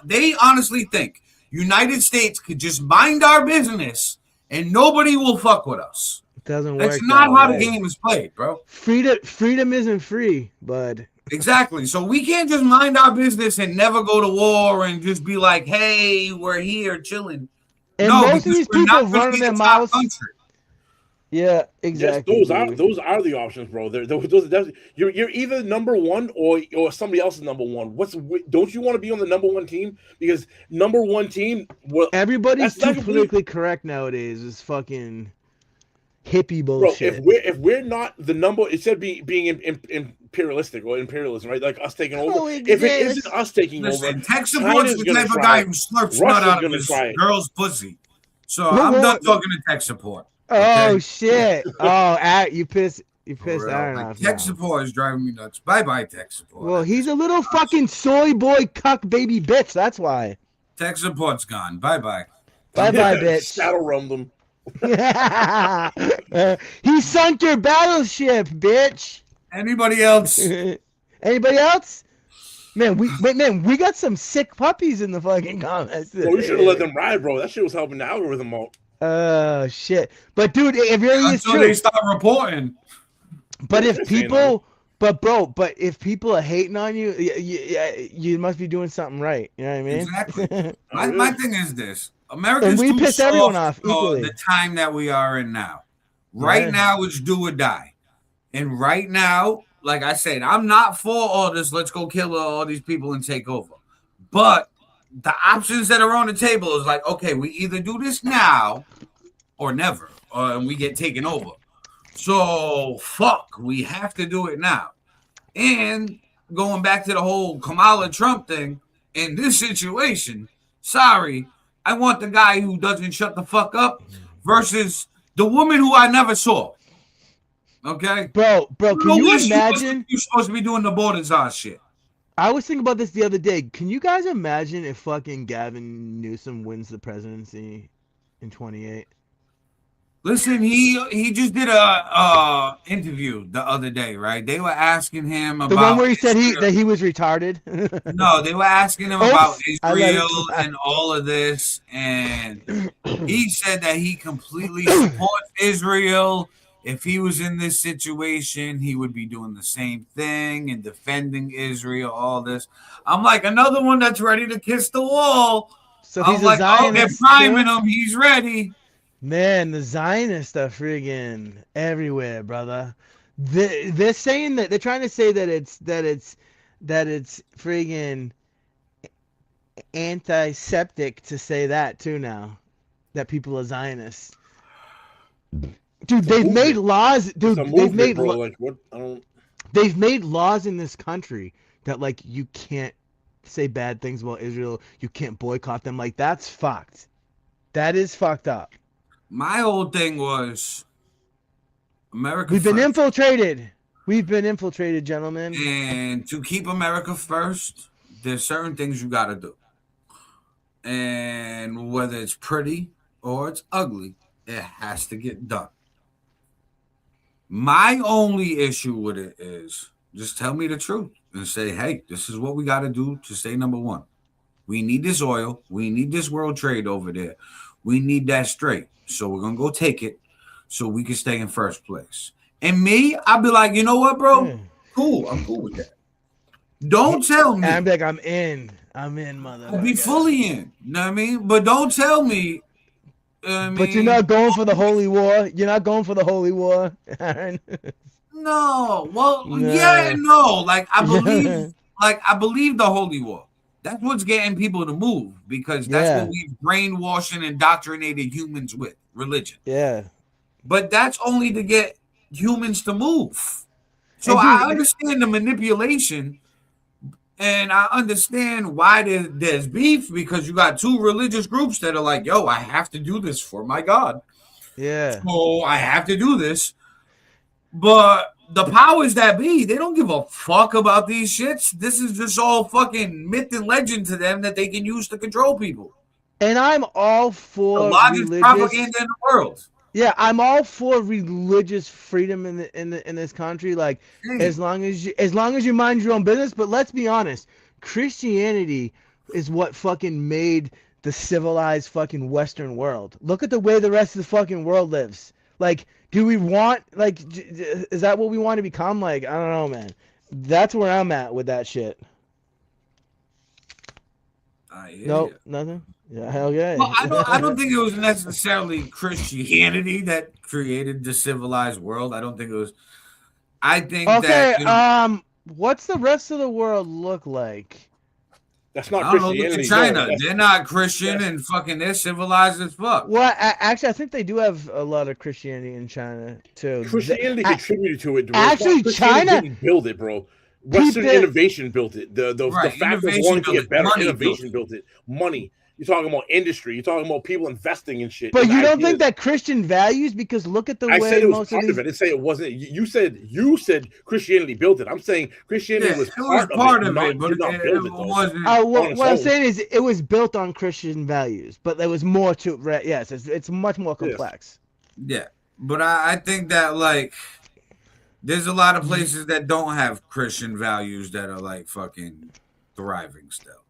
They honestly think United States could just mind our business and nobody will fuck with us. It doesn't work. That's not that how way. the game is played, bro. Freedom isn't free, bud. Exactly. So we can't just mind our business and never go to war and just be like, hey, we're here chilling. And No, most of because these we're people not gonna running be their the top mouths. country. Yeah, exactly. Yes, dude. those are the options, bro. You're either number one or somebody else is number one. Don't you want to be on the number one team? Because number one team, well, Everybody's that's too not politically correct nowadays. Is fucking hippie bullshit. bro. If we're not the number, instead of being imperialistic or imperialism, right? Like us taking over. If it isn't us taking over, Tech support's the type of guy who slurps nut out of his girl's pussy. So I'm done talking to tech support. Oh shit! Oh, you pissed Aaron off. Tech now. support is driving me nuts. Bye, tech support. Well, he's a little fucking soy boy cuck baby bitch. That's why. Tech support's gone. Bye. Bye, bitch. Shadow realmed them. He sunk your battleship, bitch. Anybody else? Anybody else? Man, we got some sick puppies in the fucking comments. Bro, you should have let them ride, bro. That shit was helping the algorithm out. Oh shit! But dude, it really is true. Until they start reporting. But if people, but if people are hating on you, you must be doing something right. You know what I mean? Exactly. my thing is this: Americans And we too piss everyone soft off for equally. the time that we are in now. Right now, it's do or die. And right now, like I said, I'm not for all this. Let's go kill all these people and take over. But the options that are on the table is like, okay, we either do this now or never, and we get taken over. So fuck, we have to do it now. And going back to the whole Kamala Trump thing, in this situation, sorry, I want the guy who doesn't shut the fuck up versus the woman who I never saw. Okay, bro, can you imagine? You're supposed to be doing the border czar shit. I was thinking about this the other day. Can you guys imagine if fucking Gavin Newsom wins the presidency in 28? Listen, he just did a interview the other day, right? They were asking him about the one where he said that he was retarded. No, they were asking him about Israel and all of this, and he said that he completely supports Israel. If he was in this situation, he would be doing the same thing and defending Israel, all this. I'm like, another one that's ready to kiss the wall. So I'm he's like, a oh, they're Zionist priming too? him. He's ready. Man, the Zionists are friggin' everywhere, brother. They're saying that they're trying to say that it's friggin' antiseptic to say that too now, that people are Zionists. Dude, they've made laws. Dude, they've made like what? I don't. They've made laws in this country that like you can't say bad things about Israel. You can't boycott them. Like that's fucked. That is fucked up. My whole thing was America. We've been infiltrated. We've been infiltrated, gentlemen. And to keep America first, there's certain things you got to do. And whether it's pretty or it's ugly, it has to get done. My only issue with it is just tell me the truth and say, hey, this is what we got to do to stay number one. We need this oil. We need this world trade over there. We need that straight. So we're going to go take it so we can stay in first place. And me, I'll be like, you know what, bro? Cool. I'm cool with that. Don't tell me. I'm like, I'm in, mother. I'll be fully in. You know what I mean? But don't tell me. But you're not going for the holy war. You're not going for the holy war. No. Well, yeah, no. Like I believe the holy war. That's what's getting people to move because that's what we've brainwashed and indoctrinated humans with, religion. Yeah. But that's only to get humans to move. So I understand the manipulation and I understand why there's beef because you got two religious groups that are like, yo, I have to do this for my God. Yeah. So I have to do this. But the powers that be, they don't give a fuck about these shits. This is just all fucking myth and legend to them that they can use to control people. And I'm all for the largest propaganda in the world. Yeah, I'm all for religious freedom in this country. Like as long as you mind your own business. But let's be honest, Christianity is what fucking made the civilized fucking Western world. Look at the way the rest of the fucking world lives. Like, do we want is that what we want to become? Like, I don't know, man. That's where I'm at with that shit. Nope, nothing. Yeah, hell yeah. Well, I don't think it was necessarily Christianity that created the civilized world. I don't think it was. I think that. What's the rest of the world look like? That's not Christianity. Look at China. They're not Christian and fucking they're civilized as fuck. Well, actually, I think they do have a lot of Christianity in China too. Christianity contributed to it. Actually, China didn't build it, bro. Western innovation built it. The fact of wanting to get better, innovation built it. Money. You're talking about industry. You're talking about people investing in shit. But you don't think that Christian values? Because look at the way said it was part of it. I didn't say it wasn't. You said Christianity built it. I'm saying Christianity was part of it, but it wasn't. What I'm saying is it was built on Christian values, but there was more to it. Yes, it's much more complex. Yeah, but I think that like there's a lot of places that don't have Christian values that are like fucking thriving still.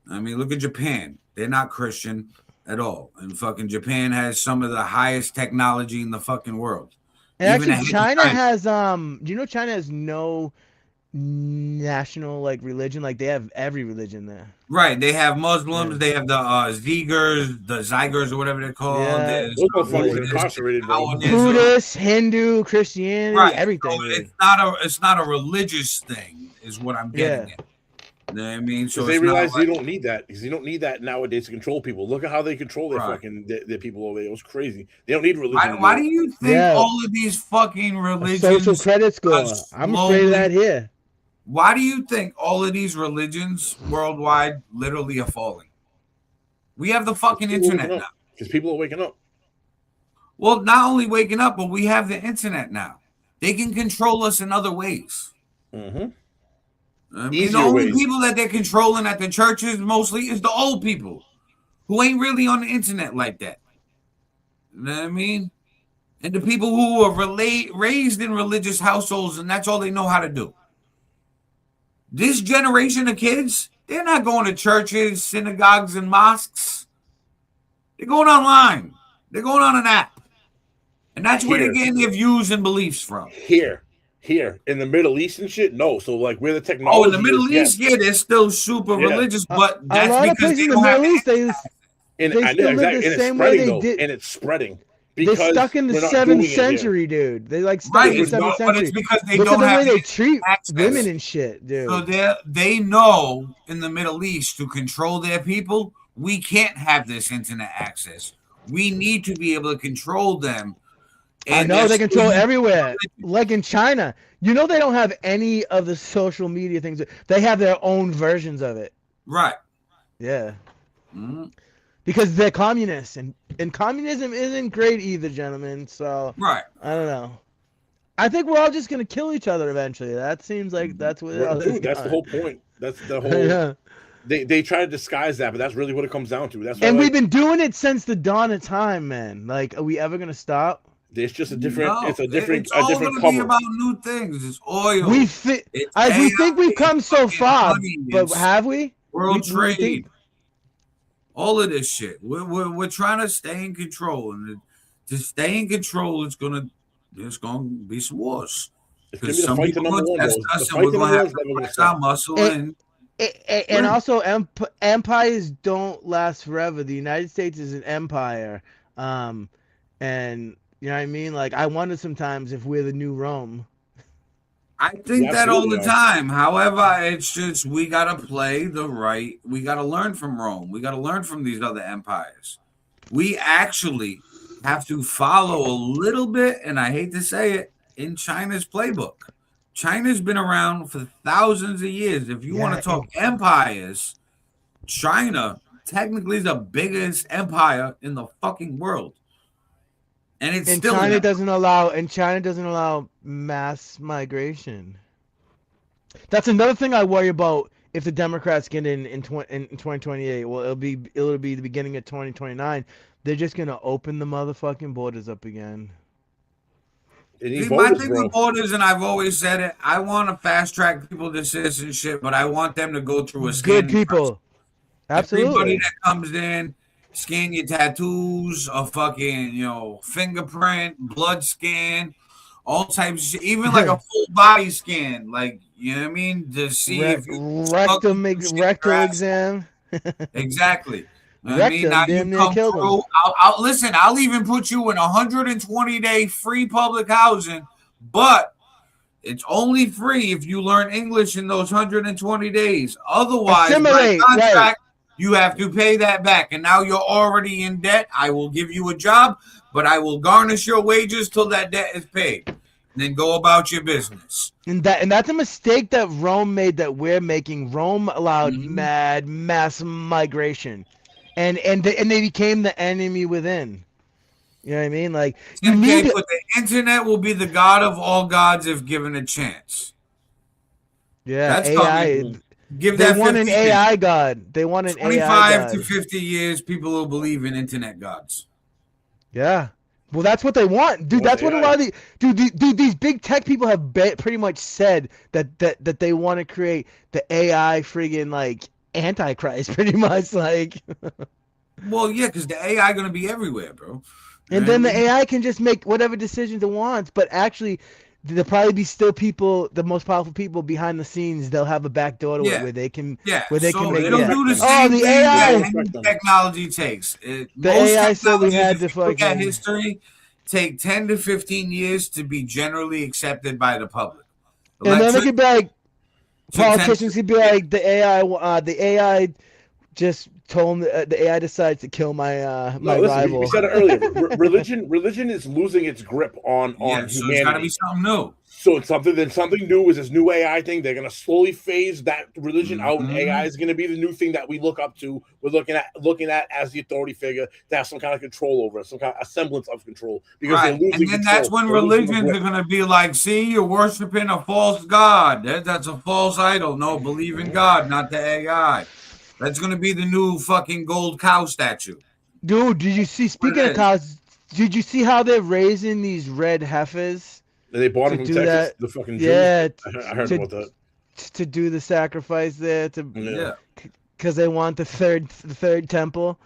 I mean, look at Japan. They're not Christian at all. And fucking Japan has some of the highest technology in the fucking world. And actually, China has, do you know China has no national, like, religion? Like, they have every religion there. Right. They have Muslims. Yeah. They have the Zygers, or whatever they're called. Yeah. Incarcerated. Buddhist, Hindu, Christianity, right. Everything. So it's not a religious thing, is what I'm getting at. You know what I mean? So they realize you don't need that because you don't need that nowadays to control people. Look at how they control their fucking their people over there. It was crazy. They don't need religion. Why do you think all of these fucking religions? A social credit score. I'm afraid of that here. Why do you think all of these religions worldwide literally are falling? We have the fucking internet now. Because people are waking up. Well, not only waking up, but we have the internet now. They can control us in other ways. Mm-hmm. I mean, the only people that they're controlling at the churches mostly is the old people who ain't really on the internet like that. You know what I mean? And the people who are raised in religious households, and that's all they know how to do. This generation of kids, they're not going to churches, synagogues, and mosques. They're going online. They're going on an app. And that's where they're getting their views and beliefs from. Here in the Middle East and shit, no. So like where the technology. Oh, in the Middle East, yeah, they're still super religious, but that's because they don't have. They still live the same way they did. And it's spreading They're stuck in the 7th century, dude. They like stuck in the 7th century. But it's because they Look don't at the have way they treat access. women and shit, dude. So they know in the Middle East to control their people, we can't have this internet access. We need to be able to control them. I know they control everywhere. Like in China, you know they don't have any of the social media things. They have their own versions of it. Right. Yeah. Because they're communists, and communism isn't great either, gentlemen. So right. I don't know. I think we're all just gonna kill each other eventually. That seems like that's what. Dude, that's the whole point. That's the whole. Yeah. They try to disguise that, but that's really what it comes down to. That's and we've been doing it since the dawn of time, man. Like, are we ever gonna stop? It's just a different. No, it's a different. It's all a different gonna cover. be about new things. It's oil. We think we've come so far, but have we? World trade. All of this shit. We're trying to stay in control, and to stay in control, there's gonna be some wars. Because some people are gonna test us, and we're gonna have to flex our muscle and also empires don't last forever. The United States is an empire, and you know what I mean. Like, I wonder sometimes if we're the new Rome. I think that all the time. However, it's just we gotta play the right. We gotta learn from Rome. We gotta learn from these other empires. We actually have to follow a little bit, and I hate to say it, in China's playbook. China's been around for thousands of years. If you want to talk empires, China technically is the biggest empire in the fucking world. And it's still China doesn't allow mass migration. That's another thing I worry about if the Democrats get in 2028. Well, it'll be the beginning of 2029. They're just gonna open the motherfucking borders up again. My thing with borders, and I've always said it, I want to fast track people to citizenship, but I want them to go through a scanning good people. process. Absolutely. Everybody that comes in, scan your tattoos, a fucking, fingerprint, blood scan, all types of shit, even like a full body scan, like, you know what I mean, to see if you rectal exam. Exactly. I mean, now you come through. Listen, I'll even put you in 120-day free public housing, but it's only free if you learn English in those 120 days. Otherwise, by contract, you have to pay that back. And now you're already in debt. I will give you a job, but I will garnish your wages till that debt is paid. And then go about your business. And that's a mistake that Rome made that we're making. Rome allowed mass migration. And they became the enemy within. You know what I mean? Like, but the internet will be the god of all gods if given a chance. Yeah, that's AI. Give they that want an AI god. They want an AI god. 25 to 50 years, people will believe in internet gods. Yeah. Well, that's what they want, dude. That's what a lot of these big tech people have pretty much said that they want to create the AI friggin' like Antichrist, pretty much, like. Well, yeah, because the AI going to be everywhere, bro. And then the AI can just make whatever decisions it wants, but actually, there'll probably be still people, the most powerful people behind the scenes. They'll have a back door to it where they can, where they can make. It'll do the same thing that technology takes. The AI said we had to look at history. Take 10 to 15 years to be generally accepted by the public. And then they could be like, politicians could be like, the AI just told the AI decides to kill my rival. We said it earlier. Religion is losing its grip on humanity. So it's got to be something new. So it's something new is this new AI thing. They're gonna slowly phase that religion out. And AI is gonna be the new thing that we look up to. We're looking at as the authority figure to have some kind of control over us, some kind of a semblance of control. Because they're losing and then control. that's when religions are gonna be like, see, you're worshiping a false god. That's a false idol. No, believe in God, not the AI. That's gonna be the new fucking gold cow statue. Dude, did you see? Speaking of cows, did you see how they're raising these red heifers? They bought them from Texas, the fucking Jews. Yeah, I heard about that. To do the sacrifice there, because they want the third temple.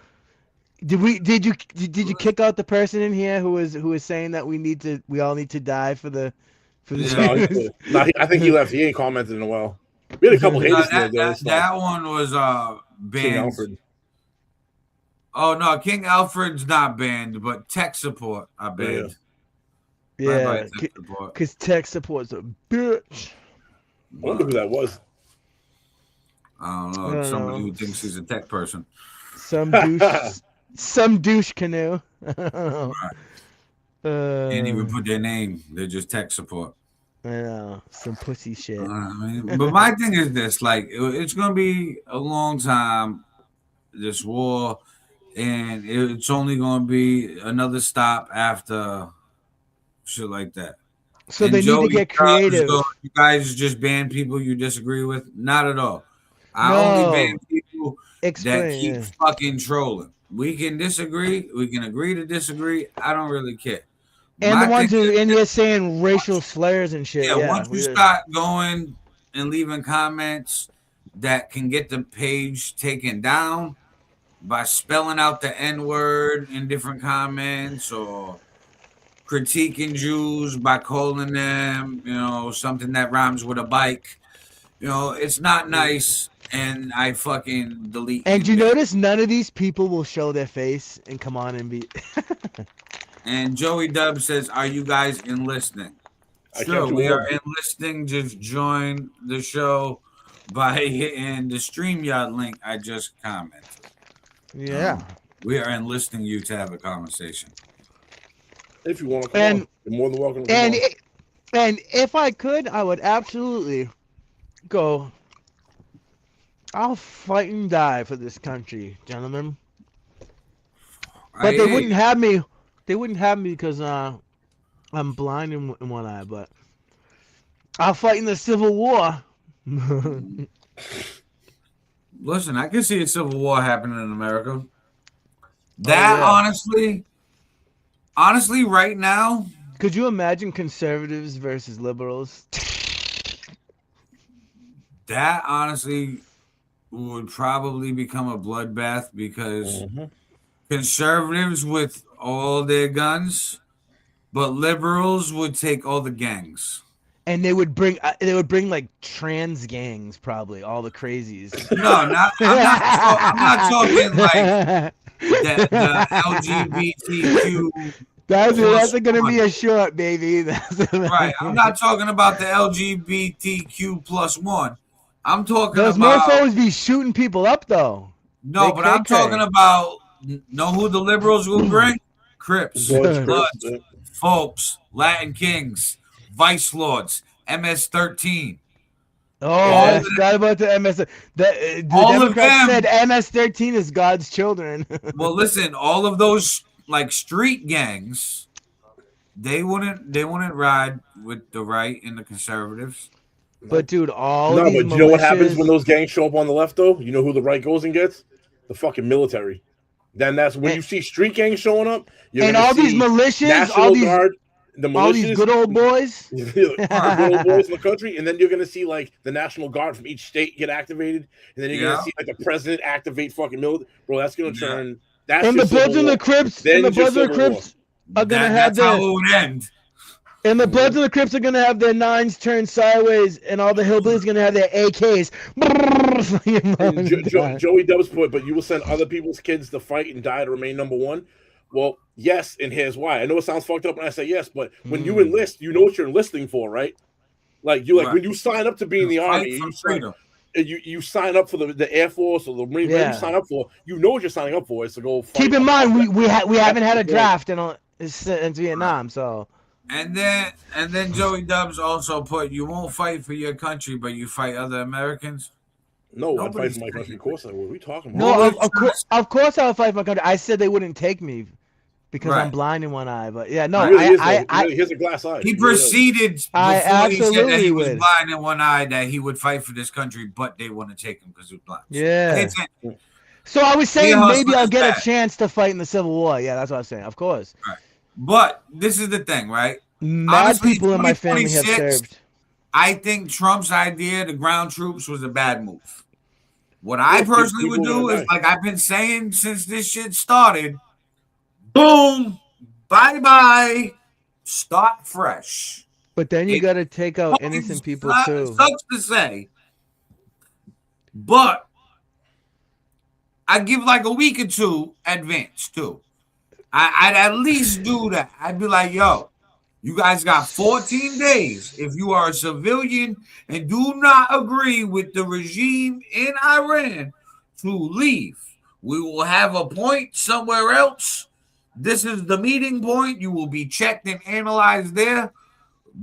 Did you kick out the person in here who was saying that we all need to die for the No, I think he left. He ain't commented in a while. We had a couple haters there. That one was banned. Oh no, King Alfred's not banned, but tech support are banned. Bye-bye, Yeah, tech support. because tech support's a bitch. I wonder who that was. I don't know. I don't Somebody know. who thinks he's a tech person. Some douche canoe. I don't know. Can't even put their name. They're just tech support. I know, some pussy shit. But my thing is this: like, it's gonna be a long time, this war, and it's only gonna be another stop after shit like that. So And they need to Joey get Dubs, creative. so you guys just ban people you disagree with? Not at all. I only ban No, people that explain. keep Yeah. fucking trolling. We can disagree. We can agree to disagree. I don't really care. And the My thing ones who is, in here saying racial slurs and shit. yeah, Yeah, once you start going and leaving comments that can get the page taken down by spelling out the N word in different comments or critiquing Jews by calling them, something that rhymes with a bike. It's not nice, and I fucking delete and you. you notice none of these people will show their face and come on and be. And Joey Dub says, "Are you guys enlisting?" Sure, we are enlisting. Just join the show by hitting the StreamYard link I just commented. Yeah. We are enlisting you to have a conversation. If you want to come on, you're more than welcome to come on. And if I could, I would absolutely go. I'll fight and die for this country, gentlemen. But they wouldn't have me. They wouldn't have me because I'm blind in one eye. But I'll fight in the Civil War. Listen, I can see a civil war happening in America. That honestly, right now. Could you imagine conservatives versus liberals? That honestly would probably become a bloodbath because conservatives with all their guns, but liberals would take all the gangs. And they would bring like trans gangs, probably all the crazies. No, I'm not talking like the LGBTQ. That's gonna be a short, baby. Right. I'm not talking about the LGBTQ +1. I'm talking those about mofos be shooting people up though. No, but I'm talking about know who the liberals will bring? Crips, Bloods, Folks, Latin Kings, Vice Lords, MS-13. Oh, I forgot about the MS. The Democrats said MS-13 is God's children. Well, listen, all of those like street gangs, they wouldn't ride with the right and the conservatives. But dude, these but you know what happens when those gangs show up on the left though? You know who the right goes and gets? The fucking military. Then that's when you see street gangs showing up. And all these militias, National Guard, the militias, all these good old boys, good old boys in the country, and then you're gonna see like the National Guard from each state get activated, and then you're gonna see like the president activate fucking military. Bro, that's gonna turn. That's and the Bloods and the Crips, are gonna have how it would end. And the Bloods and the Crips are gonna have their nines turned sideways, and all the hillbillies are gonna have their AKs. Joey Dubs put, but you will send other people's kids to fight and die to remain number one. Well, yes, and here's why. I know it sounds fucked up when I say yes, but when you enlist, you know what you're enlisting for, right? Like when you sign up to be in the army, you sign up for the Air Force or the Marine. Whatever you sign up for, you know what you're signing up for is to go fight. Keep in mind, we haven't had a draft since Vietnam, so. And then Joey Dubs also put, you won't fight for your country, but you fight other Americans. No, I'd fight for my country. Of course I would. What are we talking about? No, of course I would fight for my country. I said they wouldn't take me because I'm blind in one eye. But yeah, no, he has a glass eye. He proceeded before he said that he was blind in one eye, that he would fight for this country, but they want to take him because he was blind. Yeah. So I was saying maybe I'll get a chance to fight in the Civil War. Yeah, that's what I was saying. Of course. Right. But this is the thing, right? Mad people in my family have served. I think Trump's idea, the ground troops, was a bad move. What I personally would do is, like I've been saying since this shit started, boom, bye-bye, start fresh. But then you got to take out innocent people too. Sucks to say, but I'd give like a week or two advance too. I'd at least do that. I'd be like, yo, you guys got 14 days if you are a civilian and do not agree with the regime in Iran to leave. We will have a point somewhere else. This is the meeting point. You will be checked and analyzed there.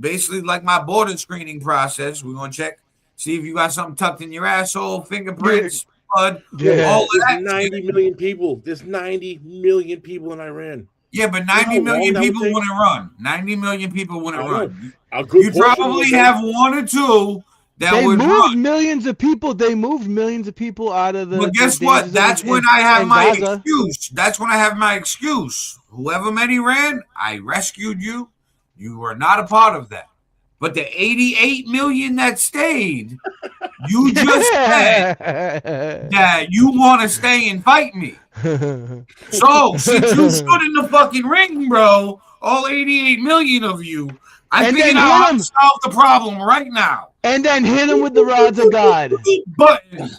Basically, like my border screening process. We're going to check, see if you got something tucked in your asshole, fingerprints, blood, all of that. 90 million people. There's 90 million people in Iran. Yeah, but 90 million people wouldn't run. 90 million people wouldn't run. You probably have one or two that would run. Millions of people. They moved millions of people out of the. But guess what? That's when I have my excuse. That's when I have my excuse. Whoever many ran, I rescued you. You were not a part of that. But the 88 million that stayed, you just said that you want to stay and fight me. So, since you stood in the fucking ring, bro, all 88 million of you, I figured out how to solve the problem right now. And then hit him with the rods of God. Button.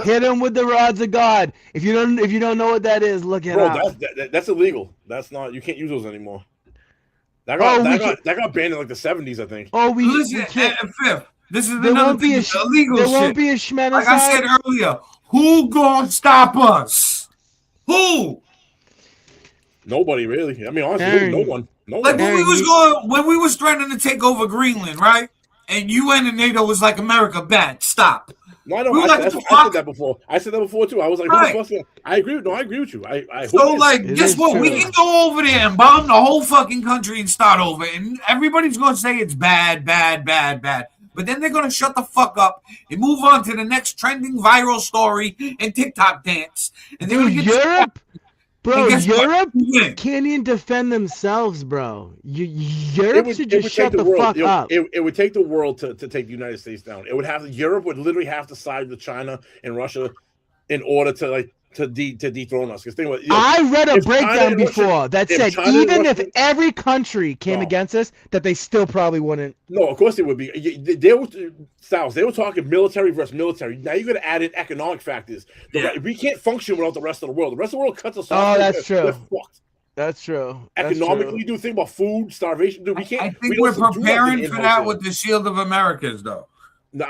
Hit him with the rods of God. If you don't know what that is, look it up. That's illegal. That's not. You can't use those anymore. That got banned in like the 70s, I think. Oh, listen, Fifth. This is there another thing. Illegal shit. There won't be a schmenicide. Like I said earlier, who gonna stop us? Who? Nobody really. I mean, honestly, no one. Like when we was threatening to take over Greenland, right? And UN and NATO was like, America, bad, stop. No, I know. I said that before. I said that before too. I was like, I agree with you. I so like, guess what? True. We can go over there and bomb the whole fucking country and start over, and everybody's gonna say it's bad. But then they're gonna shut the fuck up and move on to the next trending viral story and TikTok dance. And they're gonna get Europe. Bro, Europe can't even defend themselves, bro. Europe should just shut the fuck up. It would take the world to take the United States down. Europe would literally have to side with China and Russia in order to dethrone us. Because I read a breakdown before that said even if every country came against us, that they still probably wouldn't. No, of course it would be. They were talking military versus military. Now you're going to add in economic factors. We can't function without the rest of the world. The rest of the world cuts us off. Oh, that's true. We're fucked. That's true. Economically, do think about food, starvation. Dude, we can't. I think we're preparing for that with the Shield of Americas, though. No,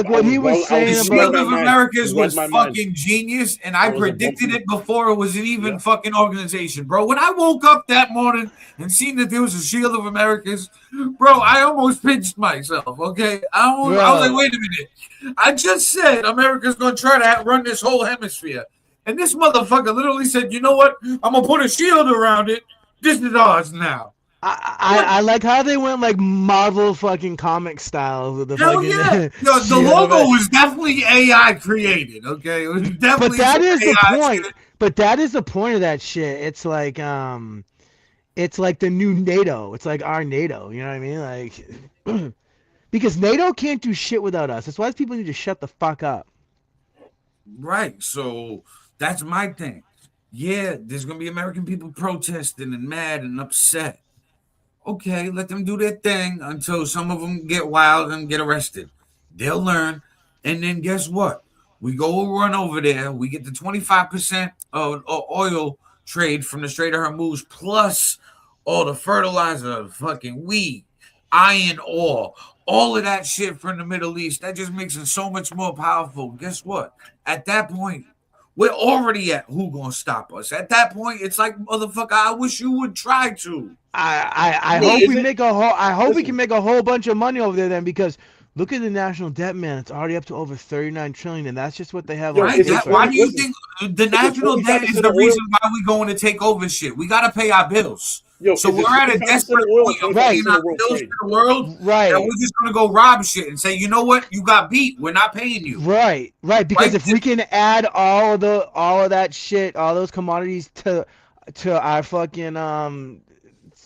what he was saying the Shield of Americas was fucking genius, and I predicted it before it was an even fucking organization, bro. When I woke up that morning and seen that there was a Shield of Americas, bro, I almost pinched myself. Okay, I was like, wait a minute, I just said America's gonna try to run this whole hemisphere, and this motherfucker literally said, you know what? I'm gonna put a shield around it. This is ours now. I like how they went like Marvel fucking comic style with the Hell fucking. Yeah. Yo, the logo was definitely AI created. Okay, it was definitely. But that is the point. But that is the point of that shit. It's like the new NATO. It's like our NATO. You know what I mean? Like, because NATO can't do shit without us. That's why people need to shut the fuck up. Right. So that's my thing. Yeah, there's gonna be American people protesting and mad and upset. Okay, let them do their thing until some of them get wild and get arrested. They'll learn. And then guess what? We go run over there. We get the 25% of oil trade from the Strait of Hormuz, plus all the fertilizer, fucking wheat, iron ore, all of that shit from the Middle East. That just makes it so much more powerful. Guess what? At that point, we're already at who gonna stop us. At that point, it's like, motherfucker, I wish you would try to. I hope we make a whole. I hope we can make a whole bunch of money over there then, because look at the national debt, man. It's already up to over 39 trillion, and that's just what they have. Right? Why do you think the national debt is the reason why we're going to take over shit? We got to pay our bills. So we're at a desperate point of paying our bills to the world. Right. And we're just going to go rob shit and say, you know what? You got beat. We're not paying you. Right. Because if we can add all of that shit, all those commodities to our fucking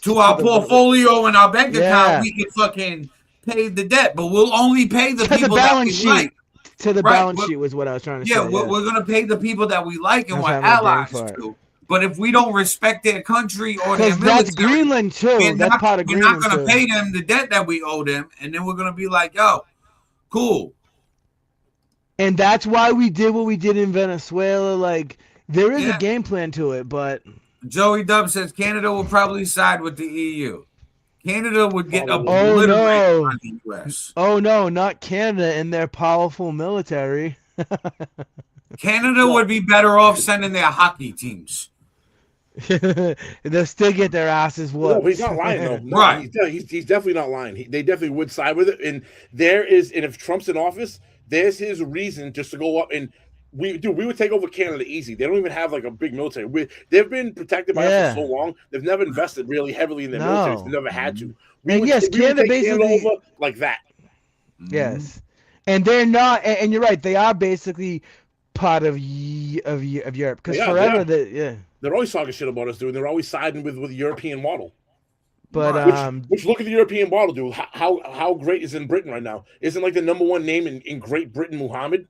to our portfolio and our bank account, we can fucking pay the debt, but we'll only pay the people that we like. To the balance sheet was what I was trying to say. Yeah, we're going to pay the people that we like and we're allies to. But if we don't respect their country or their military, that's Greenland too. That's part of Greenland. We're not going to pay them the debt that we owe them, and then we're going to be like, yo, cool. And that's why we did what we did in Venezuela. Like, there is Yeah. a game plan to it, but Joey Dub says Canada will probably side with the EU. Canada would get Probably. oh obliterated no, by the US. oh no, not Canada and their powerful military. Canada would be better off sending their hockey teams. They'll still get their asses whooped. No, he's not lying though. No, Right. he's definitely not lying. They definitely would side with it. And if Trump's in office, there's his reason just to go up and we would take over Canada easy. They don't even have like a big military. They've been protected by us for so long. They've never invested really heavily in their military. They've never had to. And yes, Canada basically over like that. Yes, and they're not. And you're right. They are basically part of Europe because forever they're always talking shit about us, dude. They're always siding with the European model. But which look at the European model, dude. How great is in Britain right now? Isn't like the number one name in Great Britain Muhammad?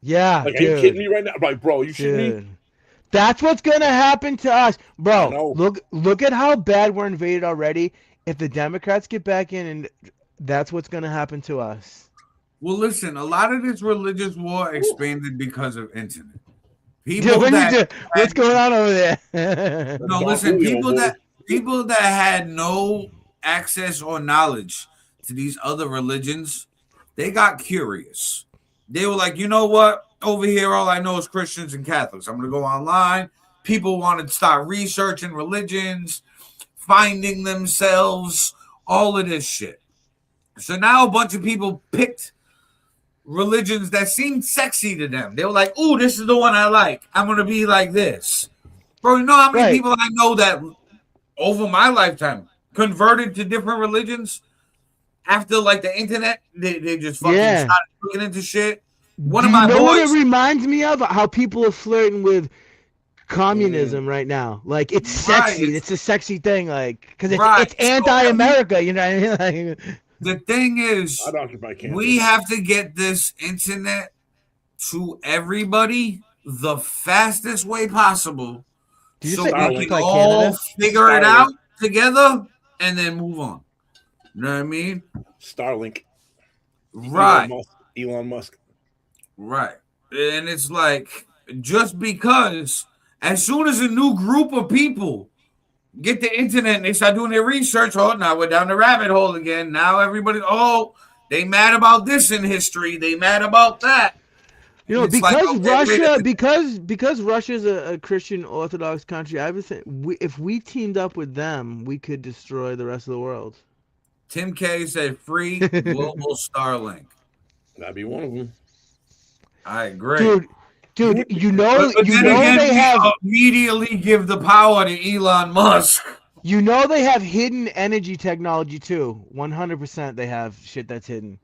Yeah, like, are you kidding me right now? Like, bro, you shitting me? That's what's gonna happen to us, bro. Look at how bad we're invaded already. If the Democrats get back in, and that's what's gonna happen to us. Well, listen, a lot of this religious war expanded because of internet. What's going on over there? No, listen, people that had no access or knowledge to these other religions, they got curious. They were like, you know what? Over here, all I know is Christians and Catholics. I'm going to go online. People want to start researching religions, finding themselves, all of this shit. So now a bunch of people picked religions that seemed sexy to them. They were like, ooh, this is the one I like. I'm going to be like this. Bro, you know how many people I know that over my lifetime converted to different religions? After like the internet, they just fucking started looking into shit. One of my boys. What it reminds me of? How people are flirting with communism right now. Like it's sexy. It's a sexy thing. Like because it's anti-America. You know what I mean? Like, the thing is, we have to get this internet to everybody the fastest way possible, so we can all figure it out together and then move on. You know what I mean? Starlink. Right. Elon Musk. Right. And it's like, just because as soon as a new group of people get the internet and they start doing their research, now we're down the rabbit hole again. Now everybody, they mad about this in history. They mad about that. You know, because Russia, because Russia's a Christian Orthodox country, I would think if we teamed up with them, we could destroy the rest of the world. Tim K said free global Starlink. That'd be one of them. I agree. Dude, you know they have immediately give the power to Elon Musk. You know they have hidden energy technology too. 100% they have shit that's hidden.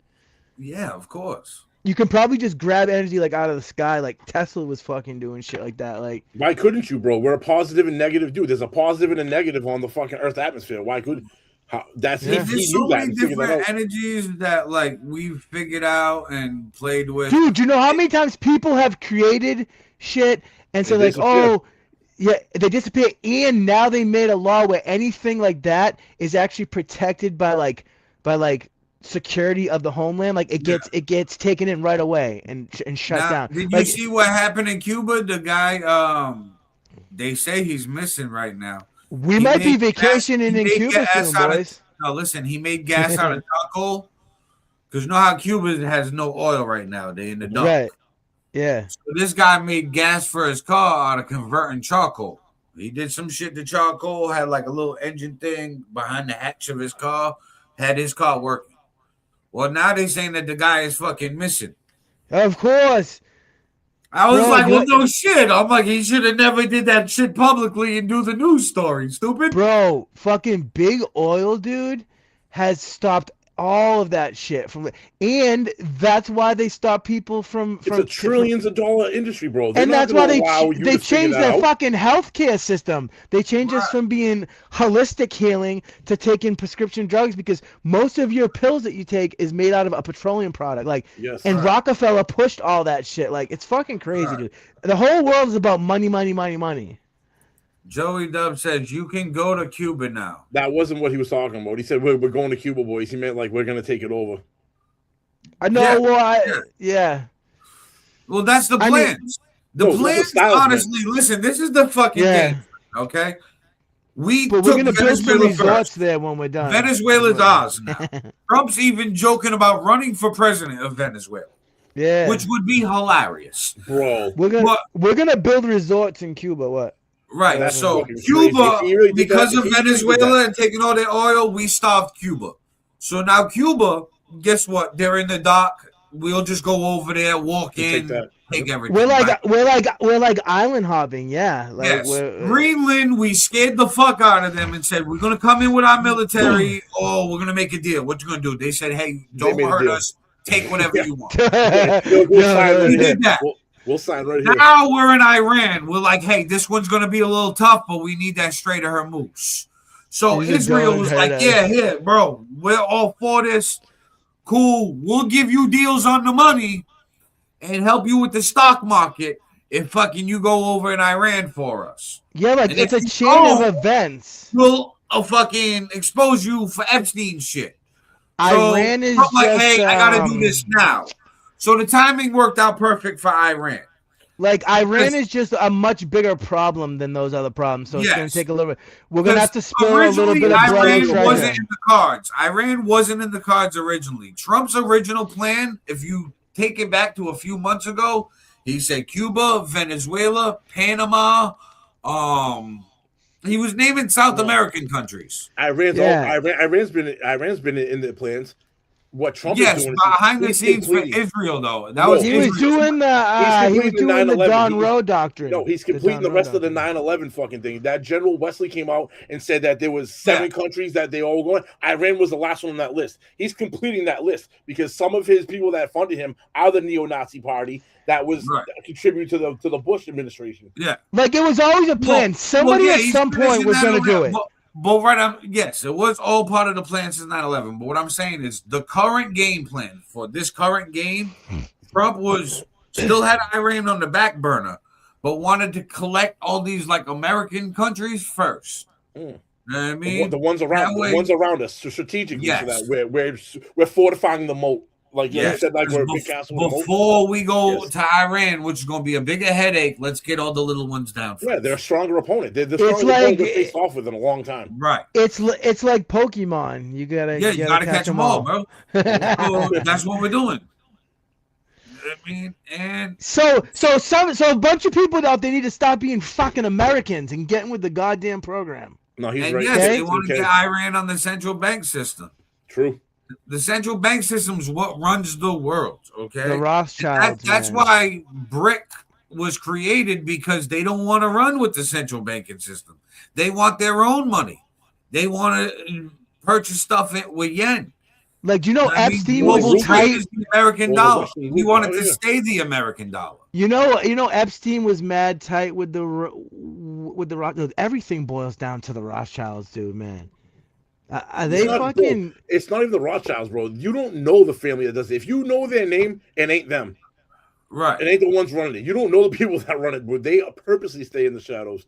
Yeah, of course. You can probably just grab energy like out of the sky, like Tesla was fucking doing shit like that. Like, why couldn't you, bro? We're a positive and negative dude. There's a positive and a negative on the fucking Earth atmosphere. Why could? There's so many different energies that like we've figured out and played with. Dude, you know how many times people have created shit and so like, they disappear, and now they made a law where anything like that is actually protected by like security of the homeland. Like it gets taken in right away and shut down. Did you see what happened in Cuba? The guy, they say he's missing right now. We might be vacationing in Cuba soon, boys. No, listen, he made gas out of charcoal. Because you know how Cuba has no oil right now. They in the dump. Right. Yeah. So this guy made gas for his car out of converting charcoal. He did some shit to charcoal, had like a little engine thing behind the hatch of his car, had his car working. Well, now they're saying that the guy is fucking missing. Of course. I was well, no shit. I'm like, he should have never did that shit publicly and do the news story, stupid. Bro, fucking big oil, dude, has stopped all of that shit and that's why they stop people from it's a trillions of dollar industry, bro. And that's why they changed their fucking healthcare system. They changed us from being holistic healing to taking prescription drugs, because most of your pills that you take is made out of a petroleum product. Like, Rockefeller pushed all that shit. Like, it's fucking crazy, dude. The whole world is about money, money, money, money. Joey Dub says you can go to Cuba now. That wasn't what he was talking about. He said we're going to Cuba, boys. He meant like we're gonna take it over. I know. Yeah. Well, that's the plan. The plans, honestly, listen, this is the fucking game. Okay. But we're gonna build some resorts there when we're done. Venezuela's ours now. Trump's even joking about running for president of Venezuela. Yeah. Which would be hilarious. Bro. We're gonna build resorts in Cuba, what? Right. So Cuba, really because of Venezuela and taking all their oil, we starved Cuba. So now Cuba, guess what? They're in the dock. We'll just go over there, walk in, take everything. We're like island hopping, yeah. Like yes. Greenland, we scared the fuck out of them and said we're gonna come in with our military, or we're gonna make a deal. What you gonna do? They said, hey, don't hurt us. Take whatever you want. We did that. We'll sign right here. Now we're in Iran. We're like, hey, this one's gonna be a little tough, but we need that Strait of Hormuz. So Israel was like, yeah, here, bro, we're all for this. Cool, we'll give you deals on the money and help you with the stock market if fucking you go over in Iran for us. Yeah, like it's a chain of events. We'll fucking expose you for Epstein shit. Iran is like, hey, I gotta do this now. So the timing worked out perfect for Iran. Like Iran is just a much bigger problem than those other problems, so it's gonna take a little bit. We're gonna have to spill a little bit of blood. Iran wasn't in the cards. Iran wasn't in the cards originally. Trump's original plan, if you take it back to a few months ago, he said Cuba, Venezuela, Panama. He was naming South American countries. Iran's been in the plans. What Trump is doing behind the scenes for Israel, though. He was doing the Don Roe doctrine. No, he's completing the rest of the 9/11 fucking thing. That General Wesley came out and said that there was 7 countries that they all going. Iran was the last one on that list. He's completing that list because some of his people that funded him are the neo-Nazi party that was contribute to the Bush administration. Yeah, like it was always a plan. Somebody at some point was going to do it. But yes, it was all part of the plan since 9/11. But what I'm saying is the current game plan for this current game, Trump still had Iran on the back burner, but wanted to collect all these like American countries first. You know what I mean? The ones around us, strategically, so that we're fortifying the moat. Like you said, like we're a big castle before we go to Iran, which is going to be a bigger headache. Let's get all the little ones down first. Yeah, they're a stronger opponent. They're the strongest opponent they faced off with in a long time. Right. It's like Pokemon. You gotta catch them all, bro. That's what we're doing. I mean, and so a bunch of people out there need to stop being fucking Americans and getting with the goddamn program. No, he's and right. Yes, they want to get Iran on the central bank system. True. The central bank system is what runs the world, okay? The Rothschilds. That's why BRIC was created, because they don't want to run with the central banking system. They want their own money. They want to purchase stuff with yen. Like, do you know Epstein was tight? The American dollar. He wanted to stay the American dollar. You know, Epstein was mad tight with the Rothschilds. Everything boils down to the Rothschilds, dude, man. Are they fucking? Bro, it's not even the Rothschilds, bro. You don't know the family that does it. If you know their name, it ain't them. Right. It ain't the ones running it. You don't know the people that run it, but they purposely stay in the shadows.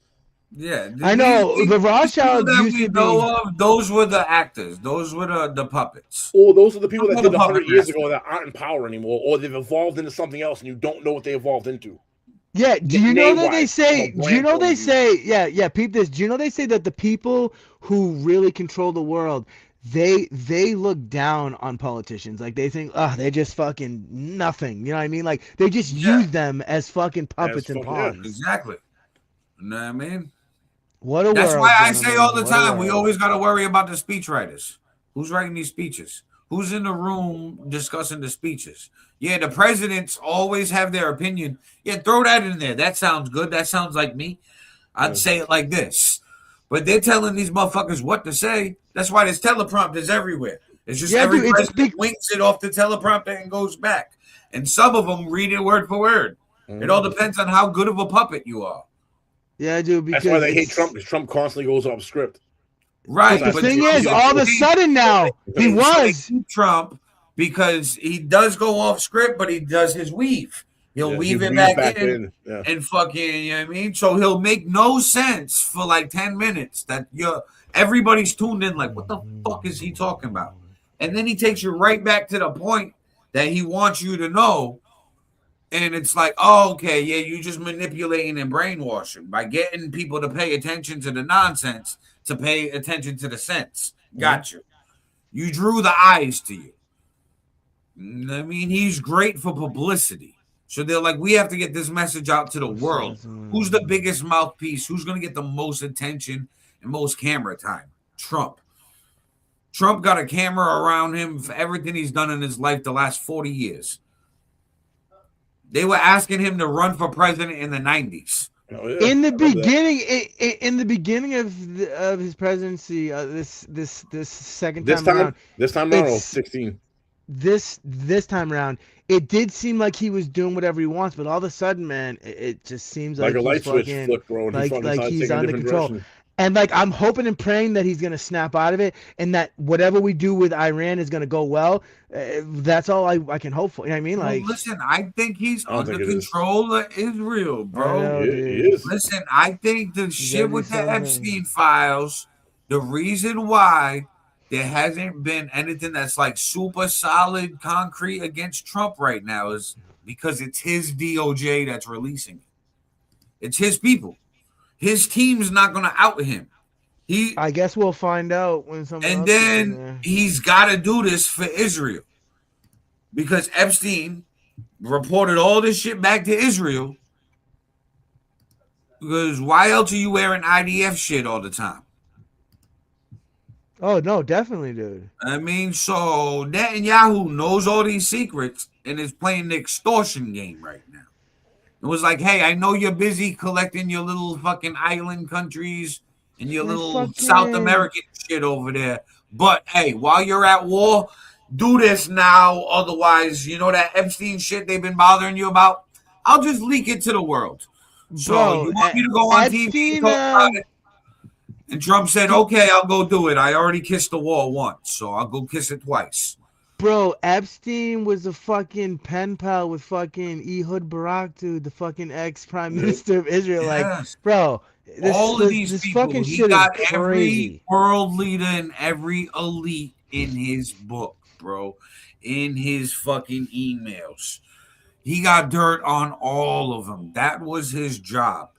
Yeah, I know the Rothschilds that used we to know of. Those were the actors. Those were the puppets. Or those are the people that did 100 years ago that aren't in power anymore, or they've evolved into something else, and you don't know what they evolved into. Yeah, do you know that they say? Do you know they say? Yeah. Peep this. Do you know they say that the people who really control the world, they look down on politicians. Like they think, they're just fucking nothing. You know what I mean? Like they just use them as fucking puppets and pawns. Yeah, exactly. You know what I mean? What a That's world, why I gentlemen. say all the time, we always got to worry about the speechwriters. Who's writing these speeches? Who's in the room discussing the speeches? Yeah, the presidents always have their opinion. Yeah, throw that in there. That sounds good. That sounds like me. I'd say it like this. But they're telling these motherfuckers what to say. That's why there's teleprompters everywhere. It's just every president winks it off the teleprompter and goes back. And some of them read it word for word. It all depends on how good of a puppet you are. Yeah, dude. Because that's why they hate Trump, because Trump constantly goes off script. Right. But the thing is, all of a sudden now, he was Trump, because he does go off script, but he does his weave. He'll weave it back in. And fucking, you know what I mean? So he'll make no sense for like 10 minutes that everybody's tuned in like, what the fuck is he talking about? And then he takes you right back to the point that he wants you to know And it's like, oh, okay, yeah, you just manipulating and brainwashing by getting people to pay attention to the nonsense to pay attention to the sense. Got you. You drew the eyes to you. I mean, he's great for publicity. So they're like, we have to get this message out to the world. Who's the biggest mouthpiece? Who's going to get the most attention and most camera time? Trump. Trump got a camera around him for everything he's done in his life the last 40 years. They were asking him to run for president in the 90s. Oh, yeah. In the beginning of his presidency, this second time around, this time around, 16. This time around, it did seem like he was doing whatever he wants, but all of a sudden, man, it just seems like a he's light switch fucking, flipped, bro. And like he's under control. Direction. And like I'm hoping and praying that he's gonna snap out of it, and that whatever we do with Iran is gonna go well. That's all I can hope for. You know what I mean? Like, well, listen, I think he's under control of Israel, bro. He is. Listen, I think the shit with the Epstein files, the reason why there hasn't been anything that's like super solid, concrete against Trump right now is because it's his DOJ that's releasing it. It's his people. His team's not going to out him. I guess we'll find out when someone. And then he's got to do this for Israel because Epstein reported all this shit back to Israel. Because why else are you wearing IDF shit all the time? Oh no, definitely, dude. I mean, so Netanyahu knows all these secrets and is playing the extortion game right now. It was like, hey, I know you're busy collecting your little fucking island countries and your little South American shit over there. But hey, while you're at war, do this now. Otherwise, you know that Epstein shit they've been bothering you about? I'll just leak it to the world. So you want me to go on TV and talk about it? And Trump said, okay, I'll go do it. I already kissed the wall once, so I'll go kiss it twice. Bro, Epstein was a fucking pen pal with fucking Ehud Barak, dude, the fucking ex-prime minister of Israel. Yes. Like, bro, all of these people, fucking he shit got is every crazy. world leader and every elite in his book, bro, in his fucking emails. He got dirt on all of them. That was his job.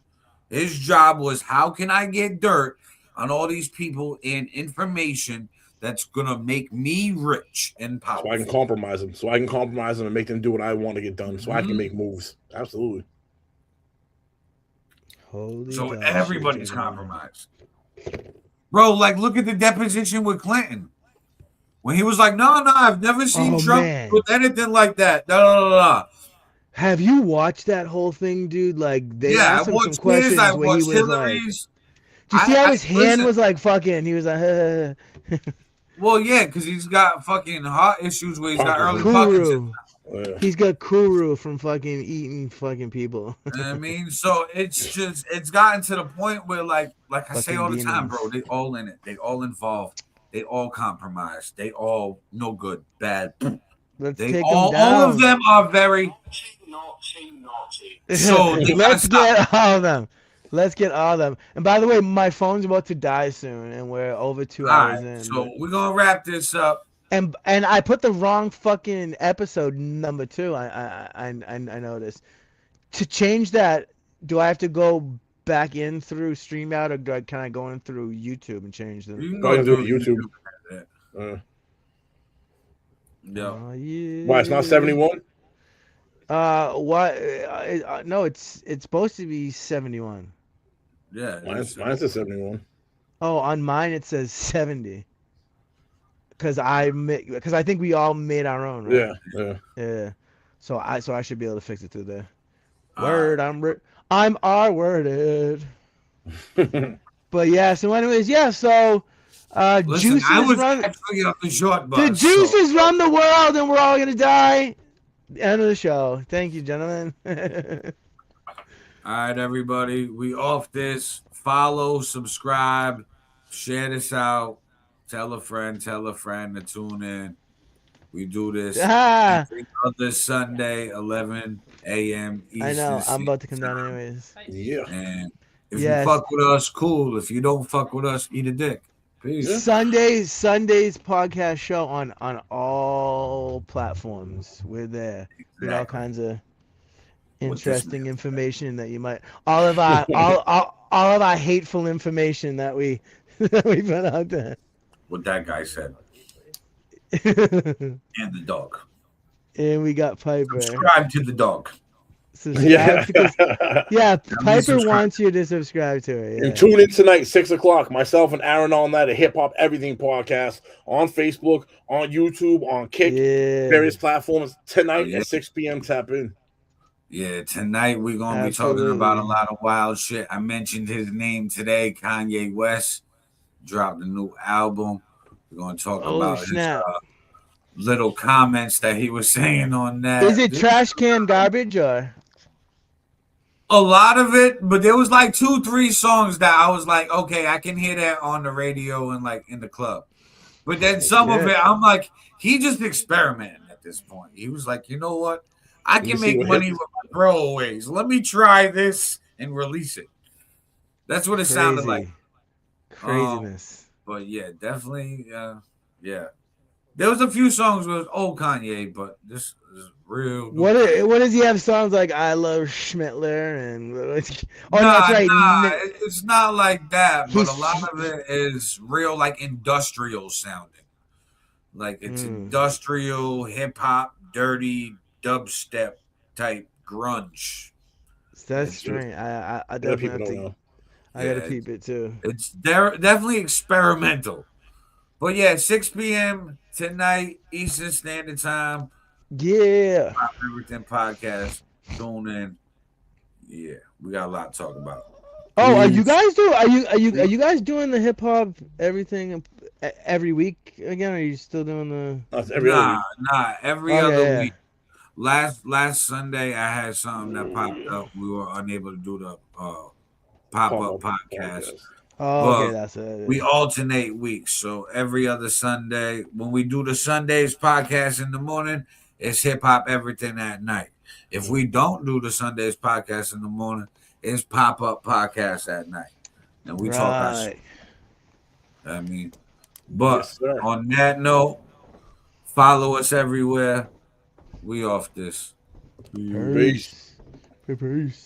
His job was, how can I get dirt on all these people and information that's going to make me rich and powerful. So I can compromise them. And make them do what I want to get done so I can make moves. Absolutely. So everybody's compromised. Bro, like, look at the deposition with Clinton. When he was like, no, I've never seen Trump with anything like that. No. Have you watched that whole thing, dude? Like, they asked him some questions where he was Hillary's. Like, do you see how his hand was like fucking? He was like, well, yeah, because he's got fucking heart issues where he's got early Parkinson's. He's got Kuru from fucking eating fucking people. I mean, so it's gotten to the point where like I say all the time, bro, they all in it. They all involved. They all compromised. They all no good, bad. Let's take them down. All of them are very naughty. So let's get all of them. Let's get all of them. And by the way, my phone's about to die soon, and we're over 2 hours in. So we're gonna wrap this up. And I put the wrong fucking episode number 2. I noticed. To change that, do I have to go back in through StreamYard, or can I go in through YouTube and change them? You can go through YouTube. Yeah. Why it's not 71? What? No, it's supposed to be 71. Yeah, mine says 71. Oh, on mine it says 70. Because I think we all made our own, right? Yeah. So I should be able to fix it through there. Word, I'm R-worded. But yeah. So anyways, yeah. So juices run. The juices run the world, and we're all gonna die. End of the show. Thank you, gentlemen. All right, everybody. We off this. Follow, subscribe, share this out. Tell a friend to tune in. We do this every other Sunday, 11 a.m. Eastern. I know. I'm about to come down anyways. Yeah. And if you fuck with us, cool. If you don't fuck with us, eat a dick. Peace. SunDaze podcast show on all platforms. We're there. With all kinds of. interesting information that you might all of our hateful information that we that we put out there. What that guy said. And the dog. And we got Piper. Subscribe to the dog. Subscribe because Piper wants you to subscribe to it. Yeah. And tune in tonight, 6 o'clock. Myself and Aaron on that, a Hip Hop Everything podcast on Facebook, on YouTube, on Kick, various platforms tonight at 6 p.m. Tap in. Yeah, tonight we're gonna be talking about a lot of wild shit. I mentioned his name today. Kanye West dropped a new album. We're gonna talk about his little comments that he was saying on that. Is it trash can garbage or? A lot of it, but there was like 2-3 songs that I was like, okay, I can hear that on the radio and like in the club. But then some of it, I'm like, he just experimenting at this point. He was like, you know what? I can make money with my throwaways. Let me try this and release it. That's what it sounded like. Craziness. But yeah, definitely. Yeah. There was a few songs with old Kanye, but this is real. What does he have songs like I Love Schmittler and that's right. It's not like that, but a lot of it is real like industrial sounding. Like it's industrial, hip hop, dirty, dubstep type grunge. That's strange. I definitely have to. I gotta peep it too. It's definitely experimental. But yeah, 6 p.m. tonight, Eastern Standard Time. Yeah. Pop Everything podcast. Tune in. Yeah, we got a lot to talk about. Oh, are you guys doing the hip hop everything every week again? Or are you still doing the? Every other week. Every other week. Last Sunday, I had something that popped up. We were unable to do the pop-up podcast. Oh, okay, that's it. We alternate weeks. So every other Sunday, when we do the SunDaze podcast in the morning, it's Hip Hop Everything at night. If we don't do the SunDaze podcast in the morning, it's Pop-Up podcast at night. And we talk our shit. I mean, but on that note, follow us everywhere. We off this. Peace. Peace.